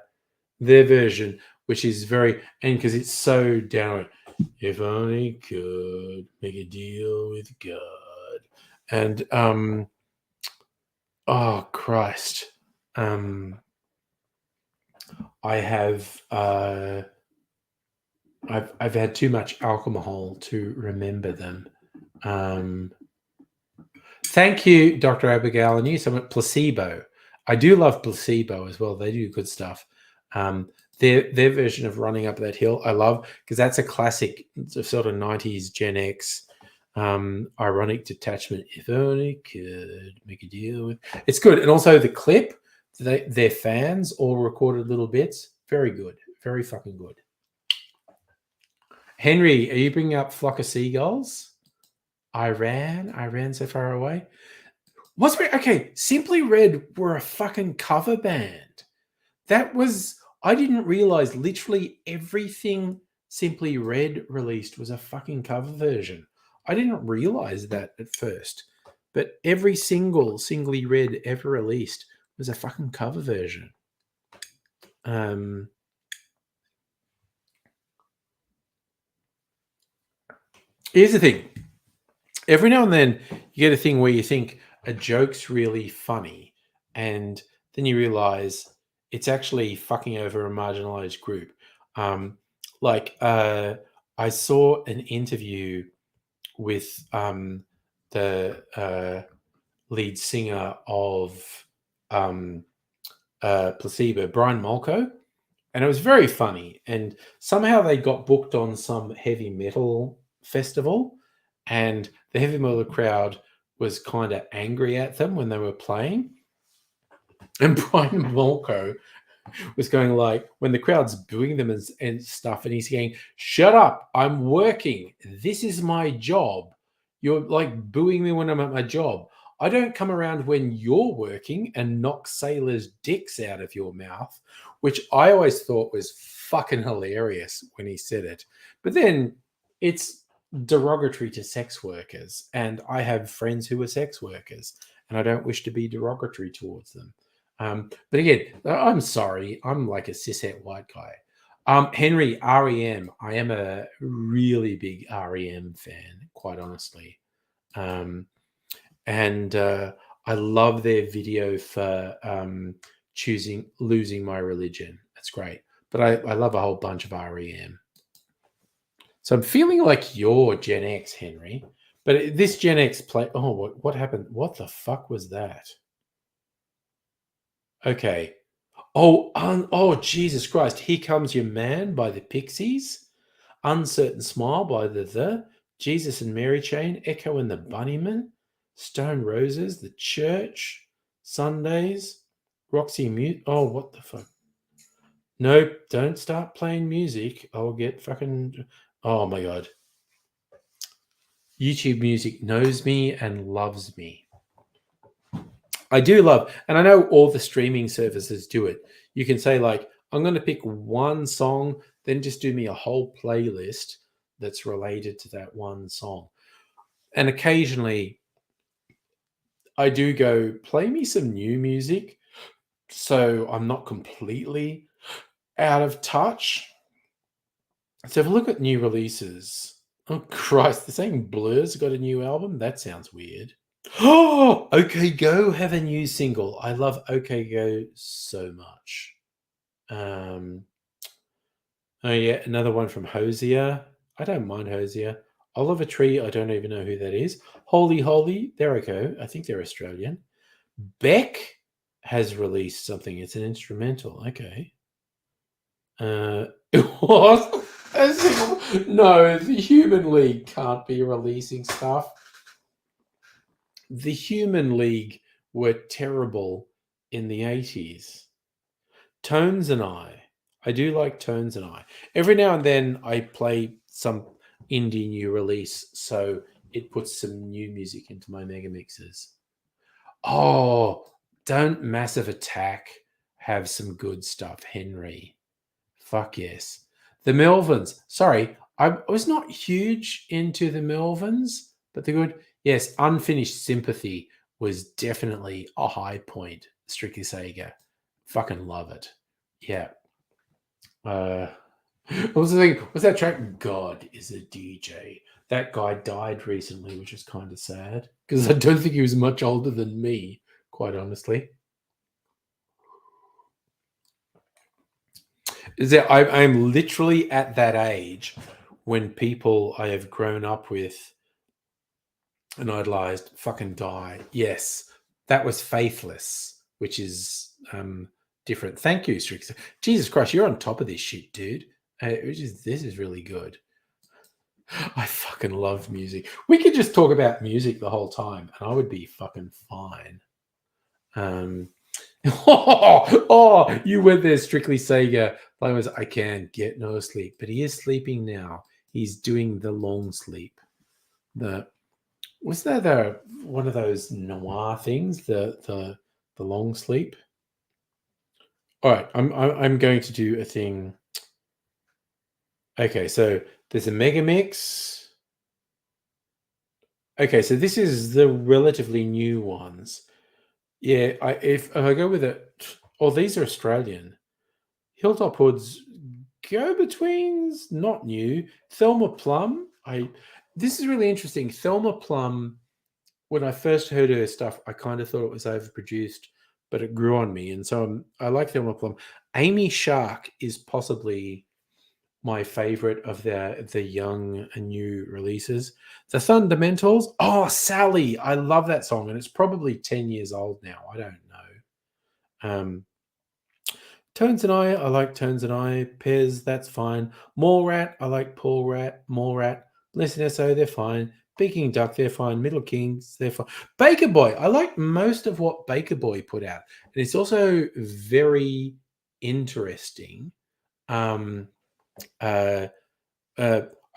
version, which is very, and because it's so downward. If only could make a deal with God, and oh Christ, I have I've had too much alcohol to remember them. Thank you, Dr. Abigail. I knew someone Placebo. I do love Placebo as well. They do good stuff. Their version of Running Up That Hill, I love because that's a classic sort of '90s Gen X ironic detachment. If only could make a deal with. It's good, and also the clip. Their fans all recorded little bits. Very good, very fucking good. Henry, are you bringing up Flock of Seagulls? I ran so far away. Okay, Simply Red were a fucking cover band. That was, I didn't realize literally everything Simply Red released was a fucking cover version. I didn't realize that at first. But every Singly Red ever released was a fucking cover version. Here's the thing. Every now and then you get a thing where you think a joke's really funny, and then you realize it's actually fucking over a marginalized group. I saw an interview with the lead singer of Placebo, Brian Molko, and it was very funny. And somehow they got booked on some heavy metal festival, and the heavy metal crowd was kind of angry at them when they were playing. And Brian Molko was going like, when the crowd's booing them and stuff, and he's going, "Shut up! I'm working. This is my job. You're like booing me when I'm at my job. I don't come around when you're working and knock sailors' dicks out of your mouth," which I always thought was fucking hilarious when he said it. But then it's derogatory to sex workers, and I have friends who are sex workers, and I don't wish to be derogatory towards them. But again, I'm sorry, I'm like a cishet white guy. Henry, REM. I am a really big REM fan, quite honestly. And I love their video for Losing My Religion. That's great. But I love a whole bunch of REM. So I'm feeling like you're Gen X, Henry. But this Gen X play. Oh, what happened? What the fuck was that? Okay. Oh, Jesus Christ. Here Comes Your Man by the Pixies. Uncertain Smile by the Jesus and Mary Chain, Echo and the Bunnymen, Stone Roses, The Church, Sundays, Roxy Mute. Oh, what the fuck? Nope, don't start playing music. I'll get fucking. Oh my God. YouTube Music knows me and loves me. I do love, and I know all the streaming services do it. You can say, like, I'm going to pick one song, then just do me a whole playlist that's related to that one song. And occasionally I do go, play me some new music so I'm not completely out of touch. So if I look at new releases, oh Christ, they're saying Blur's got a new album? That sounds weird. Oh, OK Go have a new single. I love OK Go so much. Oh yeah, another one from Hosier. I don't mind Hosier. Oliver Tree, I don't even know who that is. Holy Holy, there I go. I think they're Australian. Beck has released something. It's an instrumental. Okay. What? No, the Human League can't be releasing stuff. the Human League were terrible in the 80s. Tones and I do like Tones and I. Every now and then I play some indie new release, so it puts some new music into my mega mixes. Oh, don't Massive Attack have some good stuff, Henry? Fuck yes. The Melvins. Sorry, I was not huge into the Melvins, but they're good. Yes, Unfinished Sympathy was definitely a high point. Strictly Sega. Fucking love it. Yeah. What was the thing? What's that track? God is a DJ. That guy died recently, which is kind of sad because I don't think he was much older than me, quite honestly. Is that I'm literally at that age when people I have grown up with and idolized fucking die. Yes, that was Faithless, which is different. Thank you, Strix. Jesus Christ, you're on top of this shit, dude. This is really good. I fucking love music. We could just talk about music the whole time, and I would be fucking fine. You went there, Strictly Sega. I can't get no sleep, but he is sleeping now. He's doing the long sleep. Was that one of those noir things? The long sleep. All right, I'm going to do a thing. Okay, so there's a mega mix. Okay, so this is the relatively new ones. Yeah, if I go with it, these are Australian. Hilltop Hoods, Go Betweens, not new. Thelma Plum, this is really interesting. Thelma Plum, when I first heard her stuff, I kind of thought it was overproduced, but it grew on me, and so I like Thelma Plum. Amy Shark is possibly my favorite of the young and new releases. The Fundamentals, Sally, I love that song, and it's probably 10 years old now. I don't know. Tones and I like Tones and I. Pez, that's fine. Mallrat, I like Paul Rat. Mallrat, Blessed SO, they're fine. Peking Duck, they're fine. Middle Kings, they're fine. Baker Boy, I like most of what Baker Boy put out, and it's also very interesting. I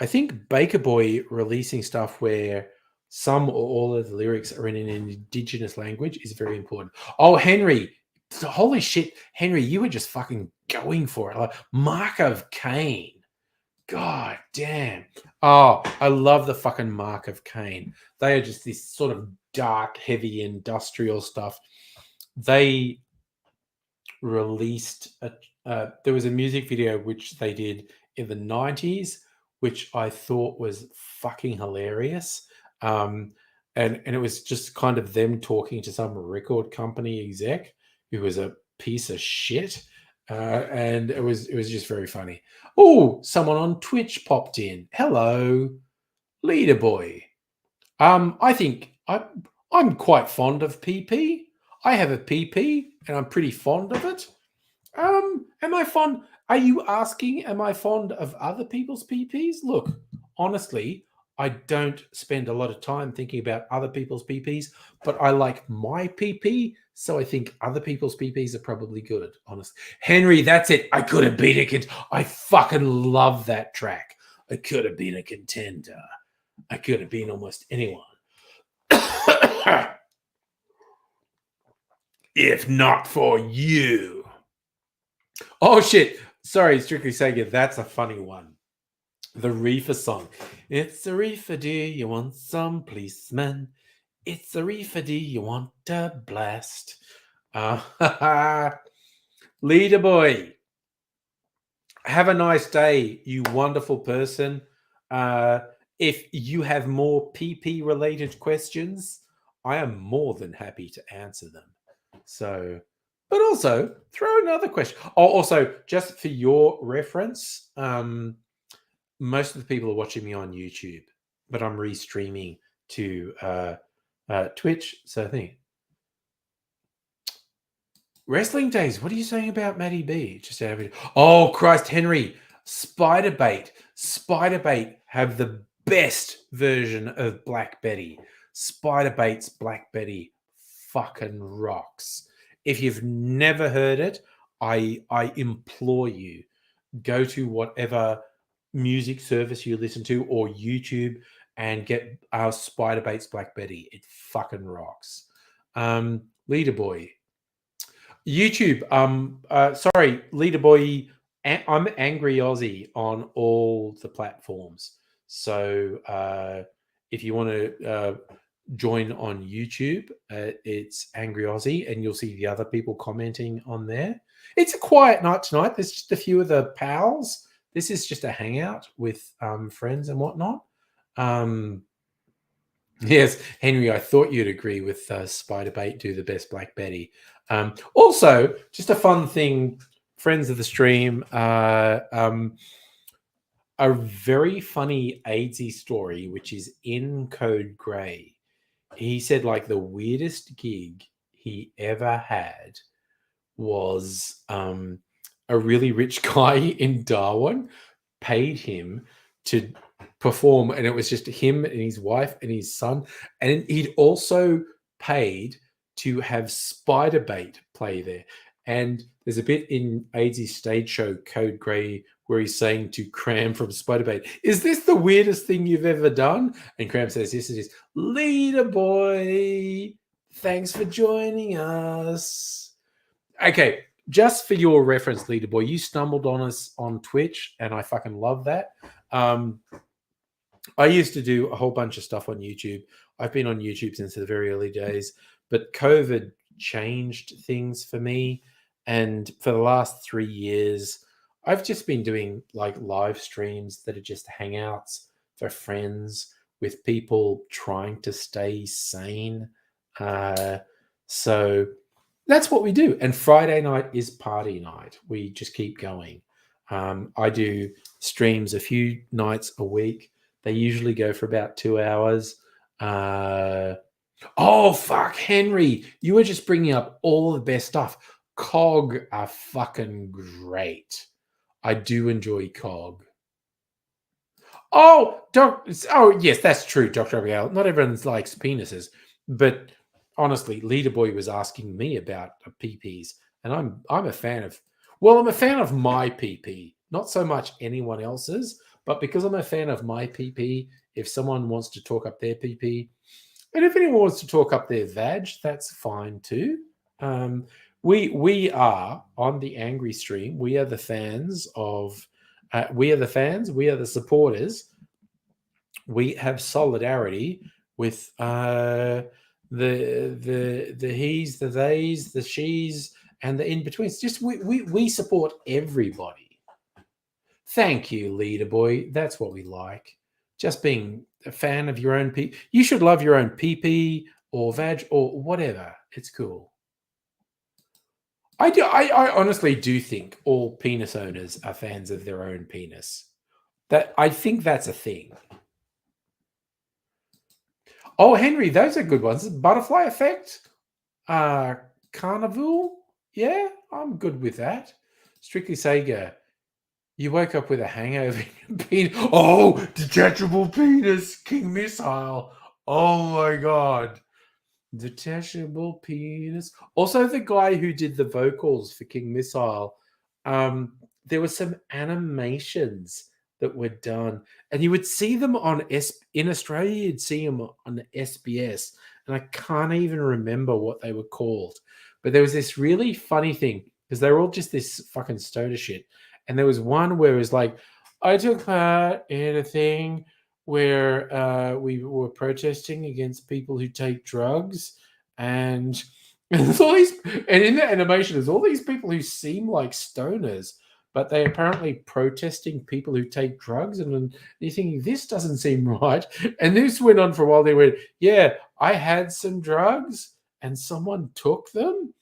think Baker Boy releasing stuff where some or all of the lyrics are in an indigenous language is very important. Oh, Henry, holy shit, Henry, you were just fucking going for it. Like Mark of Cain. God damn. Oh, I love the fucking Mark of Cain. They are just this sort of dark, heavy industrial stuff. They released there was a music video which they did in the 90s, which I thought was fucking hilarious. And it was just kind of them talking to some record company exec who was a piece of shit. And it was just very funny. Oh, someone on Twitch popped in. Hello, Leader Boy. I think I'm quite fond of PP. I have a PP and I'm pretty fond of it. Am I fond? Are you asking, am I fond of other people's PPs? Look, honestly, I don't spend a lot of time thinking about other people's PPs, but I like my PP, so I think other people's PPs are probably good, honestly. Henry, that's it. I could have been a contender. I fucking love that track. I could have been a contender. I could have been almost anyone. If not for you. Oh shit! Sorry, Strictly Sega. That's a funny one. The Reefer song. It's a reefer, do you want some policeman? It's a reefer, do you want a blast? Leader Boy. Have a nice day, you wonderful person. If you have more PP related questions, I am more than happy to answer them. So, but also throw another question. Oh, also, just for your reference, most of the people are watching me on YouTube, but I'm restreaming to Twitch. So I think Wrestling Days. What are you saying about Matty B? Just out of it. Oh Christ, Henry, Spiderbait have the best version of Black Betty. Spiderbait's Black Betty fucking rocks. If you've never heard it, I implore you, go to whatever music service you listen to or YouTube and get our Spiderbait's Black Betty. It fucking rocks. Leader Boy. YouTube. Sorry, Leader Boy. I'm Angry Aussie on all the platforms. So if you want to join on YouTube, it's Angry Aussie, and you'll see the other people commenting on there. It's a quiet night tonight. There's just a few of the pals. This is just a hangout with friends and whatnot. Yes, Henry, I thought you'd agree with Spiderbait do the best Black Betty. Also, just a fun thing, friends of the stream, a very funny AIDSy story, which is in Code Grey. He said like the weirdest gig he ever had was a really rich guy in Darwin paid him to perform, and it was just him and his wife and his son, and he'd also paid to have Spiderbait play there. And there's a bit in AIDS's stage show Code Grey where he's saying to Cram from Spiderbait, "Is this the weirdest thing you've ever done?" And Cram says, "Yes, it is." Leader Boy, thanks for joining us. Okay, just for your reference, Leader Boy, you stumbled on us on Twitch, and I fucking love that. I used to do a whole bunch of stuff on YouTube. I've been on YouTube since the very early days, but COVID changed things for me. And for the last 3 years, I've just been doing like live streams that are just hangouts for friends with people trying to stay sane. So that's what we do. And Friday night is party night. We just keep going. I do streams a few nights a week. They usually go for about 2 hours. Oh, fuck, Henry. You were just bringing up all the best stuff. COG are fucking great. I do enjoy COG. Oh, yes, that's true, Dr. Abigail. Not everyone likes penises. But honestly, Leader Boy was asking me about PPs. And I'm a fan of... Well, I'm a fan of my PP. Not so much anyone else's. But because I'm a fan of my PP, if someone wants to talk up their PP, and if anyone wants to talk up their vag, that's fine too. We are on the Angry stream. We are the fans of. We are the fans. We are the supporters. We have solidarity with the he's, the theys, the she's, and the in betweens. Just we support everybody. Thank you, Leader Boy. That's what we like. Just being a fan of your own PP. You should love your own PP or vag or whatever. It's cool. I honestly do think all penis owners are fans of their own penis. I think that's a thing. Oh, Henry, those are good ones. Butterfly Effect, Carnival. Yeah, I'm good with that. Strictly Sega. You woke up with a hangover. Oh, detachable penis, King Missile. Oh my god. Detachable penis. Also, the guy who did the vocals for King Missile, there were some animations that were done, and you would see them in Australia, you'd see them on SBS, and I can't even remember what they were called. But there was this really funny thing, because they were all just this fucking stoner shit. And there was one where it was like, I took part in a thing where we were protesting against people who take drugs, and there's all these, and in the animation, there's all these people who seem like stoners, but they're apparently protesting people who take drugs, and you're thinking, this doesn't seem right. And this went on for a while. They went, yeah, I had some drugs, and someone took them,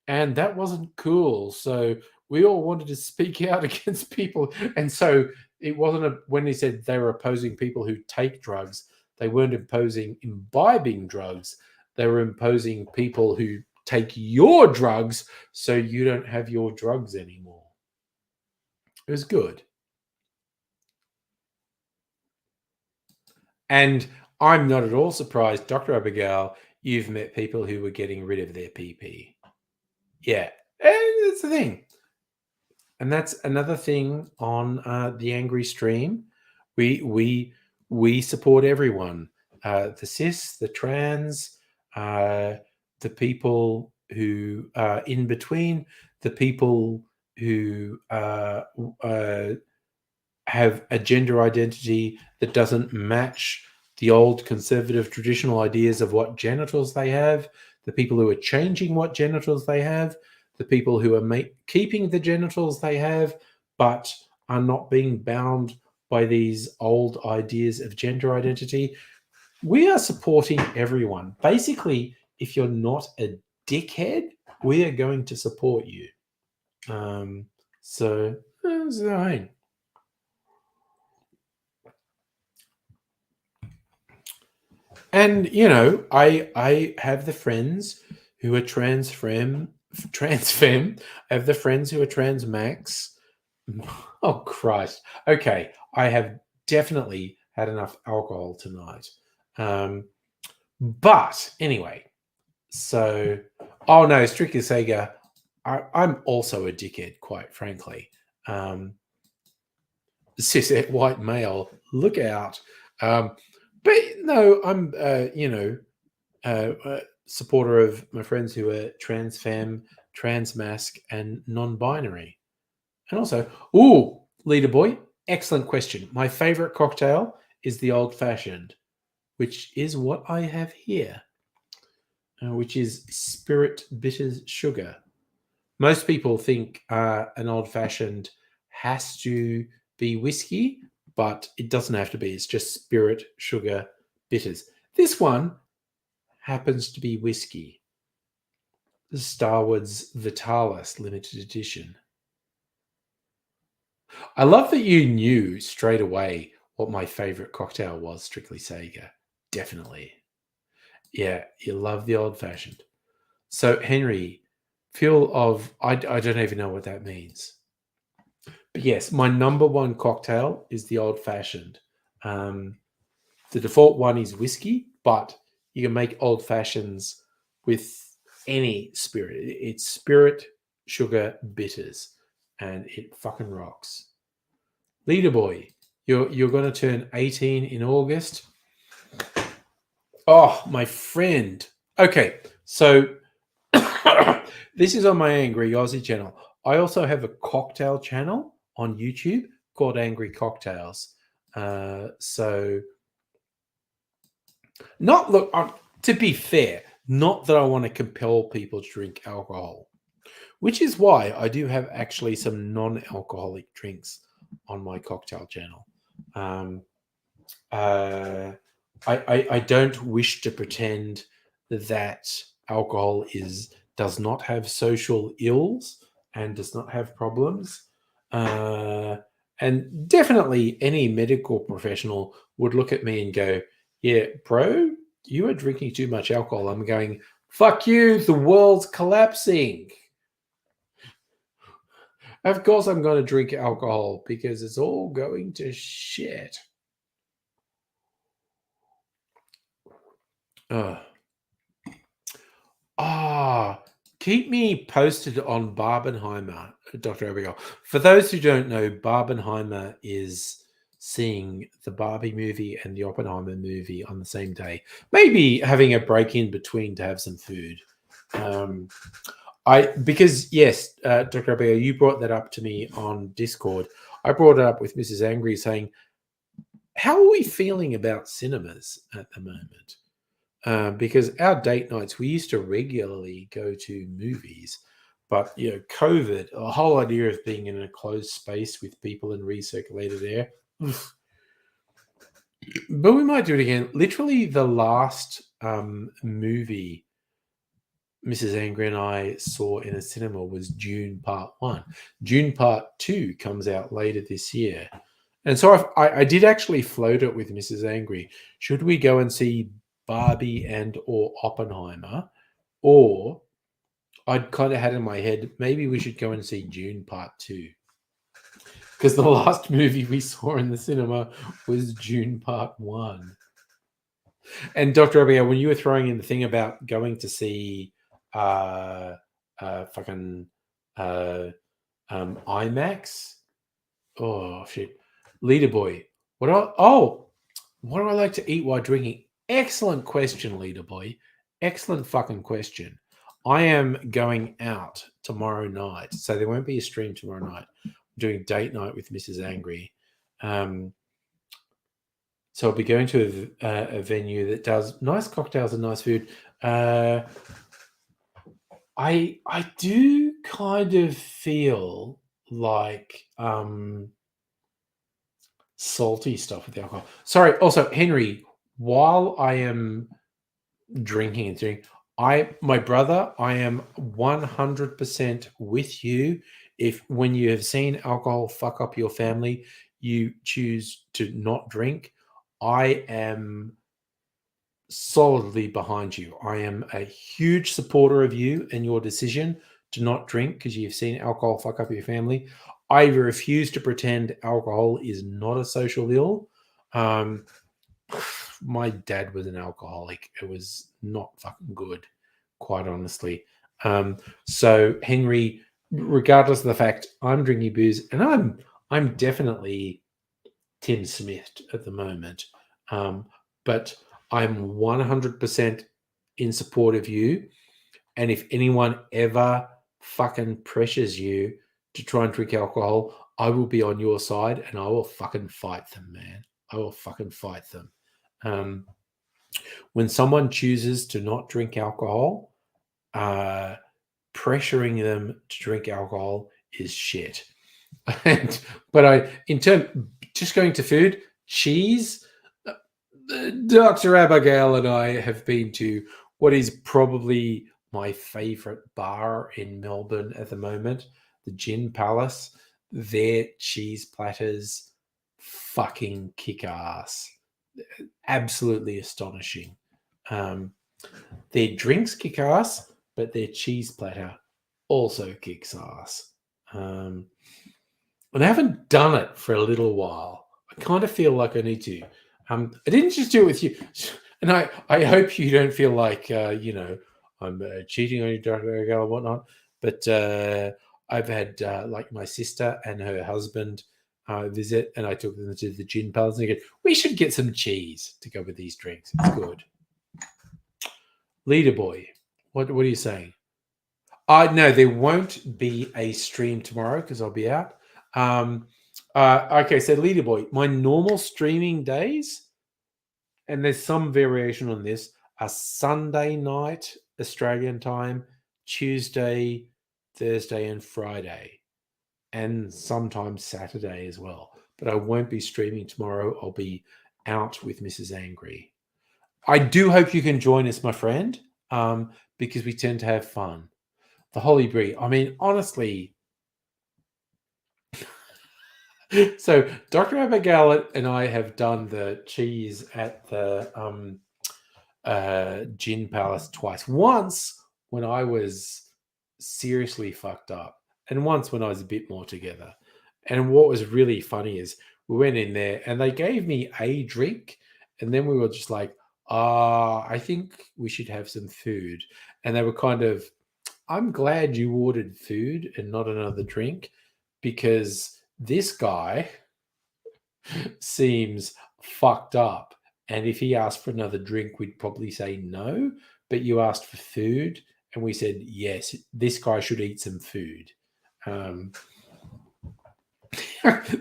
and that wasn't cool. So we all wanted to speak out against people. And so it wasn't when he said they were opposing people who take drugs, they weren't opposing imbibing drugs. They were imposing people who take your drugs so you don't have your drugs anymore. It was good. And I'm not at all surprised, Dr. Abigail, you've met people who were getting rid of their PP. Yeah, and that's the thing. And that's another thing on the Angry Stream. We support everyone, the cis, the trans, the people who are in between, the people who have a gender identity that doesn't match the old conservative traditional ideas of what genitals they have, the people who are changing what genitals they have, the people who are keeping the genitals they have, but are not being bound by these old ideas of gender identity. We are supporting everyone. Basically, if you're not a dickhead, we are going to support you. So that's the thing. And you know, I have the friends who are trans femme. I have the friends who are trans max. Oh Christ. Okay, I have definitely had enough alcohol tonight. But anyway, so oh no, strictly Sega. I'm also a dickhead, quite frankly. Cishet white male, look out. But no, I'm supporter of my friends who are trans femme, trans mask, and non-binary. And also, ooh, leader boy, excellent question. My favorite cocktail is the old fashioned, which is what I have here, which is spirit bitters sugar. Most people think an old fashioned has to be whiskey, but it doesn't have to be. It's just spirit, sugar, bitters. This one happens to be whiskey. The Starwoods Vitalis limited edition. I love that you knew straight away what my favorite cocktail was, Strictly Sega. Definitely. Yeah, you love the old fashioned. So, Henry, feel of, I don't even know what that means. But yes, my number one cocktail is the old fashioned. The default one is whiskey, but you can make old fashions with any spirit. It's spirit, sugar, bitters, and it fucking rocks. Leader boy, you're going to turn 18 in August. Oh, my friend. Okay, so this is on my Angry Aussie channel. I also have a cocktail channel on YouTube called Angry Cocktails. So, not look to be fair, not that I want to compel people to drink alcohol, which is why I do have actually some non-alcoholic drinks on my cocktail channel. I don't wish to pretend that alcohol does not have social ills and does not have problems. And definitely any medical professional would look at me and go, yeah, bro, you are drinking too much alcohol. I'm going, fuck you, the world's collapsing. Of course I'm going to drink alcohol because it's all going to shit. Keep me posted on Barbenheimer, Dr. Abigail. For those who don't know, Barbenheimer is seeing the Barbie movie and the Oppenheimer movie on the same day. Maybe having a break in between to have some food. Because yes, Dr. Abigail, you brought that up to me on Discord. I brought it up with Mrs. Angry saying, how are we feeling about cinemas at the moment? Because our date nights, we used to regularly go to movies, but you know, COVID, the whole idea of being in a closed space with people in recirculated air. But we might do it again. Literally, the last movie Mrs. Angry and I saw in a cinema was Dune Part 1. Dune Part 2 comes out later this year. And so I did actually float it with Mrs. Angry. Should we go and see Barbie and or Oppenheimer? Or I'd kind of had in my head, maybe we should go and see Dune Part 2. Because the last movie we saw in the cinema was Dune Part 1. And Dr. Abigail, when you were throwing in the thing about going to see fucking IMAX, oh shit, Leader Boy, what do I like to eat while drinking? Excellent question, Leader Boy. Excellent fucking question. I am going out tomorrow night, so there won't be a stream tomorrow night. I'm doing date night with Mrs. Angry. So I'll be going to a venue that does nice cocktails and nice food. I do kind of feel like salty stuff with the alcohol. Sorry. Also, Henry, while I am drinking and doing, my brother, I am 100% with you. If when you have seen alcohol fuck up your family, you choose to not drink. I am solidly behind you. I am a huge supporter of you and your decision to not drink because you've seen alcohol fuck up your family. I refuse to pretend alcohol is not a social ill. My dad was an alcoholic. It was not fucking good, quite honestly. So Henry, regardless of the fact I'm drinking booze, and I'm definitely Tim Smith at the moment, but I'm 100% in support of you. And if anyone ever fucking pressures you to try and drink alcohol, I will be on your side and I will fucking fight them, man. I will fucking fight them. When someone chooses to not drink alcohol, pressuring them to drink alcohol is shit. But just going to food, cheese. Dr. Abigail and I have been to what is probably my favorite bar in Melbourne at the moment, the Gin Palace. Their cheese platters fucking kick ass. Absolutely astonishing. Their drinks kick ass, but their cheese platter also kicks ass. And I haven't done it for a little while. I kind of feel like I need to. I didn't just do it with you, and I hope you don't feel like I'm cheating on you, Dr. Abigail, and whatnot. But I've had like my sister and her husband visit, and I took them to the Gin Palace, and they go, "We should get some cheese to go with these drinks. It's good." Leader Boy, what are you saying? No, there won't be a stream tomorrow because I'll be out. Okay, so Leader Boy, my normal streaming days, and there's some variation on this, are Sunday night Australian time, Tuesday, Thursday, and Friday, and sometimes Saturday as well. But I won't be streaming tomorrow. I'll be out with Mrs. Angry. I do hope you can join us, my friend, because we tend to have fun. The Holy Brie. I mean, honestly. So Dr. Abigail and I have done the cheese at the Gin Palace twice. Once when I was seriously fucked up, and once when I was a bit more together. And what was really funny is we went in there and they gave me a drink, and then we were just like, I think we should have some food. And they were kind of, I'm glad you ordered food and not another drink, because this guy seems fucked up. And if he asked for another drink, we'd probably say no. But you asked for food, and we said, yes, this guy should eat some food.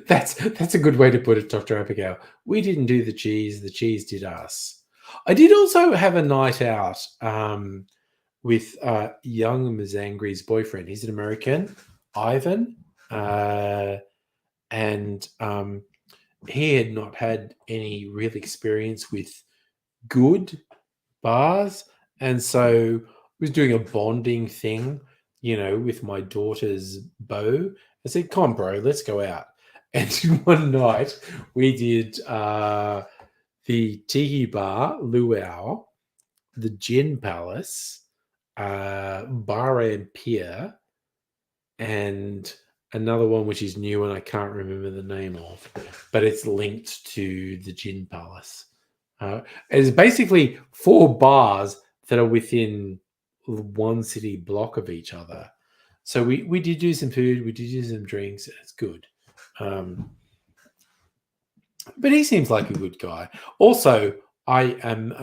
That's a good way to put it, Dr. Abigail. We didn't do the cheese did us. I did also have a night out with young Ms. Angry's boyfriend. He's an American, Ivan. And he had not had any real experience with good bars. And so was doing a bonding thing, with my daughter's beau. I said, come on, bro, let's go out. And one night we did the Tiki Bar, Luau, the Gin Palace, Bar and Pier, and another one which is new and I can't remember the name of, but it's linked to the Gin Palace. It's basically 4 bars that are within one city block of each other. So we did do some food, we did do some drinks. It's good. But he seems like a good guy. Also, I am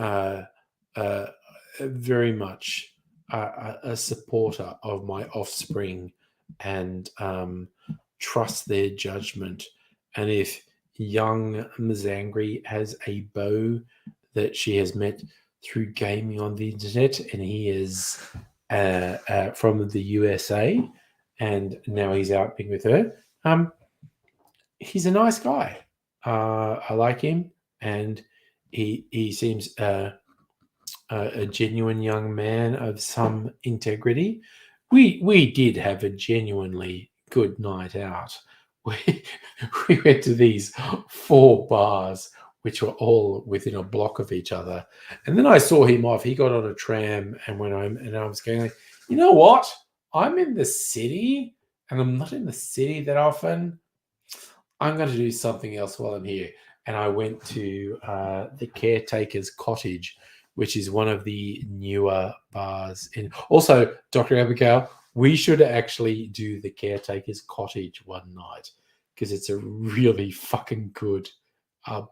very much a supporter of my offspring and trust their judgment. And if young Mzangri has a beau that she has met through gaming on the internet, and he is from the USA, and now he's out being with her, he's a nice guy. I like him, and he seems a genuine young man of some integrity. We did have a genuinely good night out. We went to these 4 bars, which were all within a block of each other, and then I saw him off. He got on a tram and went home, and I was going, like, you know what? I'm in the city, and I'm not in the city that often. I'm going to do something else while I'm here. And I went to the Caretaker's Cottage, which is one of the newer bars. Also, Dr. Abigail, we should actually do the Caretaker's Cottage one night because it's a really fucking good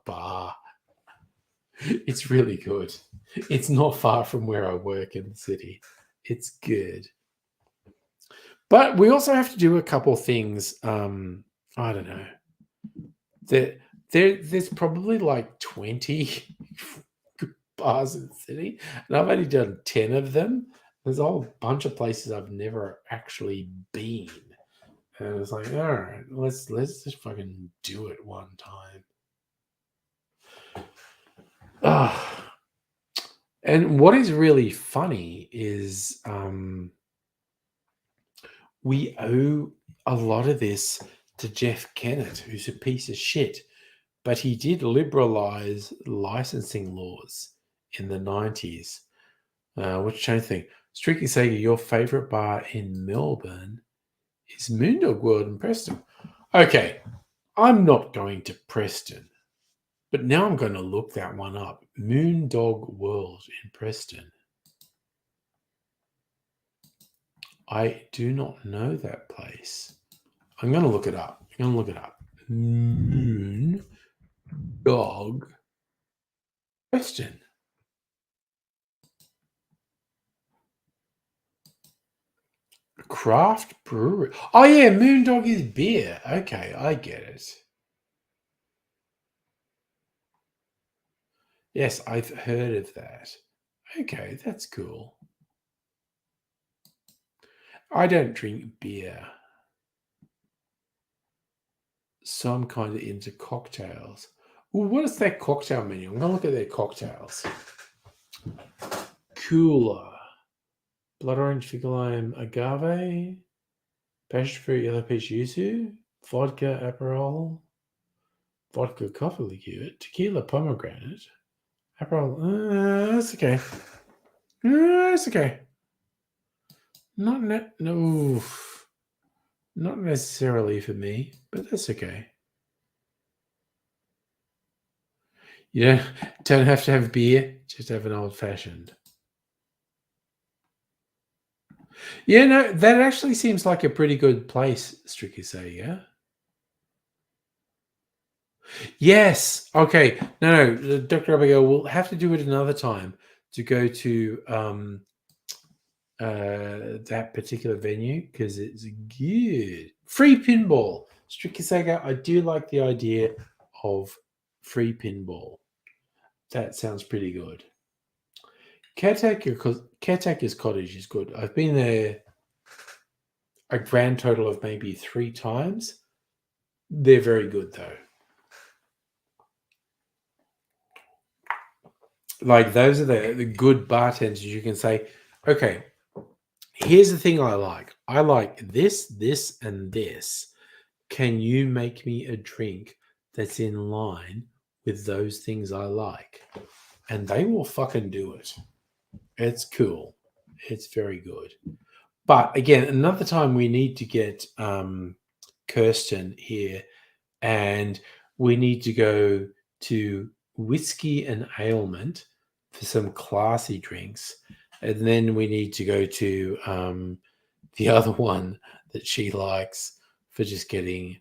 bar. It's really good. It's not far from where I work in the city. It's good. But we also have to do a couple things. I don't know. There's probably like 20 bars in the city, and I've only done 10 of them. There's a whole bunch of places I've never actually been, and it's like, all right, let's just fucking do it one time. And what is really funny is we owe a lot of this to Jeff Kennett, who's a piece of shit, but he did liberalize licensing laws in the 90s. What you think? Strictly Sega, your favorite bar in Melbourne is Moondog World in Preston. Okay, I'm not going to Preston, but now I'm going to look that one up. Moondog World in Preston. I do not know that place. I'm going to look it up. Moondog Preston. Craft brewery. Oh yeah, Moondog is beer. Okay, I get it. Yes, I've heard of that. Okay, that's cool. I don't drink beer, so I'm kind of into cocktails. Ooh, what is their cocktail menu? I'm gonna look at their cocktails. Cooler. Blood orange, fig lime, agave, passion fruit, yellow peach yuzu, vodka, aperol, vodka, coffee liqueur, tequila, pomegranate, aperol. That's okay. That's okay. Not necessarily for me, but that's okay. You don't have to have beer, just have an old fashioned. Yeah, no, that actually seems like a pretty good place, Strictly say, yeah? Yes. Okay. No, Dr. Abigail, we'll have to do it another time to go to that particular venue because it's good. Free pinball. Strictly Sega, I do like the idea of free pinball. That sounds pretty good. Caretaker's Cottage is good. I've been there a grand total of maybe 3 times. They're very good though. Like those are the good bartenders you can say, okay, here's the thing I like. I like this, this, and this. Can you make me a drink that's in line with those things I like? And they will fucking do it. It's cool. It's very good. But again, another time we need to get Kirsten here, and we need to go to whiskey and ailment for some classy drinks. And then we need to go to the other one that she likes for just getting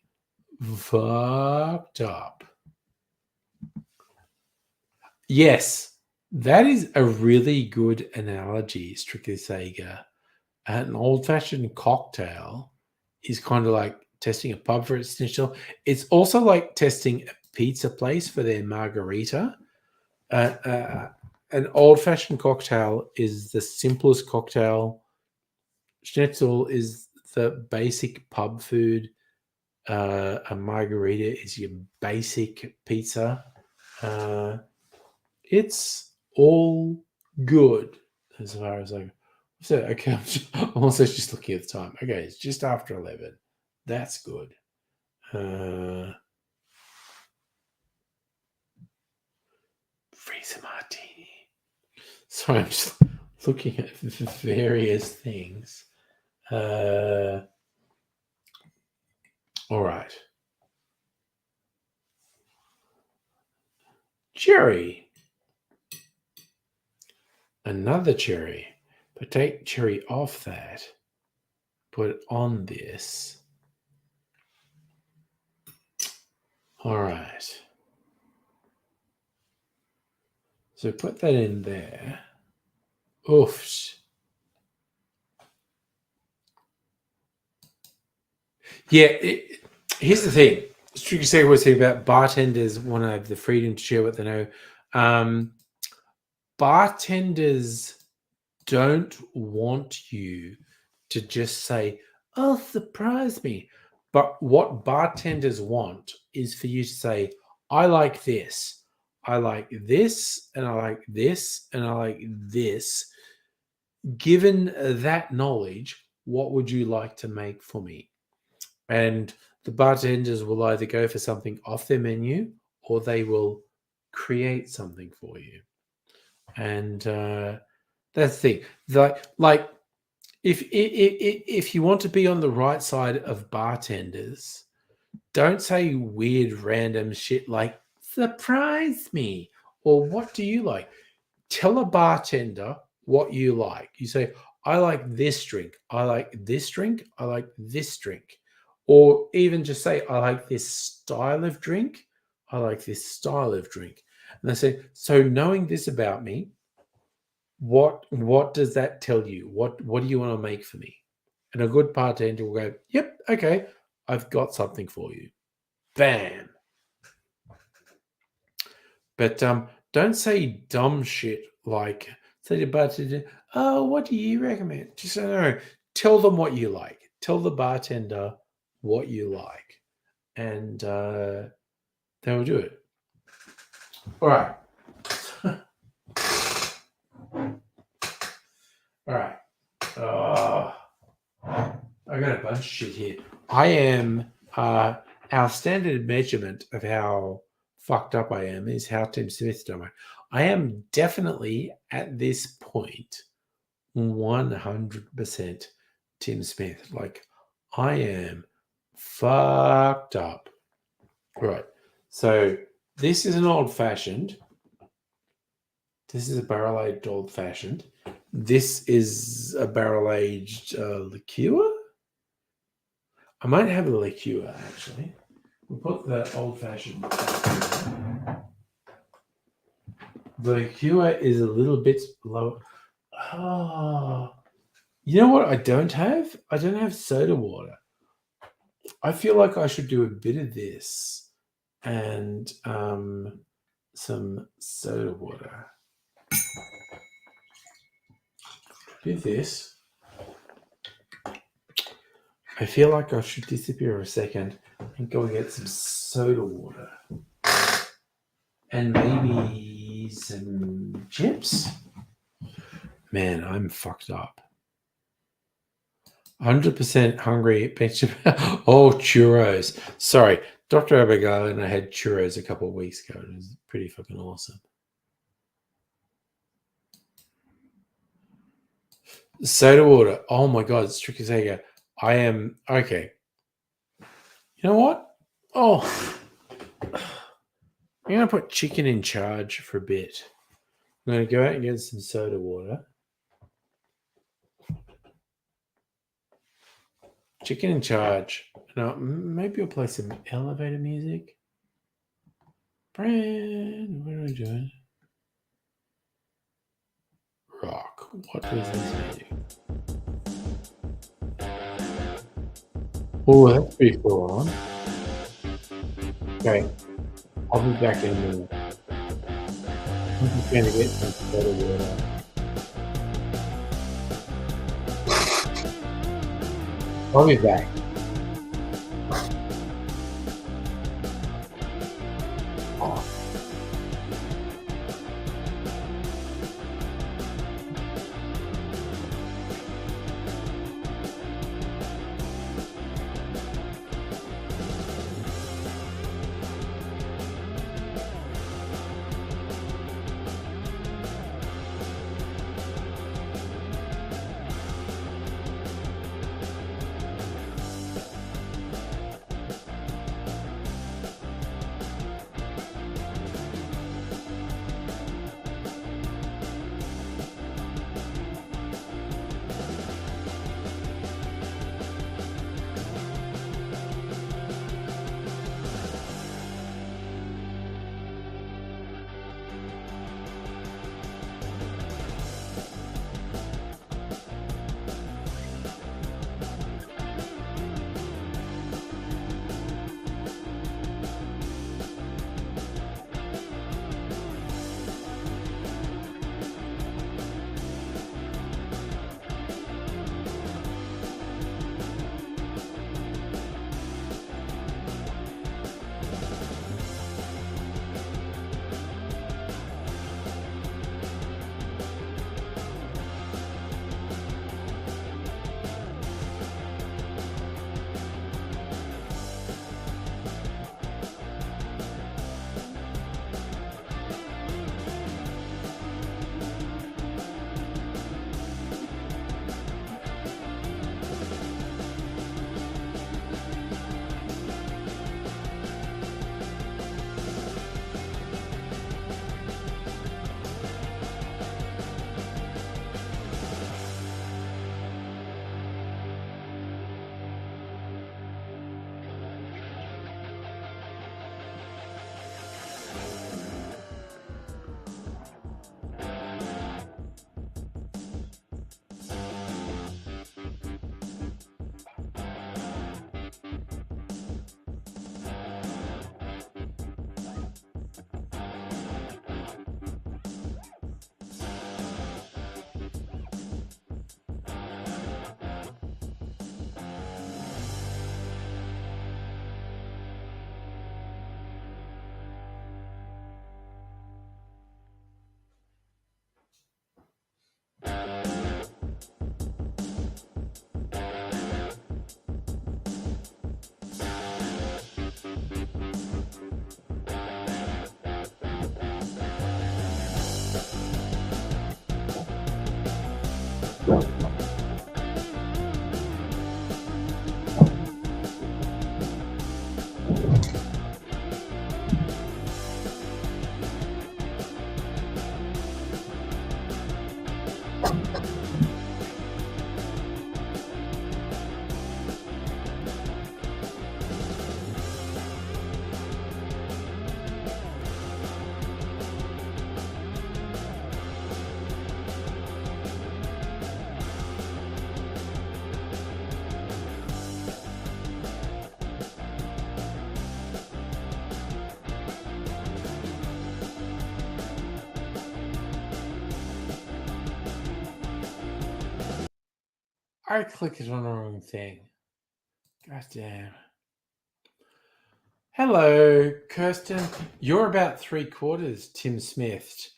fucked up. Yes, that is a really good analogy, Strictly Sega. An old-fashioned cocktail is kind of like testing a pub for its schnitzel. It's also like testing a pizza place for their margarita. An old-fashioned cocktail is the simplest cocktail. Schnitzel is the basic pub food. A margarita is your basic pizza. It's all good as far as I. So okay, I'm also just looking at the time. Okay, it's just after 11. That's good. Freezer martini. Sorry, I'm just looking at various things. All right. Cherry. Another cherry. But take cherry off that. Put it on this. All right. So put that in there. Oof. Yeah, here's the thing. Strictly Sega was saying about bartenders want to have the freedom to share what they know. Bartenders don't want you to just say, "Oh, surprise me." But what bartenders want is for you to say, "I like this. I like this, and I like this, and I like this." Given that knowledge, what would you like to make for me? And the bartenders will either go for something off their menu or they will create something for you. And that's the thing. Like if you want to be on the right side of bartenders, don't say weird random shit like surprise me or what do you like? Tell a bartender what you like. You say, I like this drink. I like this drink. I like this drink. Or even just say, I like this style of drink. I like this style of drink. And they say, so knowing this about me, what does that tell you? What do you want to make for me? And a good bartender will go, yep, okay, I've got something for you. Bam. But don't say dumb shit like say to bartender, oh, what do you recommend? Just say no. Tell them what you like. Tell the bartender what you like. And they will do it. All right. All right. I got a bunch of shit here. I am our standard measurement of how fucked up I am is how Tim Smith's done it. I am definitely at this point 100% Tim Smith. Like I am fucked up. Right. So this is an old fashioned. This is a barrel aged old fashioned. This is a barrel aged liqueur. I might have a liqueur actually. We'll put the old fashioned. The liqueur is a little bit low. Oh, you know what I don't have? I don't have soda water. I feel like I should do a bit of this and some soda water. Do this. I feel like I should disappear a second and go and get some soda water. And maybe some chips. Man, I'm fucked up. 100% hungry. Oh, churros. Sorry. Dr. Abigail and I had churros a couple of weeks ago. It was pretty fucking awesome. Soda water. Oh my God. It's Strictly Sega. I am. Okay. You know what? Oh. I'm going to put chicken in charge for a bit. I'm going to go out and get some soda water. Chicken in charge. Now, maybe I'll play some elevator music. Brand, what are we doing? Rock. What is this music? Oh, that's pretty full on. Okay, I'll be back in a minute. I'm just going to get some soda water. I'll be back. Oh. I clicked on the wrong thing. God damn. Hello, Kirsten. You're about 3/4 Tim Smith.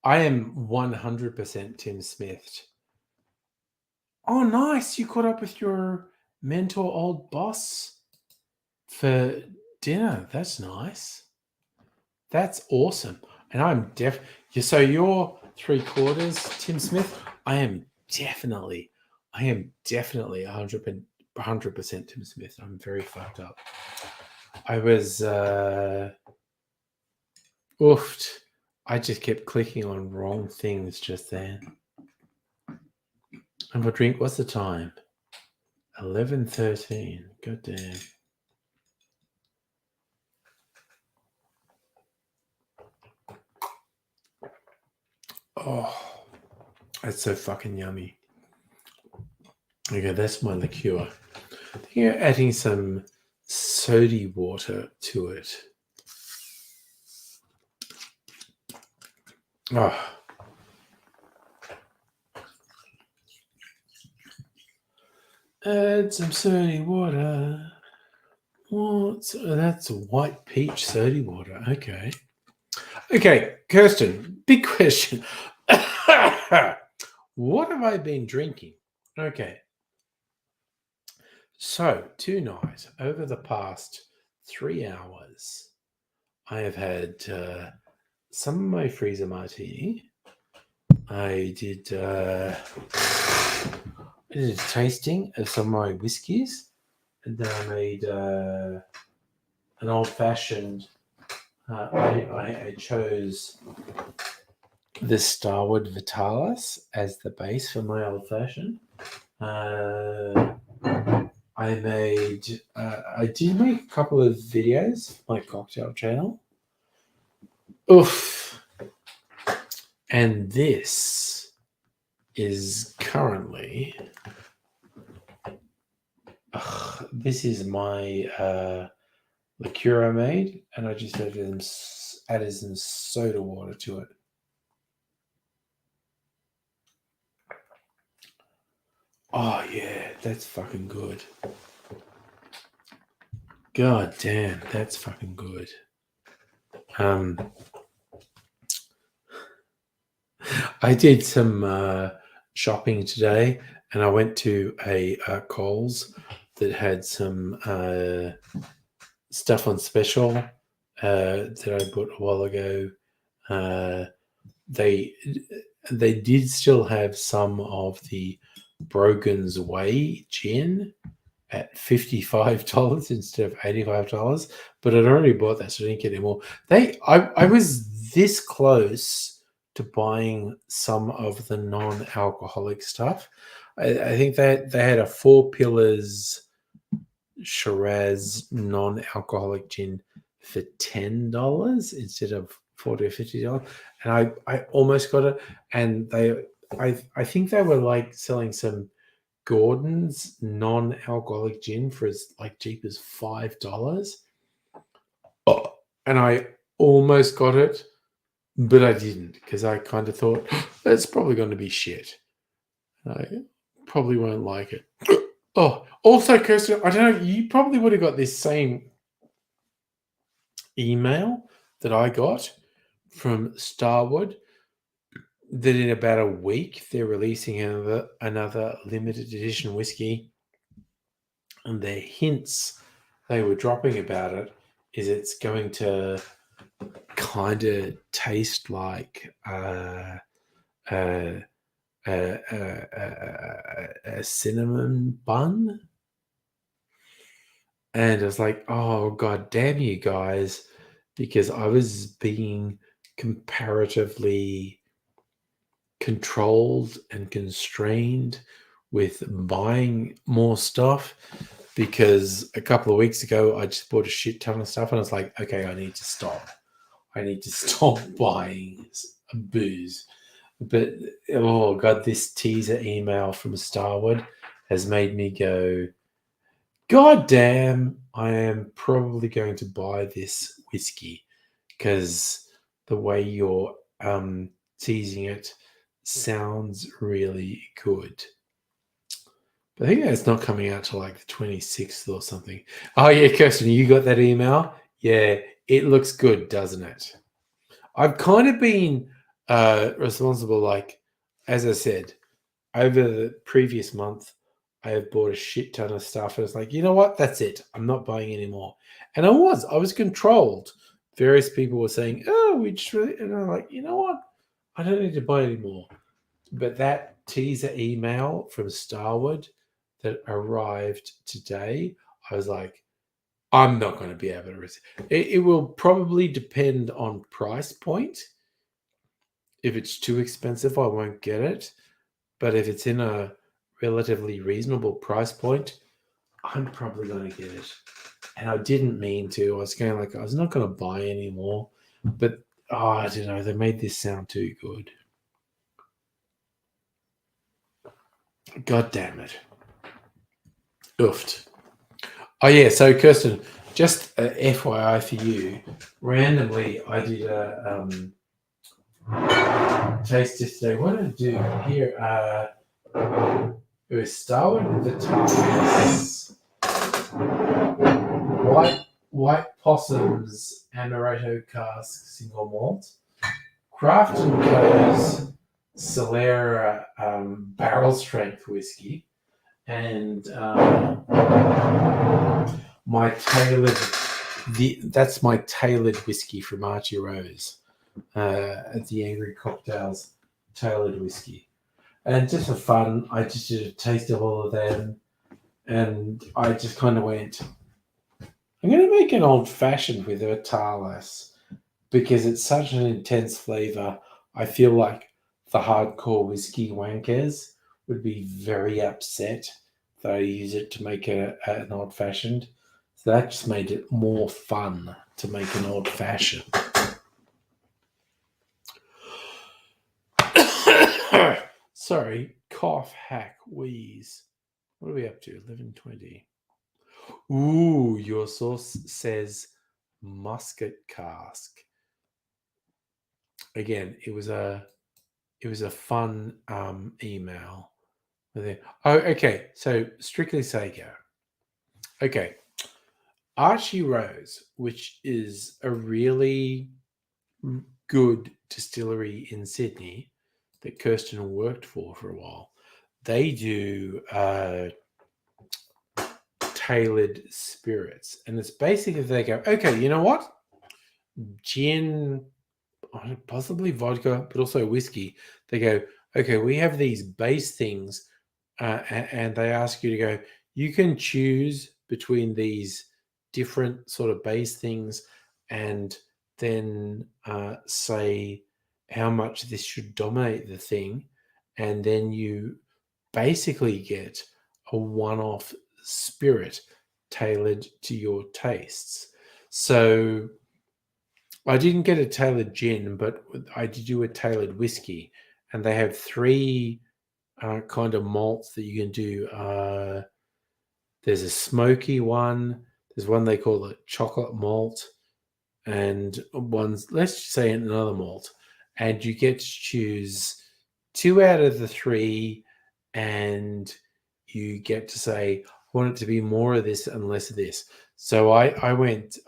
I am 100% Tim Smith. Oh, nice. You caught up with your mentor, old boss, for dinner. That's nice. That's awesome. And I'm so you're 3/4 Tim Smith. I am definitely 100% Tim Smith. I'm very fucked up. I was Oofed. I just kept clicking on wrong things just then. And for drink, what's the time? 11:13. God damn. Oh, that's so fucking yummy. Okay, that's my liqueur. I think you're adding some soda water to it. Oh. Add some soda water. What? That's white peach soda water. Okay. Okay, Kirsten, big question. What have I been drinking? Okay. So, tonight, over the past 3 hours, I have had some of my freezer martini. I did a tasting of some of my whiskies. And then I made an old-fashioned. I chose the Starward Vitalis as the base for my old-fashioned. I did make a couple of videos for my cocktail channel. Oof. And this is currently... this is my liqueur I made, and I just added some soda water to it. Oh yeah, that's fucking good. God damn, that's fucking good. I did some shopping today, and I went to a Coles that had some stuff on special that I bought a while ago. They did still have some of the Brogan's Way gin at $55 instead of $85, but I'd already bought that, so I didn't get any more. I was this close to buying some of the non-alcoholic stuff. I think that they had a Four Pillars Shiraz non-alcoholic gin for $10 instead of $40 or $50, and I almost got it. And I think they were like selling some Gordon's non-alcoholic gin for as like cheap as $5. Oh, and I almost got it, but I didn't, because I kind of thought it's probably going to be shit. I probably won't like it. Oh, also, Kirsten, I don't know, you probably would have got this same email that I got from Starward, that in about a week they're releasing another limited edition whiskey, and the hints they were dropping about it is it's going to kind of taste like a cinnamon bun. And I was like, oh, God damn you guys, because I was being comparatively controlled and constrained with buying more stuff, because a couple of weeks ago I just bought a shit ton of stuff, and I was like, okay, I need to stop buying booze. But oh God, this teaser email from Starwood has made me go, God damn, I am probably going to buy this whiskey, because the way you're teasing it sounds really good. But I think that's not coming out till like the 26th or something. Oh yeah, Kirsten, you got that email? Yeah, it looks good, doesn't it? I've kind of been responsible, like, as I said, over the previous month, I have bought a shit ton of stuff, and it's like, you know what? That's it. I'm not buying anymore. And I was controlled. Various people were saying, oh, we just really, and I'm like, you know what? I don't need to buy anymore. But that teaser email from Starwood that arrived today, I was like, I'm not going to be able to resist. It will probably depend on price point. If it's too expensive, I won't get it. But if it's in a relatively reasonable price point, I'm probably going to get it. And I didn't mean to. I was I was not going to buy anymore. But, I don't know. They made this sound too good. God damn it. Oofed. Oh, yeah. So, Kirsten, just FYI for you, randomly, I did a taste yesterday. What did I do here? It was Starward with the Tarts, White Possums, Amaretto Cask Single Malt, Craft and Co's Solera Barrel Strength Whiskey, and my tailored. That's my tailored whiskey from Archie Rose at the Angry Cocktails tailored whiskey. And just for fun, I just did a taste of all of them, and I just kind of went, I'm going to make an old fashioned with a Tarlas because it's such an intense flavor. I feel like the hardcore whiskey wankers would be very upset that I use it to make an old fashioned. So that just made it more fun to make an old fashioned. Sorry, cough, hack, wheeze. What are we up to? 11:20. Ooh, your source says musket cask. Again, it was a fun email. Oh, okay. So Strictly Sago. Okay, Archie Rose, which is a really good distillery in Sydney that Kirsten worked for a while. They do tailored spirits, and it's basically they go, okay, you know what, gin, possibly vodka, but also whiskey. They go, okay, we have these base things, and they ask you to go, you can choose between these different sort of base things, and then say how much this should dominate the thing, and then you basically get a one-off spirit tailored to your tastes. So I didn't get a tailored gin, but I did do a tailored whiskey, and they have three kind of malts that you can do. There's a smoky one. There's one they call it chocolate malt, and one's, let's just say, another malt. And you get to choose 2 out of the 3, and you get to say, I want it to be more of this and less of this. So I went,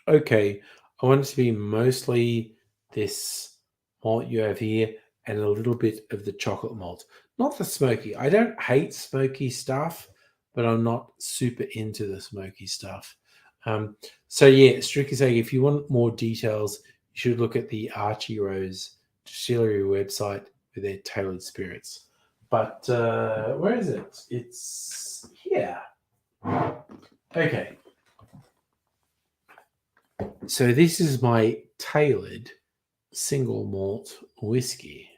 okay, I want it to be mostly this malt you have here and a little bit of the chocolate malt. Not the smoky. I don't hate smoky stuff, but I'm not super into the smoky stuff. So yeah, strictly saying, if you want more details, you should look at the Archie Rose Distillery website with their tailored spirits. But where is it? It's here. Okay. So this is my tailored single malt whiskey,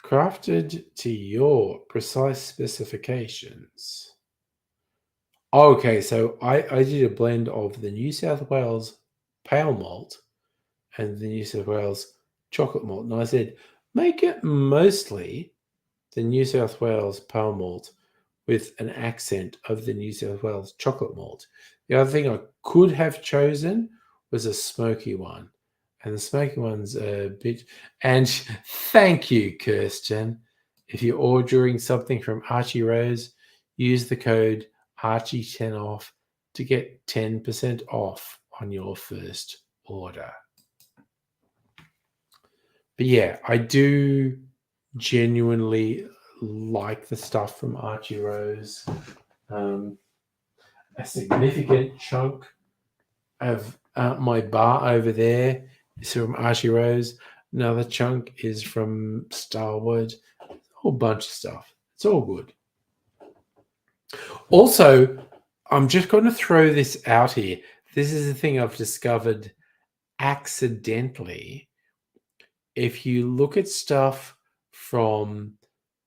crafted to your precise specifications. Okay, so I did a blend of the New South Wales pale malt and the New South Wales chocolate malt. And I said, make it mostly the New South Wales pale malt with an accent of the New South Wales chocolate malt. The other thing I could have chosen was a smoky one. And the smoky one's a bit... And thank you, Kirsten. If you're ordering something from Archie Rose, use the code Archie10 off to get 10% off on your first order. But yeah, I do genuinely like the stuff from Archie Rose. A significant chunk of my bar over there is from Archie Rose. Another chunk is from Starward. A whole bunch of stuff. It's all good. Also, I'm just going to throw this out here. This is a thing I've discovered accidentally. If you look at stuff from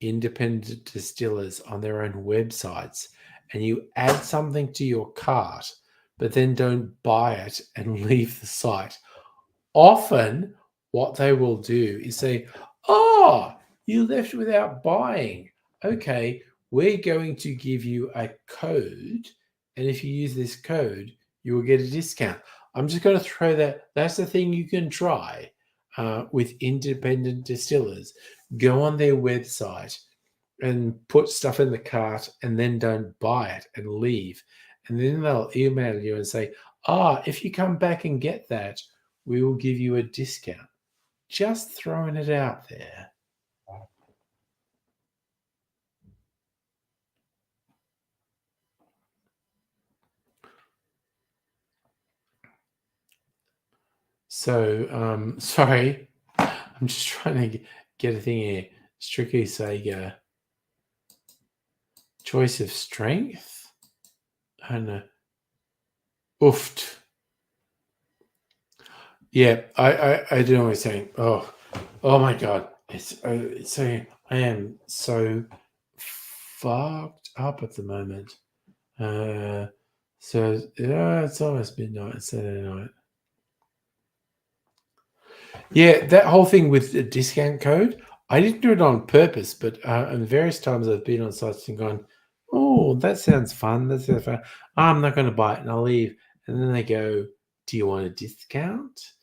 independent distillers on their own websites and you add something to your cart, but then don't buy it and leave the site, often what they will do is say, "Oh, you left without buying. Okay, we're going to give you a code. And if you use this code, you will get a discount." I'm just going to throw that. That's the thing you can try with independent distillers. Go on their website and put stuff in the cart and then don't buy it and leave. And then they'll email you and say, if you come back and get that, we will give you a discount. Just throwing it out there. So, sorry, I'm just trying to get a thing here. Strictly Sega. Choice of strength? I don't know. Oofed. Yeah, I don't know what he's saying. Oh my God. It's so, I am so fucked up at the moment. So it's almost midnight. It's Saturday night. Yeah, that whole thing with the discount code, I didn't do it on purpose, but on various times I've been on sites and gone, "Oh, that sounds fun. That sounds fun. I'm not going to buy it," and I'll leave. And then they go, "Do you want a discount?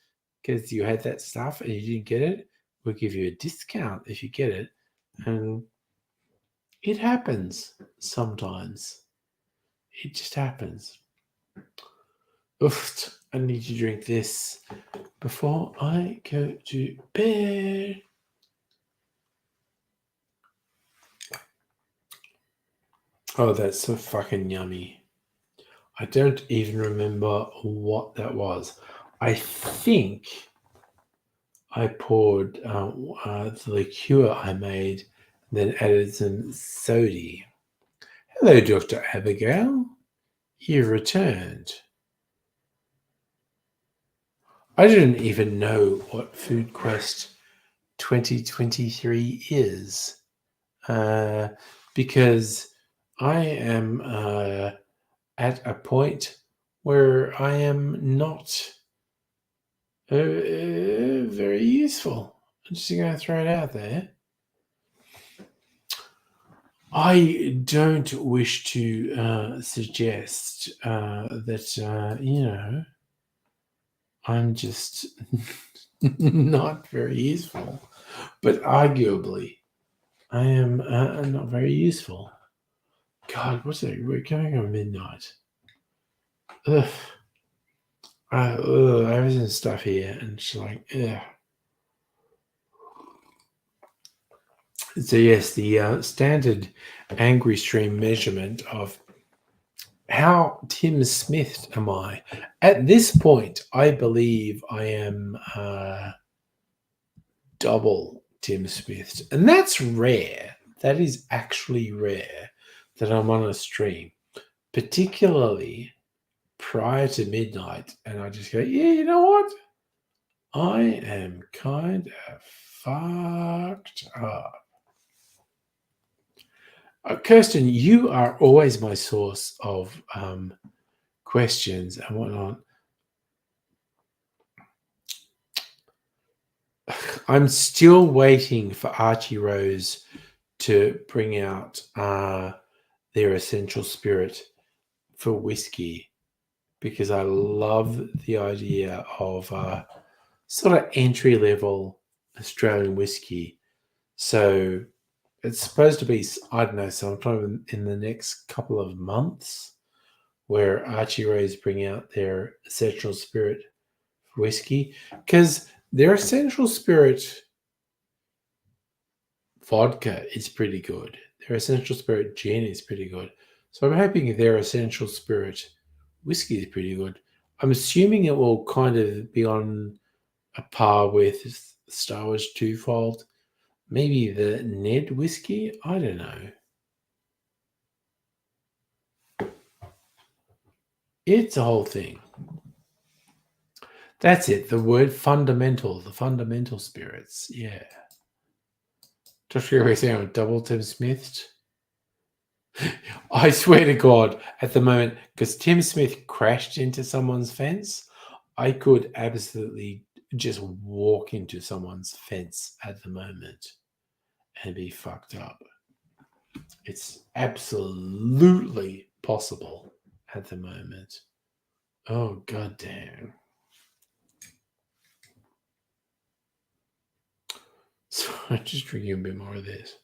Because you had that stuff and you didn't get it. We'll give you a discount if you get it." And it happens sometimes. It just happens. Oof, I need to drink this before I go to bed. Oh, that's so fucking yummy. I don't even remember what that was. I think I poured the liqueur I made, then added some soda. Hello, Dr. Abigail. You returned. I didn't even know what Food Quest 2023 is because I am at a point where I am not very useful. I'm just going to throw it out there. I don't wish to suggest that, I'm just not very useful, but arguably, I am not very useful. God, what's it? We're coming on midnight. Ugh. Everything's stuff here, and it's like, ugh. So yes, the standard angry stream measurement of how Tim Smith am I at this point. I believe I am double Tim Smith, and that's rare. That is actually rare that I'm on a stream, particularly prior to midnight, and I just go, yeah, you know what? I am kind of fucked up. Kirsten, you are always my source of questions and whatnot. I'm still waiting for Archie Rose to bring out their essential spirit for whiskey because I love the idea of sort of entry level Australian whiskey. So it's supposed to be, I don't know, sometime in the next couple of months where Archie Rose bring out their essential spirit whiskey because their essential spirit vodka is pretty good. Their essential spirit gin is pretty good. So I'm hoping their essential spirit whiskey is pretty good. I'm assuming it will kind of be on a par with Star Wars Twofold. Maybe the Ned whiskey? I don't know. It's a whole thing. That's it. The word fundamental, the fundamental spirits. Yeah. Josh Gregory saying on double Tim Smith. I swear to God, at the moment, because Tim Smith crashed into someone's fence, I could absolutely just walk into someone's fence at the moment and be fucked up. It's absolutely possible at the moment. Oh, goddamn. So I'm just drinking a bit more of this.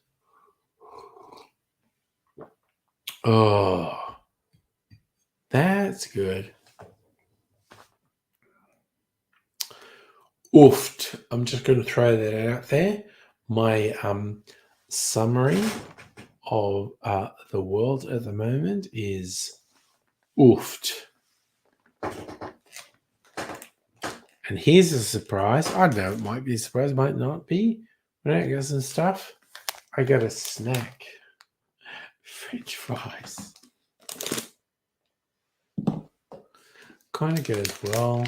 Oh, that's good. Oofed. I'm just going to throw that out there. My summary of the world at the moment is oofed. And here's a surprise. I don't know, it might be a surprise, might not be. When I get some stuff, I got a snack. French fries. Kind of good as well.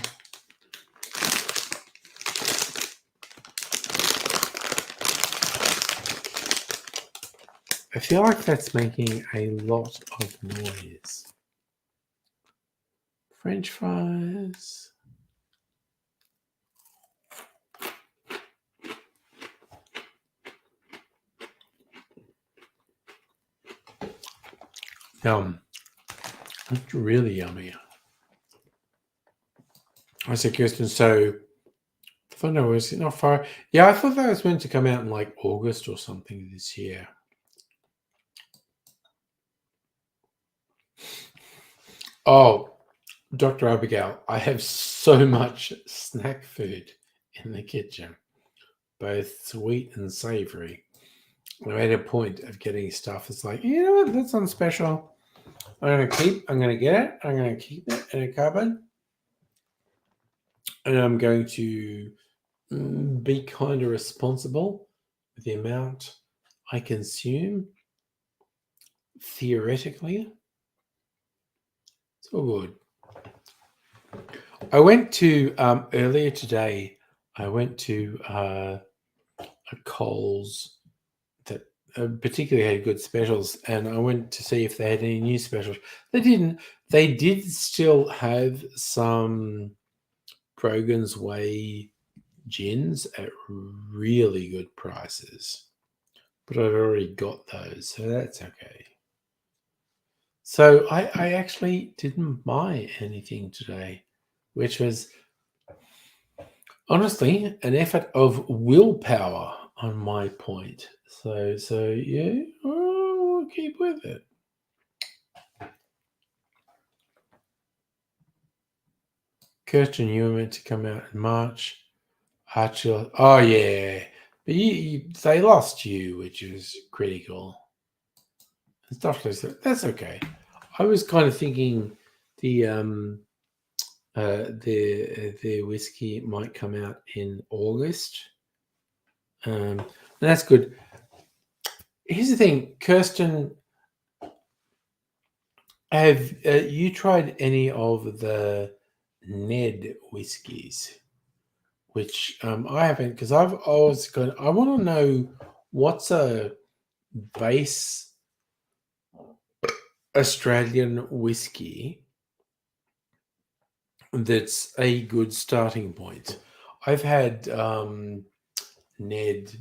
I feel like that's making a lot of noise. French fries. Yum. It's really yummy. I said, Kirsten, so I thought no, was it not far? Yeah, I thought that was meant to come out in like August or something this year. Oh, Dr. Abigail, I have so much snack food in the kitchen, both sweet and savory. I made a point of getting stuff. It's like, you know what, that's on special. I'm going to get it. I'm going to keep it in a cupboard. And I'm going to be kind of responsible with the amount I consume. Theoretically, it's all good. I went to earlier today. I went to a Coles that particularly had good specials, and I went to see if they had any new specials. They didn't. They did still have some Brogan's Way gins at really good prices, but I'd already got those, so that's okay. So I actually didn't buy anything today, which was honestly an effort of willpower on my point. So yeah, we'll keep with it. Kirsten, you were meant to come out in March. Archie, oh yeah, but they lost you, which is critical. And stuff like that. That's okay. I was kind of thinking their whiskey might come out in August. That's good. Here's the thing, Kirsten. Have you tried any of the Ned whiskies? Which I haven't, because I want to know what's a base Australian whiskey that's a good starting point. I've had Ned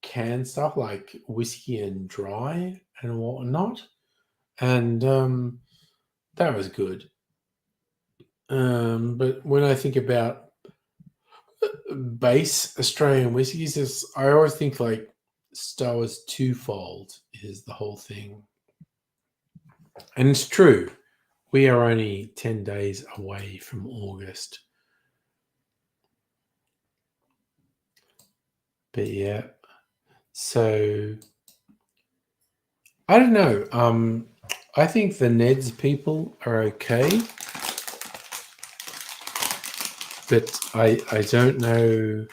canned stuff like whiskey and dry and whatnot, and that was good. But when I think about base Australian whiskeys, I always think like Star Wars twofold is the whole thing. And it's true. We are only 10 days away from August. But yeah. So I don't know. I think the Neds people are okay. But I don't know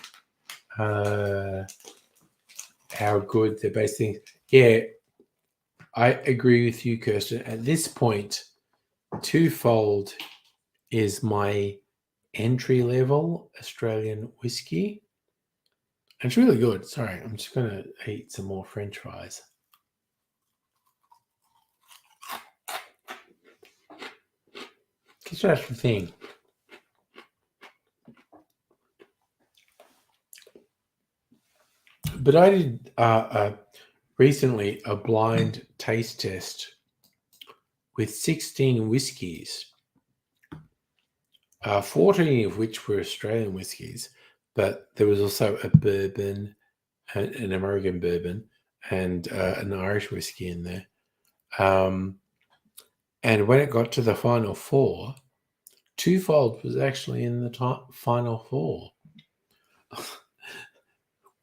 how good they're basing. Yeah, I agree with you, Kirsten. At this point, Twofold is my entry level Australian whiskey. It's really good. Sorry, I'm just going to eat some more French fries. That's the thing. But I did recently a blind taste test with 16 whiskies, 14 of which were Australian whiskies, but there was also a bourbon, an American bourbon, and an Irish whiskey in there. And when it got to the final four, Twofold was actually in the final four.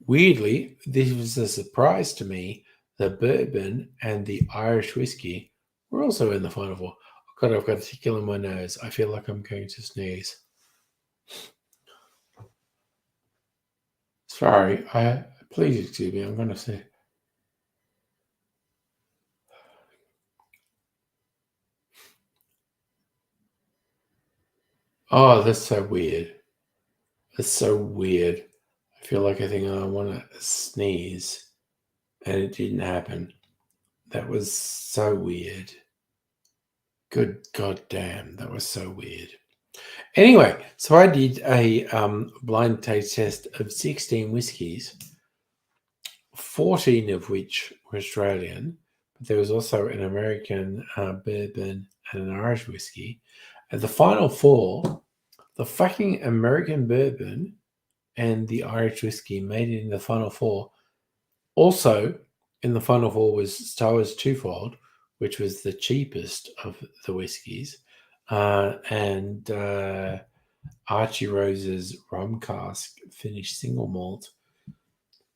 Weirdly, this was a surprise to me. The bourbon and the Irish whiskey were also in the final four. God, I've got a tickle in my nose. I feel like I'm going to sneeze. Sorry, please excuse me. I'm going to say. Oh, that's so weird. That's so weird. I feel like I think I want to sneeze, and it didn't happen. That was so weird. Good goddamn, that was so weird. Anyway, so I did a blind taste test of 16 whiskies, 14 of which were Australian, but there was also an American bourbon and an Irish whiskey. At the final four, the fucking American bourbon and the Irish whiskey made it in the final four. Also, in the final four was Star Wars Twofold, which was the cheapest of the whiskies, and Archie Rose's rum cask finished single malt.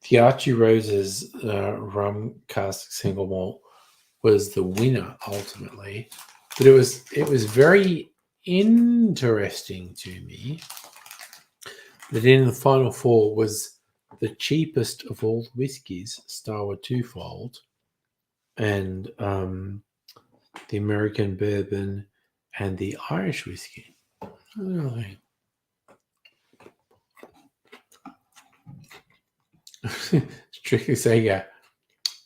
The Archie Rose's rum cask single malt was the winner ultimately, but it was very interesting to me that in the final four was the cheapest of all the whiskies, Star Wars Twofold, and the American bourbon and the Irish whiskey. Really? Strictly Sega,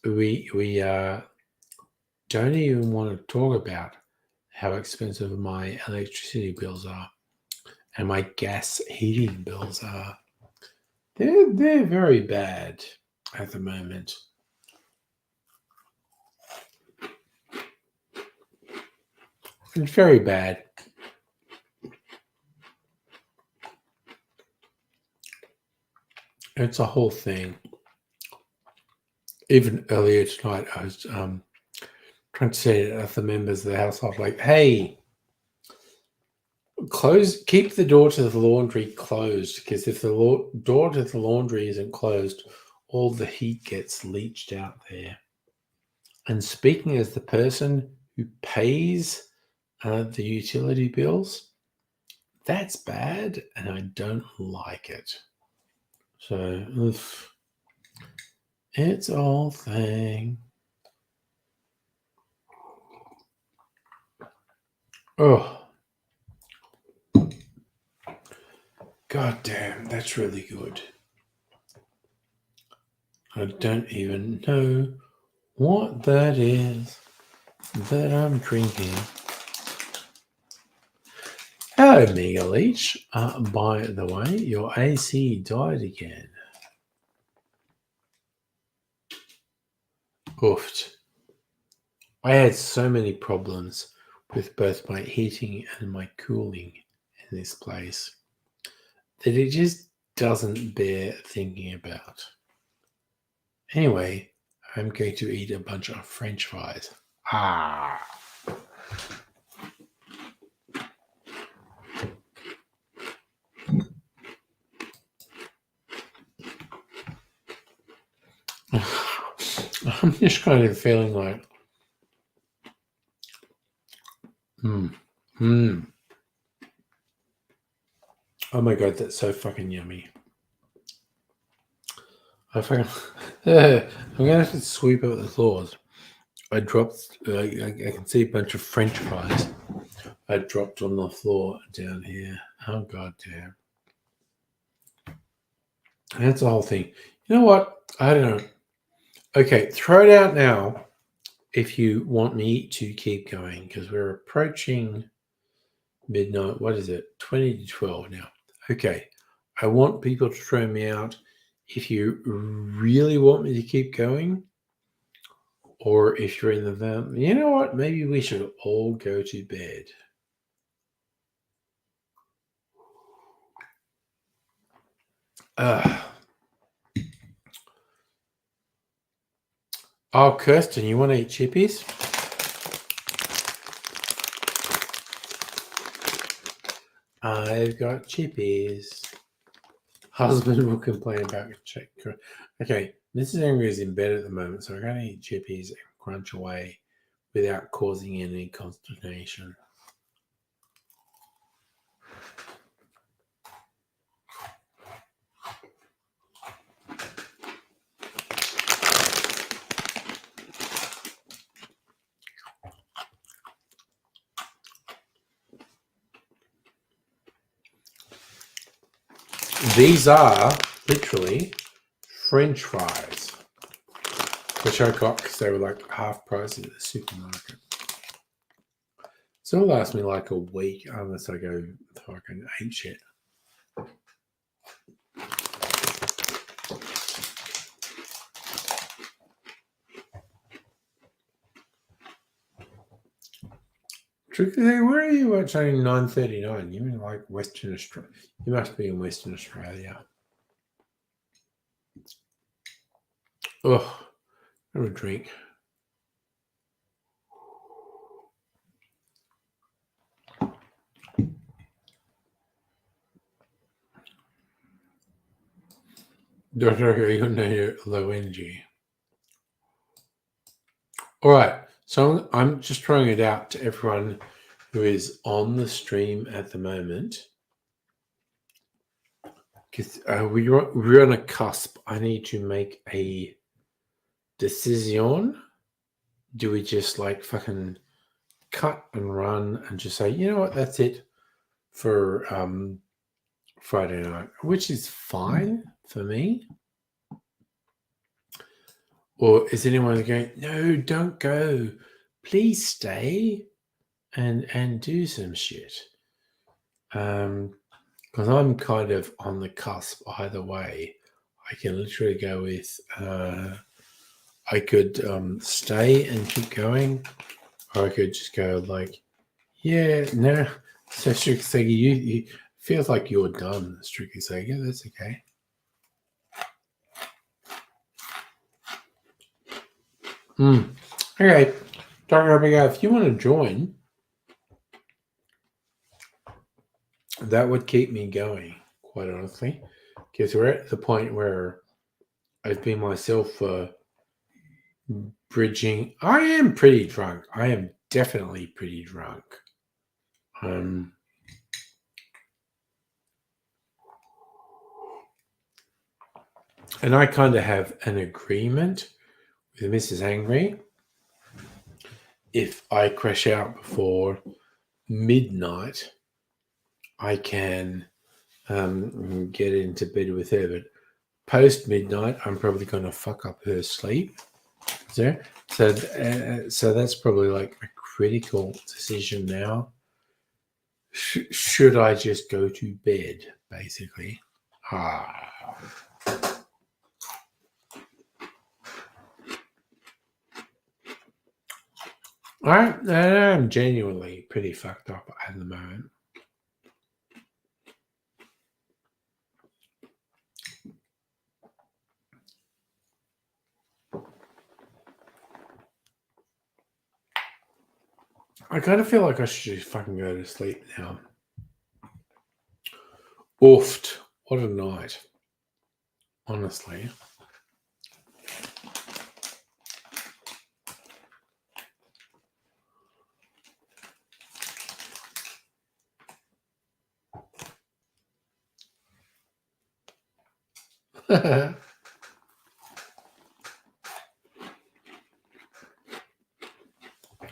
we don't even want to talk about how expensive my electricity bills are and my gas heating bills are. They're very bad at the moment. It's very bad. It's a whole thing. Even earlier tonight, I was trying to say to the members of the household, like, hey, keep the door to the laundry closed, because if the door to the laundry isn't closed, all the heat gets leached out there. And speaking as the person who pays the utility bills, that's bad, and I don't like it. So, it's all thing. Oh. God damn, that's really good. I don't even know what that is that I'm drinking. Hello, Mega Leech. By the way, your AC died again. Oofed. I had so many problems with both my heating and my cooling in this place that it just doesn't bear thinking about. Anyway, I'm going to eat a bunch of French fries. Ah. I'm just kind of feeling like, oh my god, that's so fucking yummy. I'm gonna have to sweep out the floors. I dropped. I can see a bunch of French fries. I dropped on the floor down here. Oh god damn! That's the whole thing. You know what? I don't know. Okay, throw it out now if you want me to keep going because we're approaching midnight. What is it? 20 to 12 now. Okay, I want people to throw me out if you really want me to keep going, or if you're in the van. You know what? Maybe we should all go to bed. Oh, Kirsten, you want to eat chippies? I've got chippies. Husband will complain about check. Okay, Mrs. Angry is in bed at the moment, so we're going to eat chippies and crunch away without causing any consternation. These are literally French fries, which I got because they were like half price at the supermarket. So it'll last me like a week unless I go fucking ape shit. Tricky thing, where are you watching 9:39? You're in like Western Australia. You must be in Western Australia. Oh, have a drink. Doctor, you're low energy. All right, so I'm just throwing it out to everyone who is on the stream at the moment. Because we're on a cusp. I need to make a decision. Do we just like fucking cut and run and just say, you know what, that's it for Friday night, which is fine for me? Or is anyone going, no, don't go. Please stay and do some shit. Because I'm kind of on the cusp either way. I can literally go with I could stay and keep going, or I could just go like, yeah, no. So Strictly Sega, you feels like you're done, Strictly Sega. That's okay. Okay, Dr. Abigail, if you want to join, that would keep me going, quite honestly, because we're at the point where I've been myself bridging. I am pretty drunk. I am definitely pretty drunk. And I kind of have an agreement with Mrs. Angry. If I crash out before midnight, I can get into bed with her. But post midnight, I'm probably going to fuck up her sleep. So that's probably like a critical decision now. Should I just go to bed, basically? I'm genuinely pretty fucked up at the moment. I kind of feel like I should just fucking go to sleep now. Oofed. What a night. Honestly.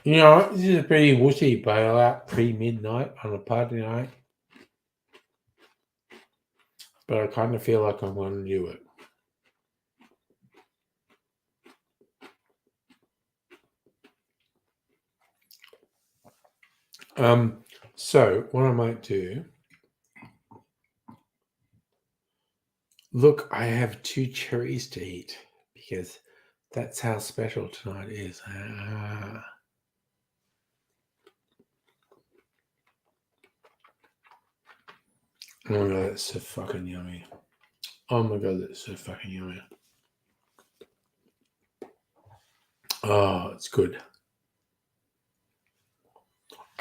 You know, this is a pretty wussy bailout pre-midnight on a party night. But I kind of feel like I'm going to do it. So what I might do, look, I have 2 cherries to eat because that's how special tonight is. Oh my god, that's so fucking yummy. Oh my god, that's so fucking yummy. Oh, it's good.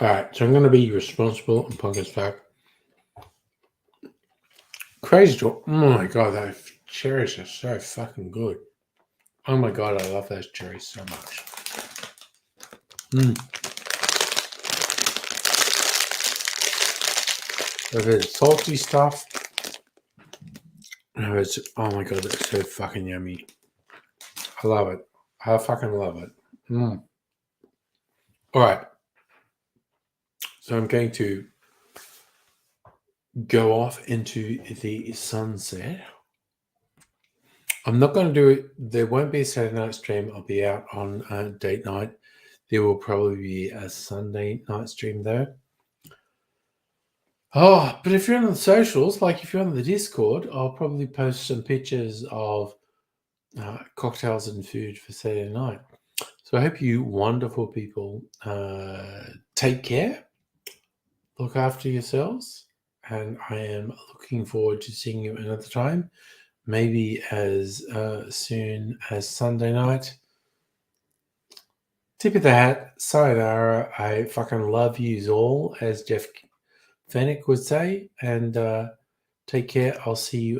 Alright, so I'm going to be responsible and punk as fuck. Crazy talk. Oh my god, those cherries are so fucking good. Oh my god, I love those cherries so much. There's salty stuff. Oh my god, that's so fucking yummy. I love it. I fucking love it. All right. So I'm going to go off into the sunset. I'm not going to do it. There won't be a Saturday night stream. I'll be out on date night. There will probably be a Sunday night stream though. Oh, but if you're on the socials, like if you're on the Discord, I'll probably post some pictures of cocktails and food for Saturday night. So I hope you wonderful people take care, look after yourselves, and I am looking forward to seeing you another time, maybe as soon as Sunday night. Tip of the hat, sayonara. I fucking love yous all, as Jeff Fennick would say, and take care. I'll see you